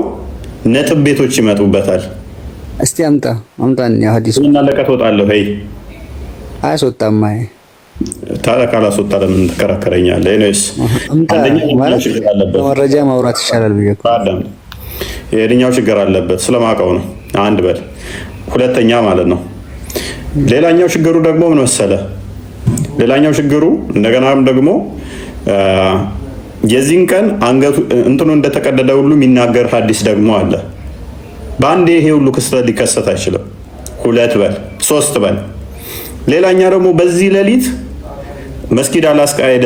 S2: ነጥብ ቤቶች ይመጡበታል።
S15: እስቲ አምጣ ሐዲስ
S2: እና ለቀህ ትወጣለህ። ሄይ
S15: አያስወጣም።
S2: ታዲያ ካላስወጣ ለምን ትከራከረኛለህ? ኤኒዌይስ
S15: መረጃ ማውራት ይሻላል ብዬ እኮ
S2: የትኛው ችግር አለበት ስለማውቀው ነው። አንድ በል ሁለተኛ ማለት ነው። ሌላኛው ችግሩ ደግሞ ምን መሰለህ? ሌላኛው ችግሩ እንደገናም ደግሞ የዚህን ቀን አንገቱ እንትኑ እንደተቀደደ ሁሉ የሚናገር ሐዲስ ደግሞ አለ። በአንዴ ይሄ ሁሉ ክስተት ሊከሰት አይችልም። 2 በል 3 በል። ሌላኛ ደግሞ በዚህ ሌሊት መስጊድ አላስቃ ሄደ፣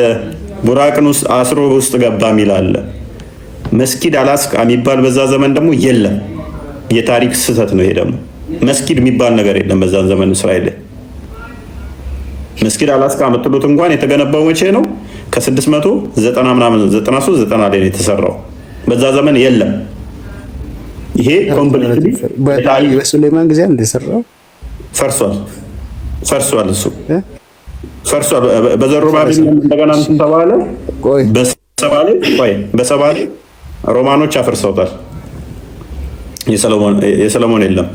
S2: ቡራቅን ውስጥ አስሮ ውስጥ ገባ የሚል አለ። መስጊድ አላስቃ የሚባል በዛ ዘመን ደግሞ የለም። የታሪክ ስህተት ነው ይሄ ደግሞ። መስጊድ የሚባል ነገር የለም በዛን ዘመን እስራኤል ላይ። መስጊድ አላስቃ የምትሉት እንኳን የተገነባው መቼ ነው? ከ690 ምናምን 93 90 ላይ ነው የተሰራው። በዛ ዘመን የለም። ይሄ ኮምፕሊትሊ
S15: በሱሌማን ጊዜ እንደሰራው
S2: ፈርሷል። እሱ ፈርሷል። በዘሩባቤል እንደገና እንትን ተባለ። በሰባ ላይ ሮማኖች አፍርሰውታል። የሰለሞን የለም።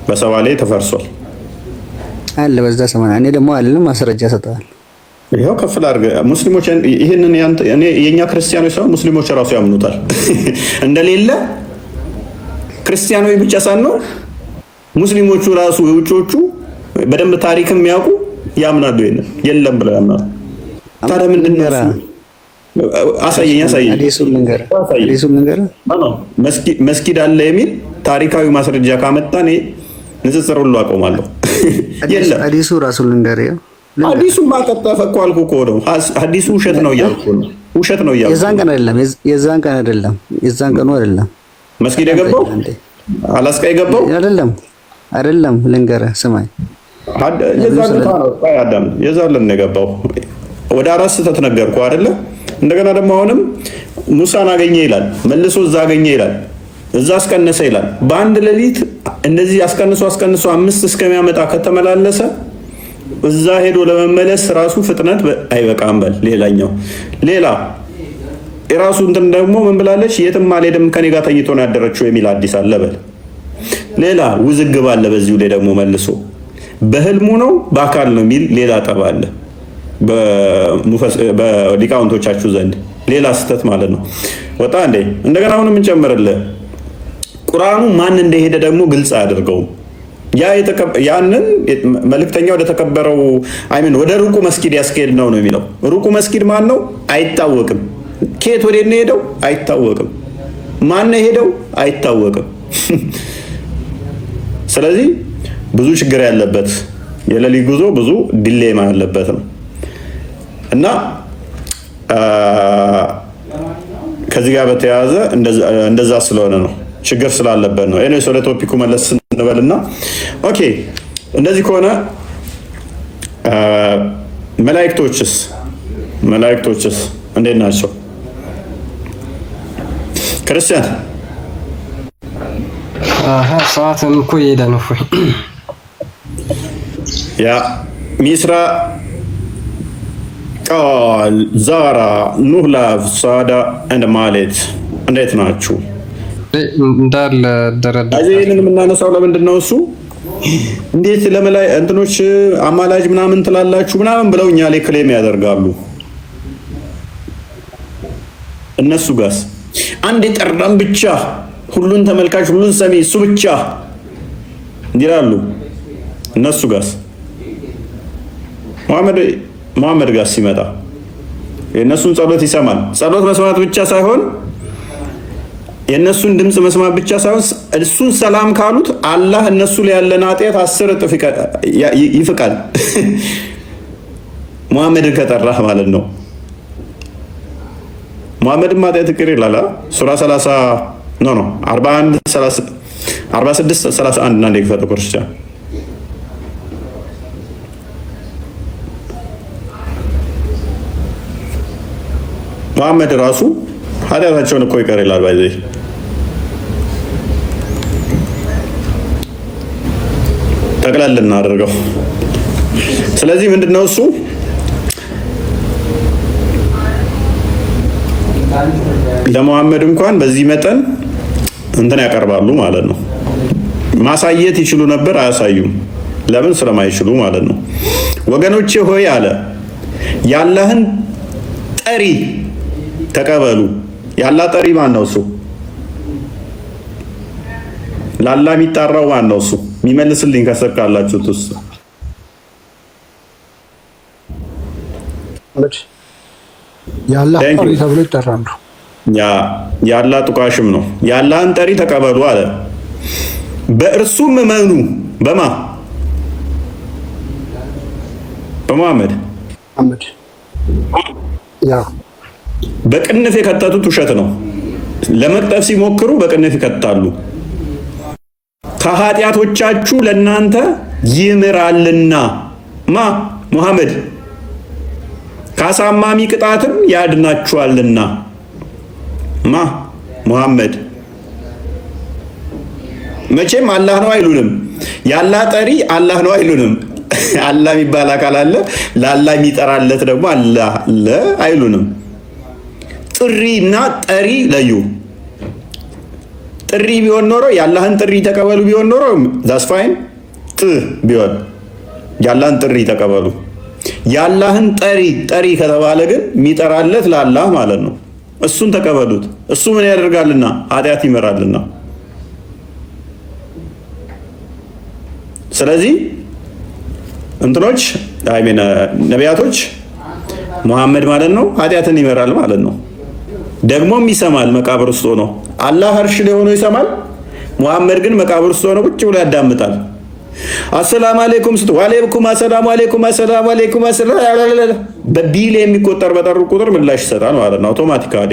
S2: በሰባ ላይ ተፈርሷል
S15: አለ በዛ ሰማና። እኔ ደግሞ አለም ማስረጃ ሰጣል።
S2: ይሄው ከፍል አድርገህ ሙስሊሞች ይሄንን የኛ ክርስቲያኖች ሰው ሙስሊሞች ራሱ ያምኑታል እንደሌለ ክርስቲያኖች ብቻ ሳይሆን ሙስሊሞቹ ራሱ የውጮቹ በደንብ ታሪክም የሚያውቁ ያምናሉ። ይሄንን የለም ብለው ያምናሉ። ታዲያ ምንድን ነው? አሳየኝ። መስጊድ አለ የሚል ታሪካዊ ማስረጃ ካመጣን ንጽጽር ሁሉ አቆማለሁ። የለም
S15: ሐዲሱ ራሱ ልንገርህ።
S2: ሐዲሱ ማቀጠፈ እኮ አልኩህ እኮ ነው። ሐዲሱ ውሸት ነው እያልኩ ነው። ውሸት ነው እያልኩ
S15: የዛን ቀን አይደለም።
S2: መስጊድ የገባው አላስቃ የገባው
S15: አይደለም። ልንገርህ ስማኝ።
S2: የዛን ነው የገባው። ወደ 4 ስህተት ነገርኩህ አይደለ? እንደገና ደግሞ አሁንም ሙሳን አገኘ ይላል፣ መልሶ እዛ አገኘ ይላል፣ እዛ አስቀነሰ ይላል። በአንድ ሌሊት እንደዚህ አስቀንሶ 5 እስከሚያመጣ ከተመላለሰ እዛ ሄዶ ለመመለስ ራሱ ፍጥነት አይበቃም። በል ሌላ የራሱ እንትን ደግሞ ምን ብላለች? የትም አልሄድም ከኔ ጋር ተኝቶ ነው ያደረችው የሚል አዲስ አለ። በል ሌላ ውዝግብ አለ። በዚሁ ላይ ደግሞ መልሶ በህልሙ ነው በአካል ነው የሚል ሌላ ጠብ አለ በሊቃውንቶቻችሁ ዘንድ። ሌላ ስህተት ማለት ነው። ወጣ እንዴ? እንደገና አሁንም እንጨምርልህ። ቁርአኑ ማን እንደሄደ ደግሞ ግልጽ አያደርገውም። ያንን መልእክተኛ ወደ ተከበረው ወደ ሩቁ መስጊድ ያስኬድ ነው የሚለው። ሩቁ መስጊድ ማን ነው? አይታወቅም። ከየት ወዴት ነው ሄደው? አይታወቅም። ማን ነው ሄደው? አይታወቅም። ስለዚህ ብዙ ችግር ያለበት የሌሊት ጉዞ ብዙ ዲሌማ ያለበት ነው እና ከዚህ ጋር በተያያዘ እንደዛ ስለሆነ ነው ችግር ስላለበት ነው። እኔ ወደ ቶፒኩ መለስ እንበልና ኦኬ፣ እንደዚህ ከሆነ መላእክቶችስ እንዴት ናቸው? ክርስቲያን
S1: ሰዓትም እኮ እየሄደ ነው።
S2: ያ ሚስራ ቃል ዛራ ኑህላቭ ሳዳ እንደ ማለት እንዴት ናችሁ?
S1: እንዳለ ደረደ
S2: ይህንን የምናነሳው ለምንድን ነው? እሱ እንዴት ለመላይ እንትኖች አማላጅ ምናምን ትላላችሁ ምናምን ብለው እኛ ላይ ክሌም ያደርጋሉ። እነሱ ጋስ አንድ የጠራን ብቻ ሁሉን ተመልካች ሁሉን ሰሚ እሱ ብቻ ይላሉ። እነሱ ጋስ መሐመድ ጋስ ሲመጣ የእነሱን ጸሎት ይሰማል። ጸሎት መስማት ብቻ ሳይሆን የእነሱን ድምፅ መስማት ብቻ ሳይሆን እሱን ሰላም ካሉት አላህ እነሱ ላይ ያለን ኃጢአት 10 እጥፍ ይፍቃል። መሐመድን ከጠራህ ማለት ነው። መሐመድን ኃጢአት ይቅር ይላል። ሱራ 30 ኖ 41 46 31 እና እንደገፈተ ክርስቲያን መሐመድ ራሱ ኃጢአታቸውን እኮ ይቅር ይላል። ባይዘይ ጠቅላላ እናደርገው። ስለዚህ ምንድነው እሱ ለመሐመድ እንኳን በዚህ መጠን እንትን ያቀርባሉ ማለት ነው። ማሳየት ይችሉ ነበር፣ አያሳዩም። ለምን? ስለማይችሉ ማለት ነው። ወገኖቼ ሆይ አለ ያላህን ጠሪ ተቀበሉ። ያላ ጠሪ ማን ነው? እሱ ላላ የሚጣራው ማን ነው? እሱ የሚመልስልኝ ከሰካላችሁት ውስጥ
S16: ያላህ ጠሪ ተብሎ ይጠራሉ።
S2: ያላ ጥቋሽም ነው። ያላህን ጠሪ ተቀበሉ አለ። በእርሱም እመኑ። በማ በመሐመድ በቅንፍ የከተቱት ውሸት ነው። ለመቅጠፍ ሲሞክሩ በቅንፍ ይከታሉ። ከኃጢአቶቻችሁ ለናንተ ይምራልና ማ መሐመድ ካሳማሚ ቅጣትም ያድናችኋልና ማ መሐመድ መቼም አላህ ነው አይሉንም። ያላህ ጠሪ አላህ ነው አይሉንም። አላህ የሚባል አካል አለ፣ ለአላህ የሚጠራለት ደግሞ አላህ አለ አይሉንም። ጥሪና ጠሪ ለዩ። ጥሪ ቢሆን ኖሮ ያላህን ጥሪ ተቀበሉ ቢሆን ኖሮ ዛስ ፋይን ቢሆን ያላህን ጥሪ ተቀበሉ። ያላህን ጠሪ ከተባለ ግን የሚጠራለት ለአላህ ማለት ነው። እሱን ተቀበሉት። እሱ ምን ያደርጋልና? ኃጢአት ይመራልና። ስለዚህ እንትኖች ነቢያቶች መሐመድ ማለት ነው ኃጢአትን ይመራል ማለት ነው። ደግሞም ይሰማል መቃብር ውስጥ ሆኖ። አላህ አርሽ ላይ ሆኖ ይሰማል። መሐመድ ግን መቃብር ውስጥ ሆኖ ቁጭ ብሎ ያዳምጣል። አሰላሙ አለይኩም ስት ወአለይኩም አሰላሙ አለይኩም አሰላሙ አለይኩም አሰላሙ በቢል የሚቆጠር በጠሩ ቁጥር ምላሽ ይሰጣል ማለት ነው። አውቶማቲካሊ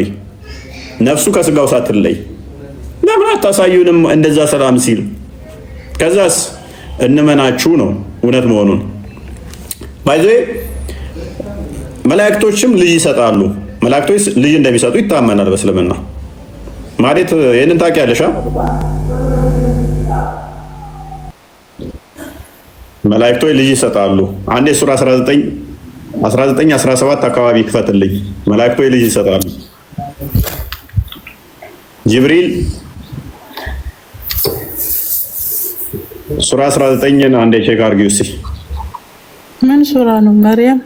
S2: ነፍሱ ከስጋው ሳትለይ ለምን አታሳዩንም? እንደዛ ሰላም ሲል ከዛስ እንመናችሁ ነው እውነት መሆኑን። ባይዘ መላእክቶችም ልጅ ይሰጣሉ። መላእክቶች ልጅ እንደሚሰጡ ይታመናል በእስልምና። ማለት ይሄንን ታውቂያለሽ? መላእክቶች ልጅ ይሰጣሉ። አንዴ ሱራ 19 17 አካባቢ ክፈትልኝ። መላእክቶች ልጅ ይሰጣሉ። ጅብሪል ሱራ 19 አንዴ ቼክ አድርጊው እስኪ።
S4: ምን ሱራ ነው? መርየም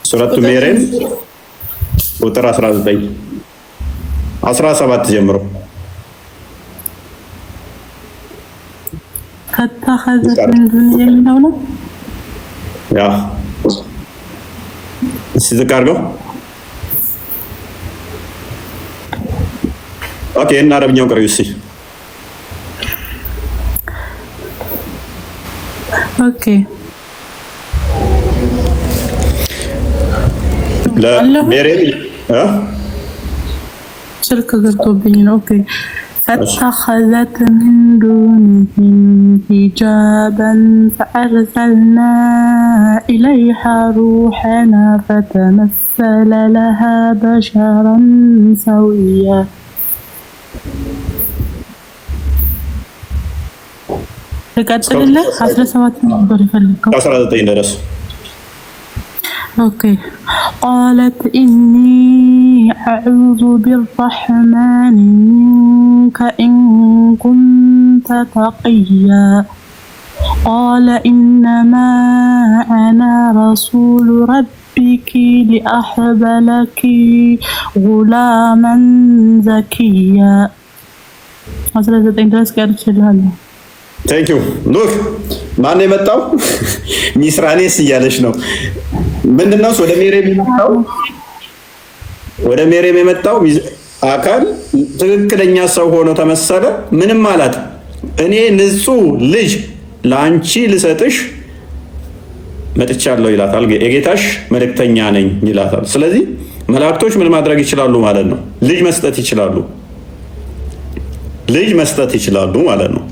S2: ሱረቱ መርየም ቁጥር 19 17 ጀምሮ
S4: ከተኸዘት ምን ዱንያ የሚለው ነው።
S2: እስኪ ዝቅ አድርገው። ኦኬ እና አረብኛው ቅሪው እስኪ።
S4: ኦኬ ስልክ ገብቶብኝ ነው። ኦኬ فاتخذت من دونهم حجابا فأرسلنا إليها روحنا فتمثل لها بشرا سويا ልቀጥልልህ 17 ነበር የፈለከው
S2: 19 ድረስ
S4: اوكي قالت اني اعوذ بالرحمن منك ان كنت تقيا قال انما انا رسول ربك لاحب لك غلاما زكيا 19 ድረስ ቀርችላለሁ
S2: ቴንክ ዩ ሉክ ማን የመጣው ሚስራኔስ እያለች ነው ምንድነው ወደ ሜሬም የመጣው አካል ትክክለኛ ሰው ሆኖ ተመሰለ ምንም አላት እኔ ንጹህ ልጅ ላንቺ ልሰጥሽ መጥቻለሁ ይላታል የጌታሽ መልእክተኛ ነኝ ይላታል ስለዚህ መላእክቶች ምን ማድረግ ይችላሉ ማለት ነው ልጅ መስጠት ይችላሉ ማለት ነው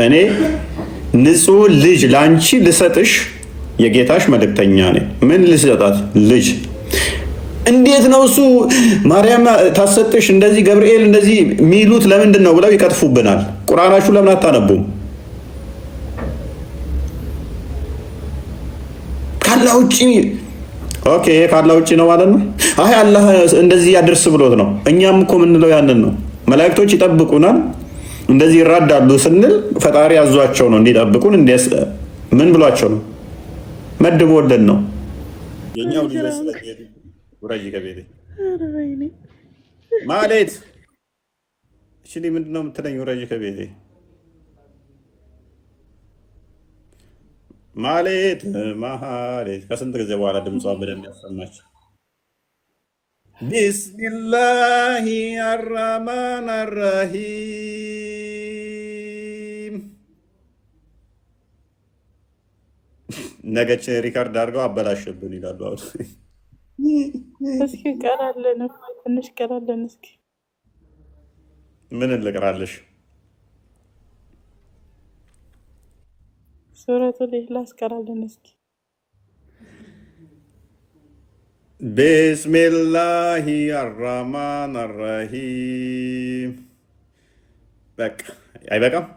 S2: እኔ ንጹህ ልጅ ላንቺ ልሰጥሽ የጌታሽ መልእክተኛ ነኝ ምን ልሰጣት ልጅ እንዴት ነው እሱ ማርያም ታሰጥሽ እንደዚህ ገብርኤል እንደዚህ ሚሉት ለምንድን ነው ብለው ይቀጥፉብናል ቁርአናችሁ ለምን አታነቡም ካላውጪ ኦኬ ካላውጪ ነው ማለት ነው አይ አላህ እንደዚህ ያድርስ ብሎት ነው እኛም እኮ ምንለው ያንን ነው መላእክቶች ይጠብቁናል እንደዚህ ይራዳሉ ስንል ፈጣሪ ያዟቸው ነው እንዲጠብቁን ምን ብሏቸው ነው መድቦልን ነው የኛው ሊበስ ወራጅ ከቤቴ ማለት እሺ ምንድነው የምትለኝ ወራጅ ከቤቴ ማለት ከስንት ጊዜ በኋላ ድምጿ በደንብ ያሰማች ቢስሚላሂ አርራህማን አርራሂም ነገች ሪካርድ አድርገው አበላሽብን ይላሉ አሁን
S4: እስኪ ቀራለን ትንሽ ቀራለን እስኪ
S2: ምን ልቅራለሽ
S4: ሱረቱል ኢኽላስ ቀራለን እስኪ
S2: ቢስሚላሂ አርራህማን አርራሂም በቃ አይበቃም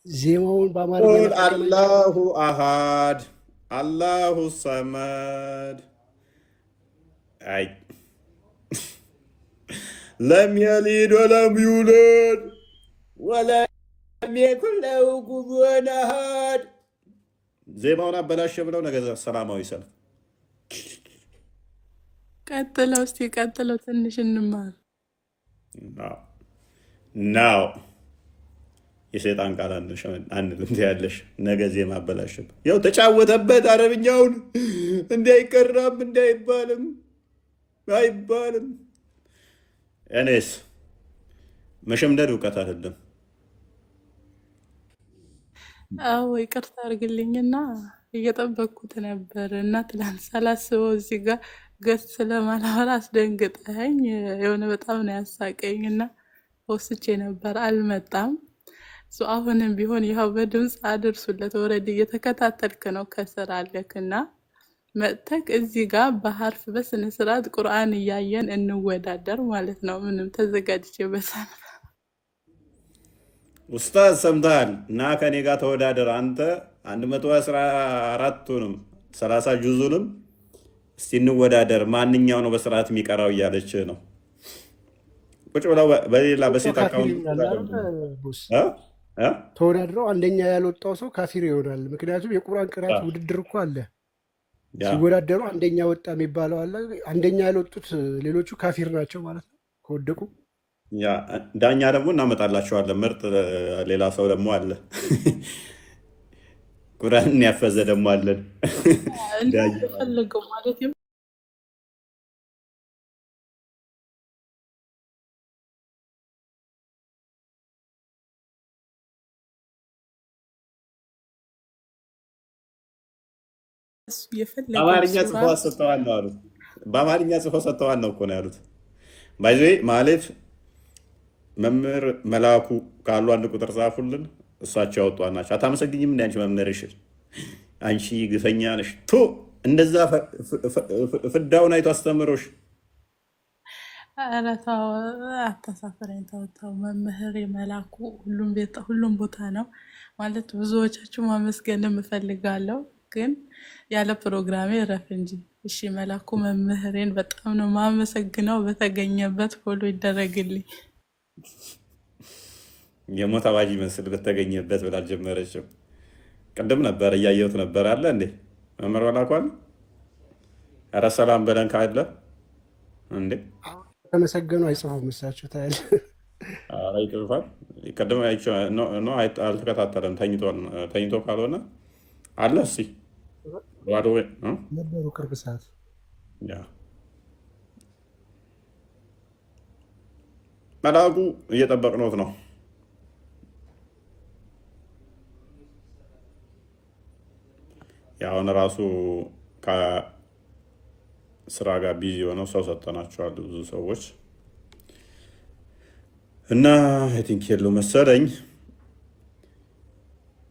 S16: ዜማውን በአማርኛ
S2: አላሁ አሃድ አላሁ ሰመድ አይ ለም የሊድ ወለም ዩለድ ወለም የኩን ለሁ ኩፉወን አሃድ ዜማውን አበላሸ ብለው ነገ ሰላማዊ ሰልፍ
S4: ቀጥለው እስቲ ቀጥለው ትንሽ እንማር
S2: ናው የሰይጣን ቃል አንልም ያለሽ ነገ ዜማ አበላሽብ ያው ተጫወተበት አረብኛውን እንዳይቀራም እንዳይባልም አይባልም እኔስ መሸምደድ እውቀት አይደለም
S4: አዎ ይቅርታ አድርግልኝና እየጠበቅኩት ነበር እና ትላንት ሳላስበው እዚህ ጋር ገስ ስለማላወራ አስደንግጠኸኝ የሆነ በጣም ነው ያሳቀኝ እና ወስቼ ነበር አልመጣም አሁንም ቢሆን ይኸው በድምፅ አድርሱለት ወረድ እየተከታተልክ ነው ከስራ አለክና መጥተክ እዚህ ጋር በሐርፍ በስነ ስርዓት ቁርአን እያየን እንወዳደር ማለት ነው ምንም ተዘጋጅቼ በሰራ
S2: ኡስታዝ ሰምታል እና ከኔ ጋር ተወዳደር አንተ 114ቱንም 30 ጁዙንም እስቲ እንወዳደር ማንኛው ነው በስርዓት የሚቀራው እያለች ነው ቁጭ ብለው በሌላ በሴት አካውንት
S16: ተወዳድረው አንደኛ ያልወጣው ሰው ካፊር ይሆናል ምክንያቱም የቁርአን ቅራት ውድድር እኮ አለ ሲወዳደሩ አንደኛ ወጣ የሚባለው አለ አንደኛ ያልወጡት ሌሎቹ ካፊር ናቸው ማለት ነው ከወደቁ
S2: ያ ዳኛ ደግሞ እናመጣላቸዋለን ምርጥ ሌላ ሰው ደግሞ አለ ቁርአን ያፈዘ ደግሞ አለን
S4: ዳኛ ፈልገው ማለት
S2: በአማርኛ ጽፎ ሰጥተዋል ነው አሉት በአማርኛ ጽፎ ሰጥተዋል ነው እኮ ነው ያሉት ባይዘ ማለት መምህር መላኩ ካሉ አንድ ቁጥር ጻፉልን እሳቸው ያወጧት ናቸው አታመሰግኝም እንደ አንቺ መምህርሽ አንቺ ግፈኛ ነሽ ቶ እንደዛ ፍዳውን አይቶ አስተምሮሽ
S4: ኧረ ተው አታሳፍረኝ። ተው ተው መምህር መላኩ ሁሉም ቦታ ነው ማለት ብዙዎቻችሁ ማመስገን እፈልጋለሁ፣ ግን ያለ ፕሮግራሜ እረፍ እንጂ። እሺ መላኩ መምህሬን በጣም ነው ማመሰግነው። በተገኘበት ፎሎ ይደረግልኝ።
S2: የሞት አዋጅ ይመስል በተገኘበት ብላ ጀመረችው። ቅድም ነበር እያየሁት ነበር አለ እንዴ መምህር መላኳል። ኧረ ሰላም በለን ካለ እንዴ
S16: ተመሰገኑ አይጽፉም እሳቸው ታያል።
S2: ይጽፋል። ቅድም አልተከታተለም ተኝቶ ካልሆነ አለ እስኪ ባዶ
S16: ነበሩ ቅርብ ሰዓት
S2: መላኩ እየጠበቅኖት ነው። አሁን ራሱ ከስራ ጋር ቢዚ የሆነው ሰው ሰጠናቸዋል ብዙ ሰዎች እና አይ ቲንክ የሉ መሰለኝ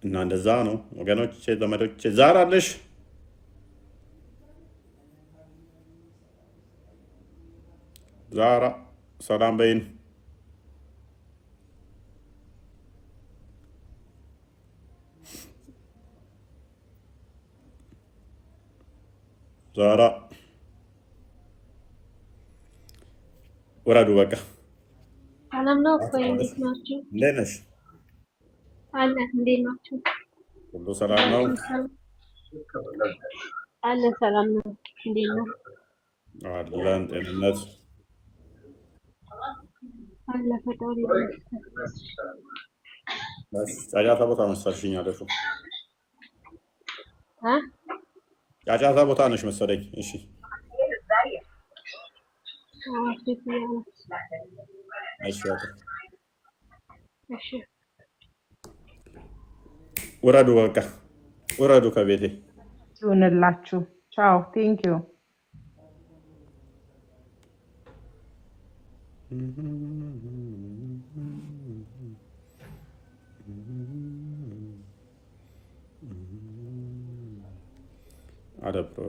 S2: እና እንደዛ ነው ወገኖቼ፣ ዘመዶቼ። ዛር አለሽ ዛራ ሰላም በይን። ዛራ ወራዱ በቃ
S17: ሰላም ነው እኮ። እንዴት ናችሁ?
S2: እንዴት ነሽ?
S17: አለ እንዴት ናችሁ?
S2: ሁሉ ሰላም ነው?
S17: አለ ሰላም ነው። እንዴት ነው?
S2: አለን ጤንነት
S17: አለ ፈጣሪ
S2: ጫጫታ ቦታ መሰልሽኝ አለሽ። ጫጫታ ቦታ ነሽ መሰለኝ። እሺ ውረዱ፣ በቃ ውረዱ ከቤቴ
S18: ይሁንላችሁ። ቻው ቴንኪዩ።
S2: አደብሮ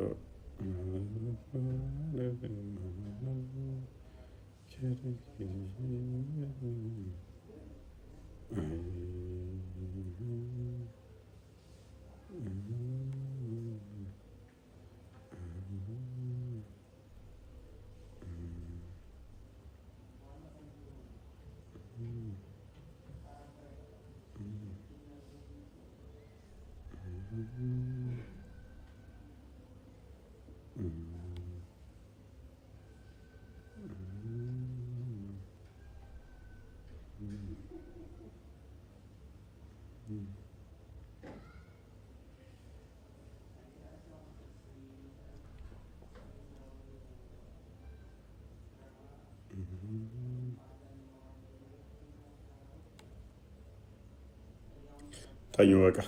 S2: ተኙ በቃ።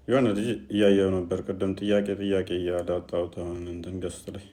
S2: የሆነ ልጅ እያየው ነበር ቅድም ጥያቄ እያለ አጣሁት። አሁን እንትን ገስት ላይ